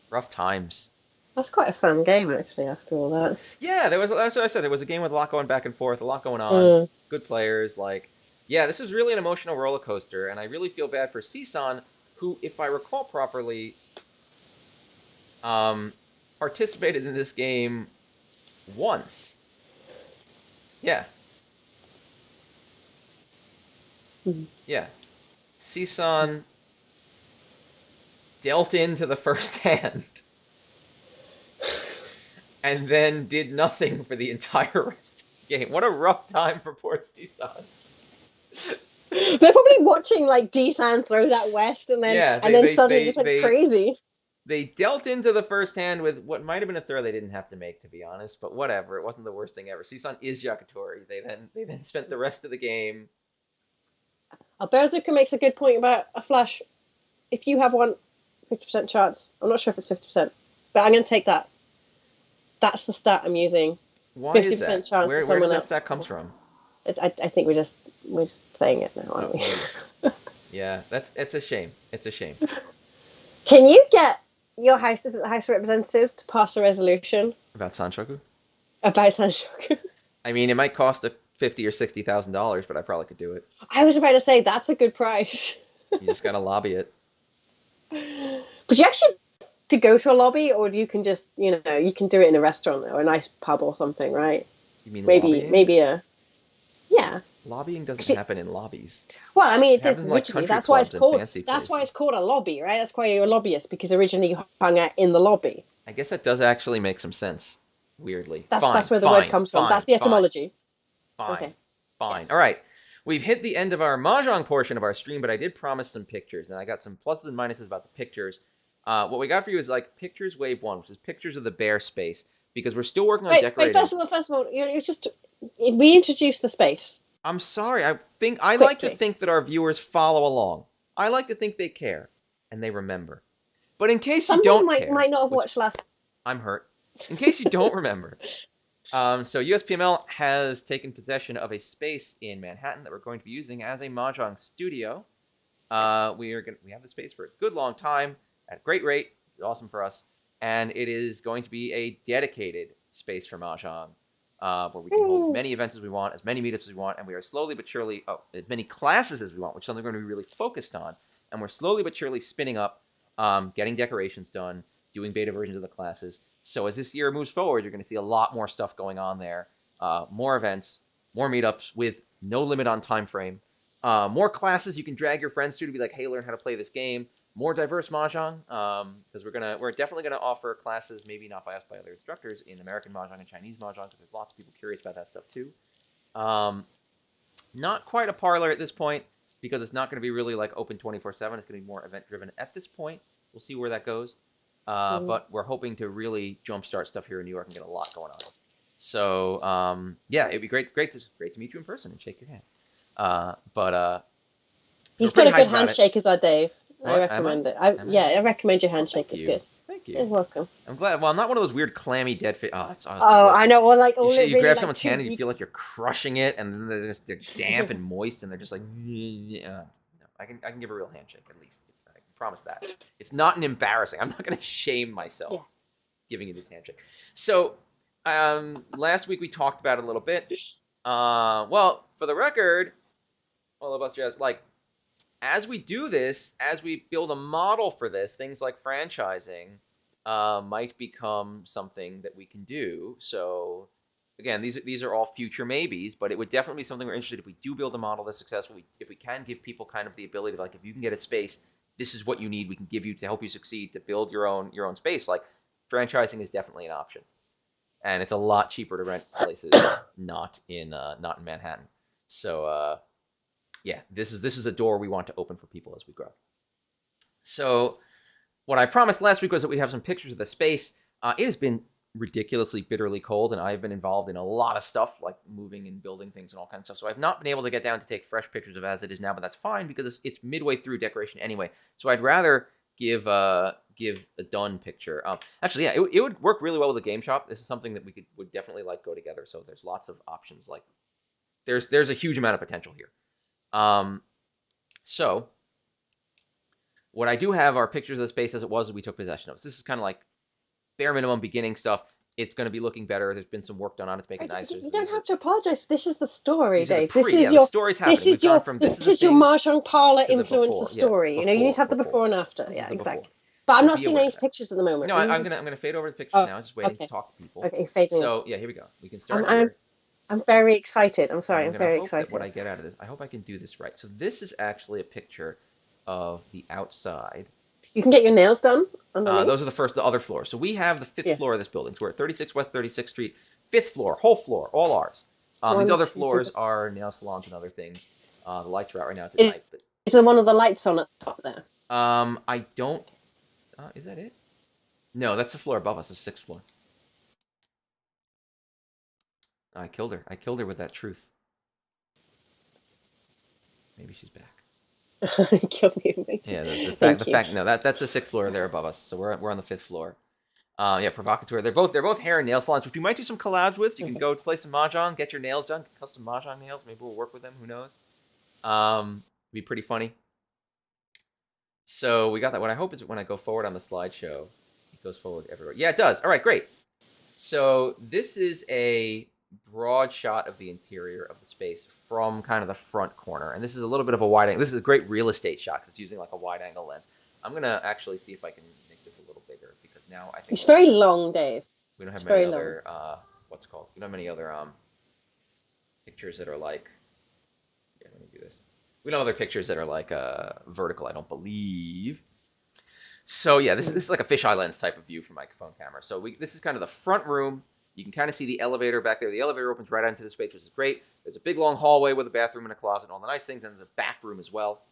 Rough times. That's quite a fun game, actually. After all that. Yeah, that's what I said. It was a game with a lot going back and forth, a lot going on. Good players. Yeah, this is really an emotional roller coaster, and I really feel bad for Sisan, who, if I recall properly, participated in this game once. Yeah. Yeah. Sisan dealt into the first hand and then did nothing for the entire rest of the game. What a rough time for poor Sisan. They're probably watching like D-San throw that West and then suddenly just went crazy. They dealt into the first hand with what might have been a throw they didn't have to make, to be honest, but whatever. It wasn't the worst thing ever. Sisan is Yakitori. They then spent the rest of the game. Berzuka makes a good point about a flash. If you have 50% chance, I'm not sure if it's 50%, but I'm going to take that. That's the stat I'm using. Why 50% is that? Chance where does that stat comes from? I think we're just saying it now, aren't we? Yeah, it's a shame. It's a shame. Can you get your House of Representatives to pass a resolution about Sanshoku? About Sanshoku. I mean, it might cost $50,000 or $60,000, but I probably could do it. I was about to say that's a good price. You just gotta lobby it. But you actually to go to a lobby, or you can just you can do it in a restaurant or a nice pub or something, right? You mean maybe yeah. Lobbying doesn't happen in lobbies. Well, I mean, literally, that's why it's called. That's why it's called a lobby, right? That's why you're a lobbyist, because originally you hung out in the lobby. I guess that does actually make some sense. Weirdly, that's where the word comes from. That's the etymology. Fine. Okay. Fine. All right. We've hit the end of our mahjong portion of our stream, but I did promise some pictures, and I got some pluses and minuses about the pictures. What we got for you is pictures wave 1, which is pictures of the bear space, because we're still working on decorating. Wait, first of all, you just reintroduce the space. I'm sorry. I like to think that our viewers follow along. I like to think they care and they remember. But in case you don't care, might not have watched last. I'm hurt. In case you don't remember, so USPML has taken possession of a space in Manhattan that we're going to be using as a mahjong studio. We have the space for a good long time at a great rate. It's awesome for us, and it is going to be a dedicated space for mahjong. Where we can hold as many events as we want, as many meetups as we want, and we are slowly but surely, as many classes as we want, which is something we're going to be really focused on. And we're slowly but surely spinning up, getting decorations done, doing beta versions of the classes. So as this year moves forward, you're going to see a lot more stuff going on there. More events, more meetups with no limit on time frame. More classes you can drag your friends to be like, hey, learn how to play this game. More diverse mahjong, because we're definitely gonna offer classes, maybe not by us, by other instructors, in American mahjong and Chinese mahjong, because there's lots of people curious about that stuff too. Not quite a parlor at this point, because it's not going to be really open 24/7. It's going to be more event driven at this point. We'll see where that goes, but we're hoping to really jumpstart stuff here in New York and get a lot going on. So yeah, it'd be great to meet you in person and shake your hand. He's got a good handshake, as our Dave. What? I recommend it. I recommend your handshake. It's good. Thank you. You're welcome. I'm glad. Well, I'm not one of those weird clammy dead fish. Oh, I know. Well, you grab someone's hand and you feel like you're crushing it, and then they're damp and moist, and they're just like, no. I can give a real handshake at least. I can promise that. It's not an embarrassing. I'm not going to shame myself giving you this handshake. So, last week we talked about it a little bit. Well, for the record, all of us just as we do this, as we build a model for this, things like franchising might become something that we can do. So again, these are all future maybes, but it would definitely be something we're interested in if we do build a model that's successful. If we can give people kind of the ability to, like, if you can get a space, this is what you need. We can give you to help you succeed to build your own space. Like, franchising is definitely an option, and it's a lot cheaper to rent places not in Manhattan. So yeah, this is a door we want to open for people as we grow. So what I promised last week was that we'd have some pictures of the space. It has been ridiculously bitterly cold, and I've been involved in a lot of stuff like moving and building things and all kinds of stuff. So I've not been able to get down to take fresh pictures of as it is now, but that's fine because it's midway through decoration anyway. So I'd rather give a done picture. Actually, yeah, it would work really well with a game shop. This is something that would definitely like go together. So there's lots of options. Like there's a huge amount of potential here. So what I do have are pictures of the space as it was as we took possession of. So this is kind of like bare minimum beginning stuff. It's going to be looking better. There's been some work done on it to make it nicer. You don't have to apologize. This is the story, Dave. The story's happening. This is your Mahjong parlor influencer story. Yeah, you need to have the before and after. Yeah, exactly. But I'm not seeing any pictures at the moment. No, I'm gonna fade over the pictures now. Just waiting to talk to people. Okay, fading. So yeah, here we go. We can start here. I'm very excited. I'm sorry. I'm very excited. What I get out of this, I hope I can do this right. So this is actually a picture of the outside. You can get your nails done underneath. Those are the other floors. So we have the fifth floor of this building. So we're at 36 West 36th Street. Fifth floor, whole floor, all ours. These other floors are nail salons and other things. The lights are out right now. It's at night. But is there one of the lights on at the top there? I don't. Is that it? No, that's the floor above us. The sixth floor. I killed her. I killed her with that truth. Maybe she's back. Killed me. Yeah, the fact. No, that's the sixth floor there above us. So we're on the fifth floor. Yeah, provocateur. They're both hair and nail salons, which we might do some collabs with. So you can go play some mahjong, get your nails done, custom mahjong nails. Maybe we'll work with them. Who knows? Be pretty funny. So we got that. What I hope is when I go forward on the slideshow, it goes forward everywhere. Yeah, it does. All right, great. So this is a broad shot of the interior of the space from kind of the front corner, and this is a little bit of a wide angle. This is a great real estate shot because it's using like a wide angle lens. I'm gonna actually see if I can make this a little bigger because now I think it's very long, Dave. We don't have many other what's it called? We don't have many other pictures that are like. Yeah, let me do this. We don't have other pictures that are like vertical. I don't believe. So yeah, this is like a fisheye lens type of view from my phone camera. So this is kind of the front room. You can kind of see the elevator back there. The elevator opens right out into the space, which is great. There's a big long hallway with a bathroom and a closet and all the nice things. And there's a back room as well.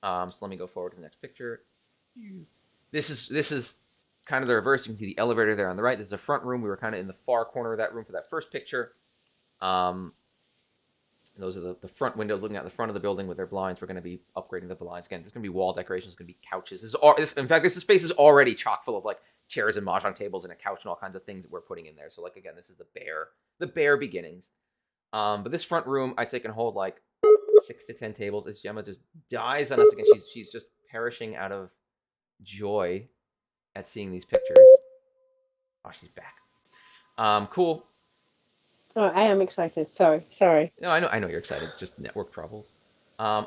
So let me go forward to the next picture. This is kind of the reverse. You can see the elevator there on the right. This is the front room. We were kind of in the far corner of that room for that first picture. Those are the front windows looking at the front of the building with their blinds. We're going to be upgrading the blinds. Again, there's going to be wall decorations. There's going to be couches. In fact, this space is already chock full of like chairs and mahjong tables and a couch and all kinds of things that we're putting in there. So like, again, this is the bare beginnings. But this front room, I'd say can hold like 6 to 10 tables. As Gemma just dies on us again. She's just perishing out of joy at seeing these pictures. Oh, she's back. Cool. Oh, I am excited. Sorry. No, I know you're excited. It's just network troubles.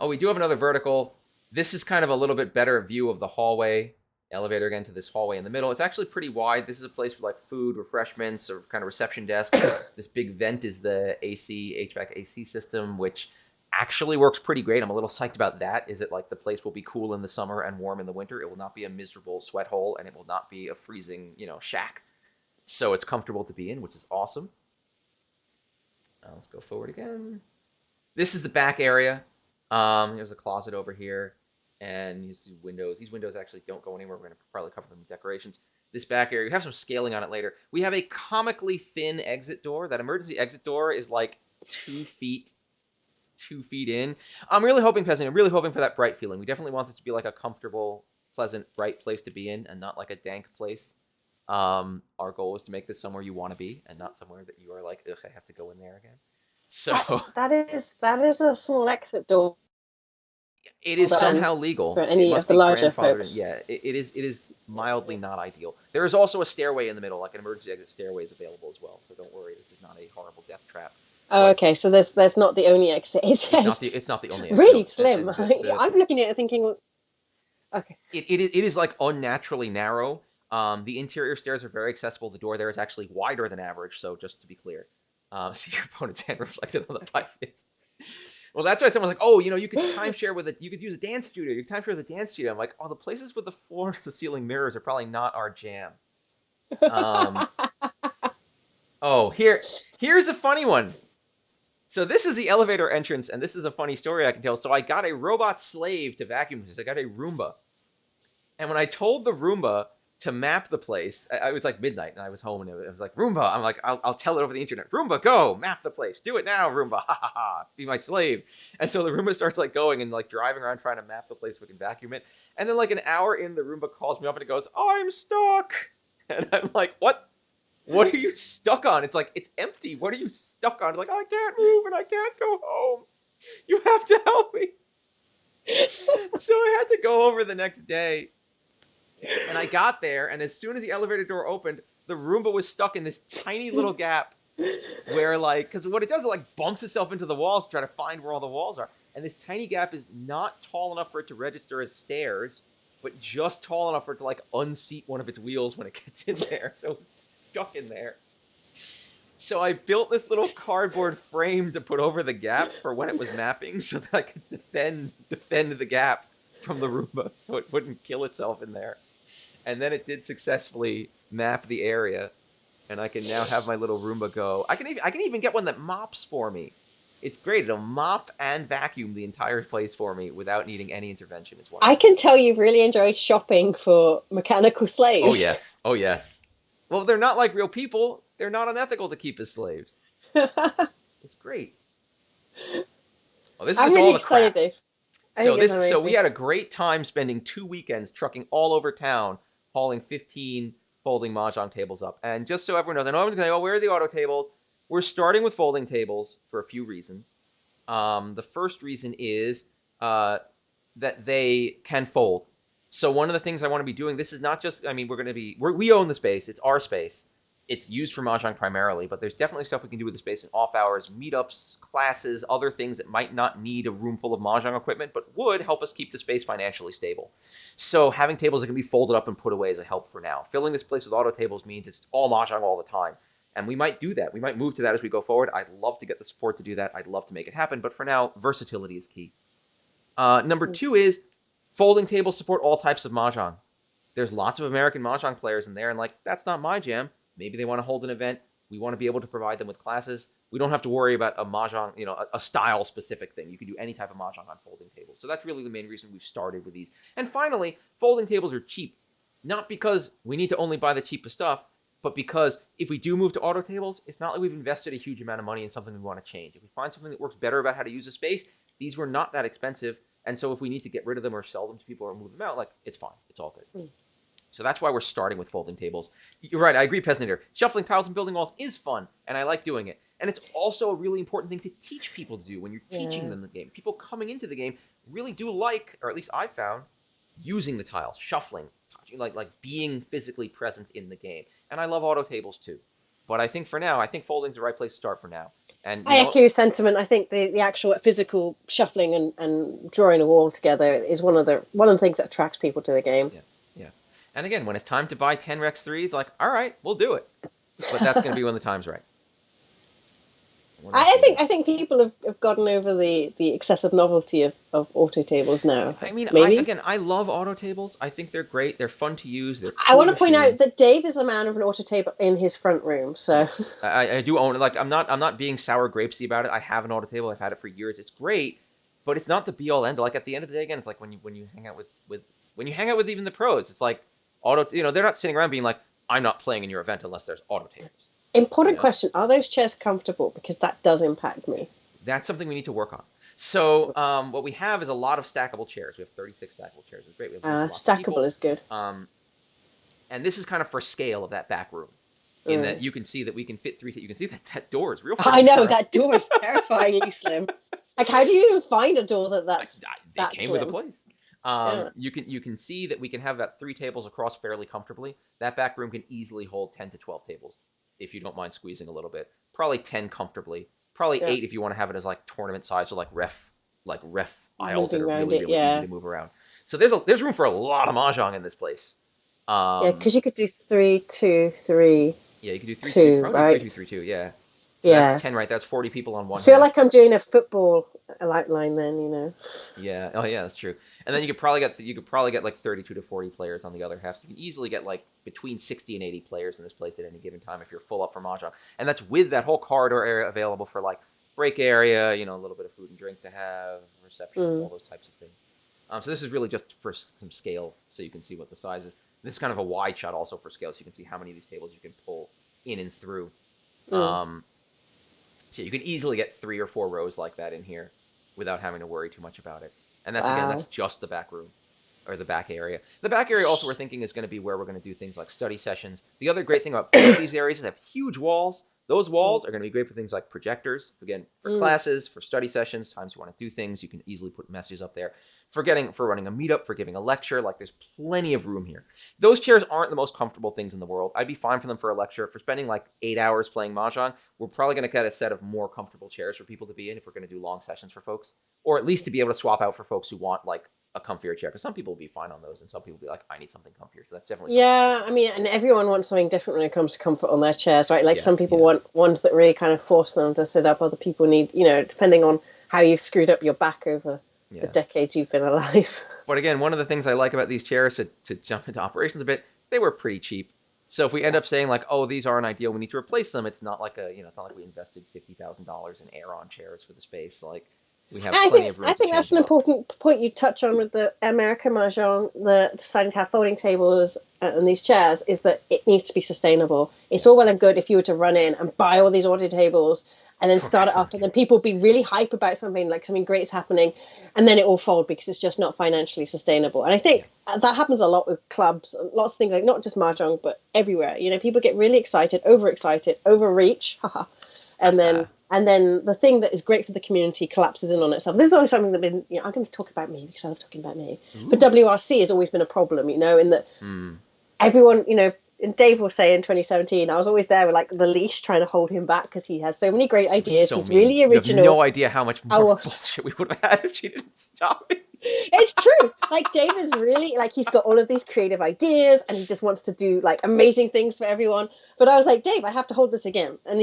We do have another vertical. This is kind of a little bit better view of the hallway. Elevator again to this hallway in the middle. It's actually pretty wide. This is a place for like food, refreshments, or kind of reception desk. This big vent is the HVAC AC system, which actually works pretty great. I'm a little psyched about that. Is it like the place will be cool in the summer and warm in the winter? It will not be a miserable sweat hole, and it will not be a freezing, shack. So it's comfortable to be in, which is awesome. Let's go forward again. This is the back area. There's a closet over here. And you see windows. These windows actually don't go anywhere. We're going to probably cover them with decorations. This back area, we have some scaling on it later. We have a comically thin exit door. That emergency exit door is like 2 feet in. I'm really hoping, Peasant, I'm really hoping for that bright feeling. We definitely want this to be like a comfortable, pleasant, bright place to be in and not like a dank place. Our goal is to make this somewhere you want to be and not somewhere that you are like, ugh, I have to go in there again. So that is a small exit door. It is somehow legal for any of the larger folks. Yeah, it is mildly not ideal. There is also a stairway in the middle, like an emergency exit stairway is available as well. So don't worry, this is not a horrible death trap. Oh, okay. So there's not the only exit. It's not the only exit. Really slim. I'm looking at it thinking, okay. It is like unnaturally narrow. The interior stairs are very accessible. The door there is actually wider than average, so just to be clear. See your opponent's hand reflected on the pivot. Well, that's why someone's like, oh, you could timeshare with it. You could use a dance studio. You could timeshare with a dance studio. I'm like, oh, the places with the floor to the ceiling mirrors are probably not our jam. Oh, here's a funny one. So this is the elevator entrance, and this is a funny story I can tell. So I got a robot slave to vacuum this. I got a Roomba. And when I told the Roomba to map the place, I was like midnight, and I was home, and it was like, Roomba. I'm like, I'll tell it over the internet. Roomba, go, map the place. Do it now, Roomba. Ha, ha, ha. Be my slave. And so the Roomba starts like going and like driving around trying to map the place so we can vacuum it. And then like an hour in, the Roomba calls me up and it goes, I'm stuck. And I'm like, what? What are you stuck on? It's like, it's empty. What are you stuck on? It's like, I can't move and I can't go home. You have to help me. So I had to go over the next day. And I got there, and as soon as the elevator door opened, the Roomba was stuck in this tiny little gap where, like, because what it does is, like, bumps itself into the walls to try to find where all the walls are. And this tiny gap is not tall enough for it to register as stairs, but just tall enough for it to, like, unseat one of its wheels when it gets in there. So it's stuck in there. So I built this little cardboard frame to put over the gap for when it was mapping so that I could defend the gap from the Roomba so it wouldn't kill itself in there. And then it did successfully map the area, and I can now have my little Roomba go. I can even get one that mops for me. It's great. It'll mop and vacuum the entire place for me without needing any intervention. It's wonderful. I can tell you've really enjoyed shopping for mechanical slaves. Oh, yes. Oh, yes. Well, they're not like real people. They're not unethical to keep as slaves. It's great. Oh, this is I'm just really all the excited, crap. Dave. So we had a great time spending 2 weekends trucking all over town, hauling 15 folding mahjong tables up. And just so everyone knows, I know everyone's going to go, where are the auto tables? We're starting with folding tables for a few reasons. The first reason is that they can fold. So one of the things I want to be doing, this is not just, I mean, we own the space. It's our space. It's used for mahjong primarily, but there's definitely stuff we can do with the space in off hours, meetups, classes, other things that might not need a room full of mahjong equipment, but would help us keep the space financially stable. So having tables that can be folded up and put away is a help for now. Filling this place with auto tables means it's all mahjong all the time. And we might do that. We might move to that as we go forward. I'd love to get the support to do that. I'd love to make it happen. But for now, versatility is key. Number 2 is folding tables support all types of mahjong. There's lots of American mahjong players in there, and like, that's not my jam. Maybe they want to hold an event. We want to be able to provide them with classes. We don't have to worry about a mahjong, a style-specific thing. You can do any type of mahjong on folding tables. So that's really the main reason we've started with these. And finally, folding tables are cheap. Not because we need to only buy the cheapest stuff, but because if we do move to auto tables, it's not like we've invested a huge amount of money in something we want to change. If we find something that works better about how to use a space, these were not that expensive. And so if we need to get rid of them or sell them to people or move them out, like, it's fine. It's all good. So that's why we're starting with folding tables. You're right. I agree, Pesnator. Shuffling tiles and building walls is fun, and I like doing it. And it's also a really important thing to teach people to do when you're teaching them the game. People coming into the game really do like, or at least I found, using the tiles, shuffling, touching, like being physically present in the game. And I love auto tables too. But I think for now, folding's the right place to start for now. And I echo your sentiment. I think the actual physical shuffling and drawing a wall together is one of the things that attracts people to the game. Yeah. And again, when it's time to buy 10 Rex 3s, like, all right, we'll do it. But that's going to be when the time's right. I think people have gotten over the excessive novelty of auto tables now. I mean, maybe? I love auto tables. I think they're great. They're fun to use. They're cool I want to point machines. out that Dave is a man of an auto table in his front room. So yes. I do own it. Like, I'm not being sour grapesy about it. I have an auto table. I've had it for years. It's great, but it's not the be all end. Like, at the end of the day, again, it's like when you hang out with even the pros, it's like auto. They're not sitting around being like, I'm not playing in your event unless there's auto tables. Important question: are those chairs comfortable? Because that does impact me. That's something we need to work on. So what we have is a lot of stackable chairs. We have 36 stackable chairs. It's great. We have stackable is good. And this is kind of for scale of that back room, in that you can see that we can fit 3. You can see that door is real. I know that door is terrifyingly slim. Like, how do you even find a door that's they came slim? with a place. You can see that we can have about 3 tables across fairly comfortably. That back room can easily hold 10 to 12 tables if you don't mind squeezing a little bit. Probably 10 comfortably. Probably 8 if you want to have it as like tournament size or like ref aisles that are really easy to move around. So there's room for a lot of mahjong in this place. Yeah, Um, because you could do 3-2-3-2, yeah, you could do 3-2. You could probably do 3-2, right? 3-2. Yeah. So that's Yeah. 10, right? That's 40 people on I one feel half. like I'm doing a football outline then. Yeah. Oh, yeah, that's true. And then you could probably get like 32 to 40 players on the other half. So you can easily get like between 60 and 80 players in this place at any given time if you're full up for mahjong. And that's with that whole corridor area available for like break area, a little bit of food and drink to have, receptions, all Mm. those types of things. So this is really just for some scale, so you can see what the size is. This is kind of a wide shot also for scale, so you can see how many of these tables you can pull in and through. Mm. Um, so you can easily get 3 or 4 rows like that in here without having to worry too much about it. And that's Wow. just the back room or the back area. The back area also we're thinking is going to be where we're going to do things like study sessions. The other great thing about both of these areas is they have huge walls. Those Mm. walls are going to be great for things like projectors. Again, for Mm. classes, for study sessions, times you want to do things, you can easily put messages up there. For running a meetup, for giving a lecture, like there's plenty of room here. Those chairs aren't the most comfortable things in the world. I'd be fine for them for a lecture. For spending like 8 hours playing mahjong, we're probably going to get a set of more comfortable chairs for people to be in if we're going to do long sessions for folks, or at least to be able to swap out for folks who want like a comfier chair. Because some people will be fine on those, and some people will be like, I need something comfier. So that's definitely something to Yeah, think I about. mean, and everyone wants something different when it comes to comfort on their chairs, right? Like Yeah, some people yeah, want ones that really kind of force them to sit up. Other people need, depending on how you've screwed up your back over the yeah. decades you've been alive. But again, one of the things I like about these chairs to jump into operations a bit, they were pretty cheap. So if we end Yeah. up saying like, oh, these aren't ideal, we need to replace them. It's not like it's not like we invested $50,000 in Aeron chairs for the space. Like we have And I plenty think of room I to think change that's them an up. important point you touch on with the American Mahjong, the deciding to have folding tables and these chairs, is that it needs to be sustainable. It's Yeah, all well and good if you were to run in and buy all these audio tables and then start it that's up, not and good. then people be really hype about something like something great is happening, and then it all fold because it's just not financially sustainable. And I Yeah, think that happens a lot with clubs, lots of things, like not just Mahjong but everywhere. People get really excited, overexcited, overreach, and then haha. and then the thing that is great for the community collapses in on itself. This is always something that I'm going to talk about me because I love talking about me. But Ooh. WRC has always been a problem, in that Hmm. everyone, and Dave will say in 2017, I was always there with like the leash trying to hold him back because he has so many great She was ideas. so He's mean. really You have no original. idea how much more How bullshit we would have had if she didn't stop me. It's true. Like Dave is really like he's got all of these creative ideas and he just wants to do like amazing things for everyone. But I was like, Dave, I have to hold this again. And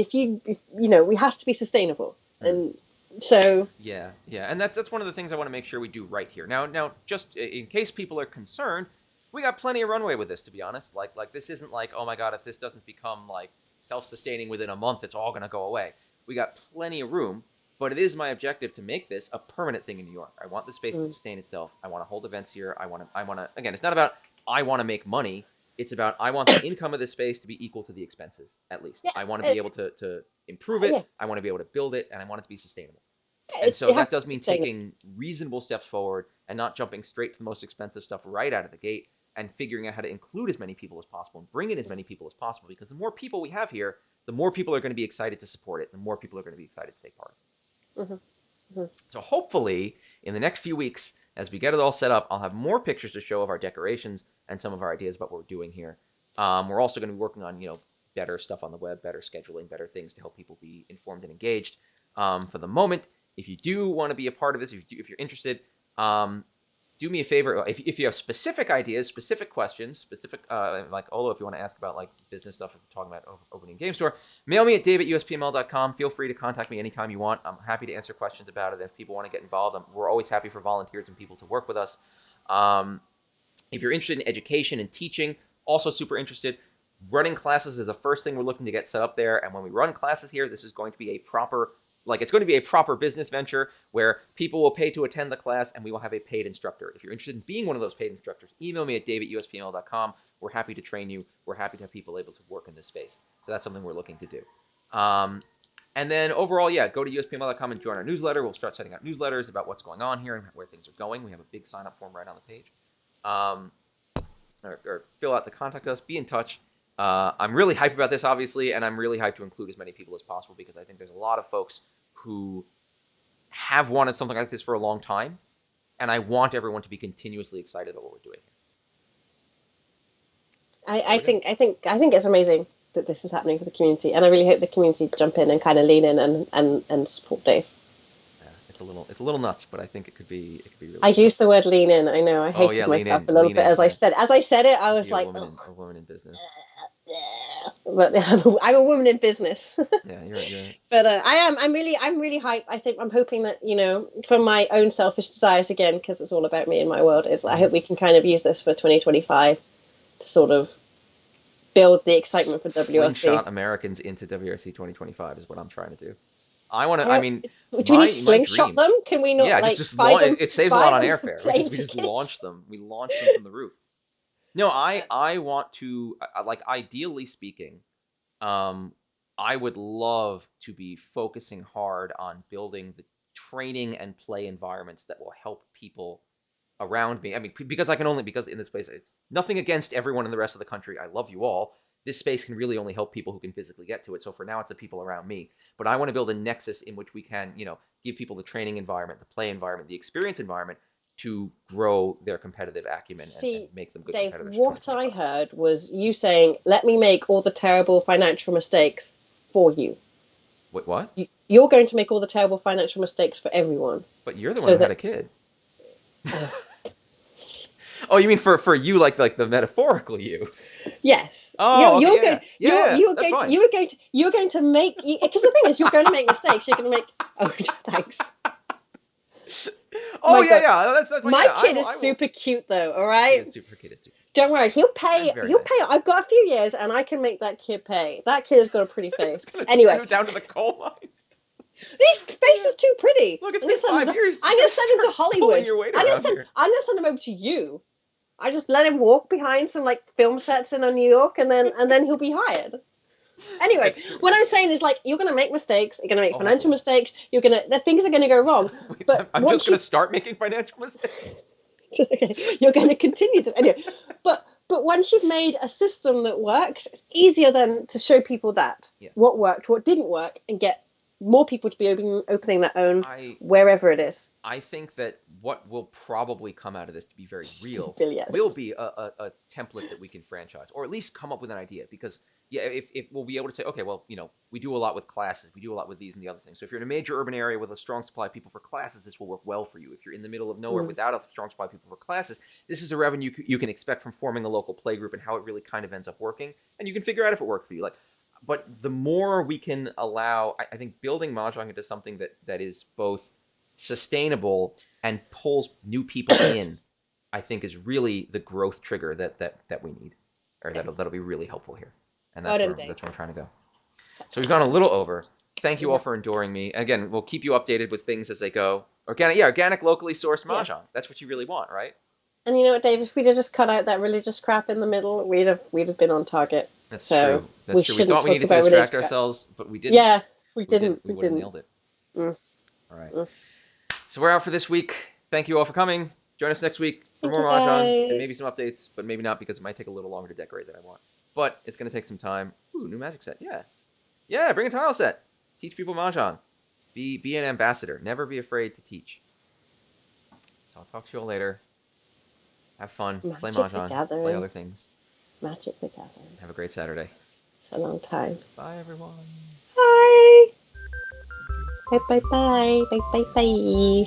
we has to be sustainable. Hmm. And so Yeah, yeah, and that's one of the things I want to make sure we do right here. Now, just in case people are concerned, we got plenty of runway with this. To be honest, like this isn't like, oh my god, if this doesn't become like self-sustaining within a month, it's all gonna go away. We got plenty of room, but it is my objective to make this a permanent thing in New York. I want the space to mm, sustain itself. I want to hold events here. I want to. Again, it's not about I want to make money. It's about I want the income of this space to be equal to the expenses at least. yeah, I want to be able to improve yeah, it. I want to be able to build it, and I want it to be sustainable. And it's so it that has to does be mean sustainable. taking reasonable steps forward and not jumping straight to the most expensive stuff right out of the gate and figuring out how to include as many people as possible and bring in as many people as possible, because the more people we have here, the more people are going to be excited to support it, the more people are going to be excited to take part. Hmm. Hmm. So hopefully in the next few weeks, as we get it all set up, I'll have more pictures to show of our decorations and some of our ideas about what we're doing here. We're also going to be working on, better stuff on the web, better scheduling, better things to help people be informed and engaged. For the moment, if you do want to be a part of this, if you're interested, do me a favor. If you have specific ideas, specific questions, specific like Olo, if you want to ask about like business stuff, if you're talking about opening a game store, mail me at dave@uspml.com. Feel free to contact me anytime you want. I'm happy to answer questions about it. If people want to get involved, we're always happy for volunteers and people to work with us. Um, if you're interested in education and teaching, also super interested. Running classes is the first thing we're looking to get set up there. And when we run classes here, this is going to be it's going to be a proper business venture where people will pay to attend the class and we will have a paid instructor. If you're interested in being one of those paid instructors, email me at dave@uspml.com. We're happy to train you. We're happy to have people able to work in this space. So that's something we're looking to do. And then overall, yeah, go to uspml.com and join our newsletter. We'll start sending out newsletters about what's going on here and where things are going. We have a big sign-up form right on the page. Or fill out the contact us. Be in touch. I'm really hyped about this, obviously, and I'm really hyped to include as many people as possible because I think there's a lot of folks who have wanted something like this for a long time, and I want everyone to be continuously excited about what we're doing here. There I we go. think I think I think it's amazing that this is happening for the community, and I really hope the community jump in and kind of lean in and support Dave. Yeah, it's a little nuts, but I think it could be really I cool. used the word lean in. I know I Oh yeah, hated myself a little lean bit in. as I Yeah, said. As I said it, I was be like, a ugh. woman in business. But I'm a woman in business. Yeah, you're But I'm really hyped. I think I'm hoping that, from my own selfish desires again, because it's all about me and my world, is I mhm. hope we can kind of use this for 2025 to sort of build the excitement for WRC. Slingshot Americans into WRC 2025 is what I'm trying to do. I want to. I I don't, mean, do we need to my slingshot dream. them? Can we not Yeah, like just launch. It saves a buy lot on them airfare. plane We just tickets? launch them. We launch them from the roof. No, I want to like ideally speaking, um, I would love to be focusing hard on building the training and play environments that will help people around me. I mean, because I can only because in this place, it's nothing against everyone in the rest of the country. I love you all. This space can really only help people who can physically get to it. So for now, it's the people around me. But I want to build a nexus in which we can, give people the training environment, the play environment, the experience environment to grow their competitive acumen and See, make them good Dave, competitors for what I 2025. heard was you saying, "Let me make all the terrible financial mistakes for you. Wait, what? You're going to make all the terrible financial mistakes for everyone, But you're the one so who had that." a kid. Uh, Oh, you mean for you, like the metaphorical you? yes, Oh, okay, yeah, yeah, yeah, yeah. you're That's going to fine. you're going to make, because the thing is, you're going to make mistakes. You're going to make. Oh, thanks. Oh My yeah, God, yeah. That's fine. my Yeah, kid is I will. super cute though. All Her kid right. is super. Her kid is super. Don't worry, he'll That's pay. very He'll nice. pay. I've got a few years, and I can make that kid pay. That kid has got a pretty It's face. gonna send Anyway, him down to the coal mines. this face Yeah. is too pretty. Look, it's I'm been gonna send him. 5 years. I'm You gonna gotta send him to start pulling Hollywood. your weight around here. I'm gonna send him over to you. I just let him walk behind some like film sets in New York, and then he'll be hired. Anyway, That's true. what I'm saying is, like, you're gonna make mistakes. You're gonna make Oh financial yeah. mistakes. The things are gonna go wrong. Wait, But I'm just once gonna you, start making financial mistakes. you're going to continue to anyway. But once you've made a system that works, it's easier then to show people that Yeah. what worked, what didn't work, and get more people to be opening their own I wherever it is. I think that what will probably come out of this to be very real Billion. will be a template that we can franchise, or at least come up with an idea. Because yeah, if we'll be able to say, okay, well, we do a lot with classes, we do a lot with these and the other things. So if you're in a major urban area with a strong supply of people for classes, this will work well for you. If you're in the middle of nowhere Mm. without a strong supply of people for classes, this is a revenue you can expect from forming a local play group and how it really kind of ends up working, and you can figure out if it worked for you. Like, but the more we can allow, I think building mahjong into something that is both sustainable and pulls new people in, I think is really the growth trigger that we need, or that'll be really helpful here, and Well done, that's Dave. where I'm trying to go. So we've gone a little over. Thank you all Yeah. for enduring me. Again, we'll keep you updated with things as they go. Organic, locally sourced Yeah. mahjong. That's what you really want, right? And you know what, Dave? If we'd have just cut out that religious crap in the middle, we'd have been on target. That's So true. we That's true. We shouldn't thought we talk needed to about religious distract crap. ourselves, but we didn't. Yeah, we We didn't. didn't. We We would have didn't. nailed it. Mm, All right. mm. So we're out for this week. Thank you all for coming. Join us next week for Thank more you, mahjong and maybe guys. some updates, but maybe not because it might take a little longer to decorate than I want. But it's going to take some time. Ooh, new magic set. Yeah. Yeah, bring a tile set. Teach people mahjong. Be an ambassador. Never be afraid to teach. So I'll talk to you all later. Have fun. Play Magic the mahjong. Play Gathering. other things. Magic the Gathering. Have a great Saturday. It's a long time. Bye, everyone. Bye. Bye. Bye. Bye. Bye. Bye. Bye. See you.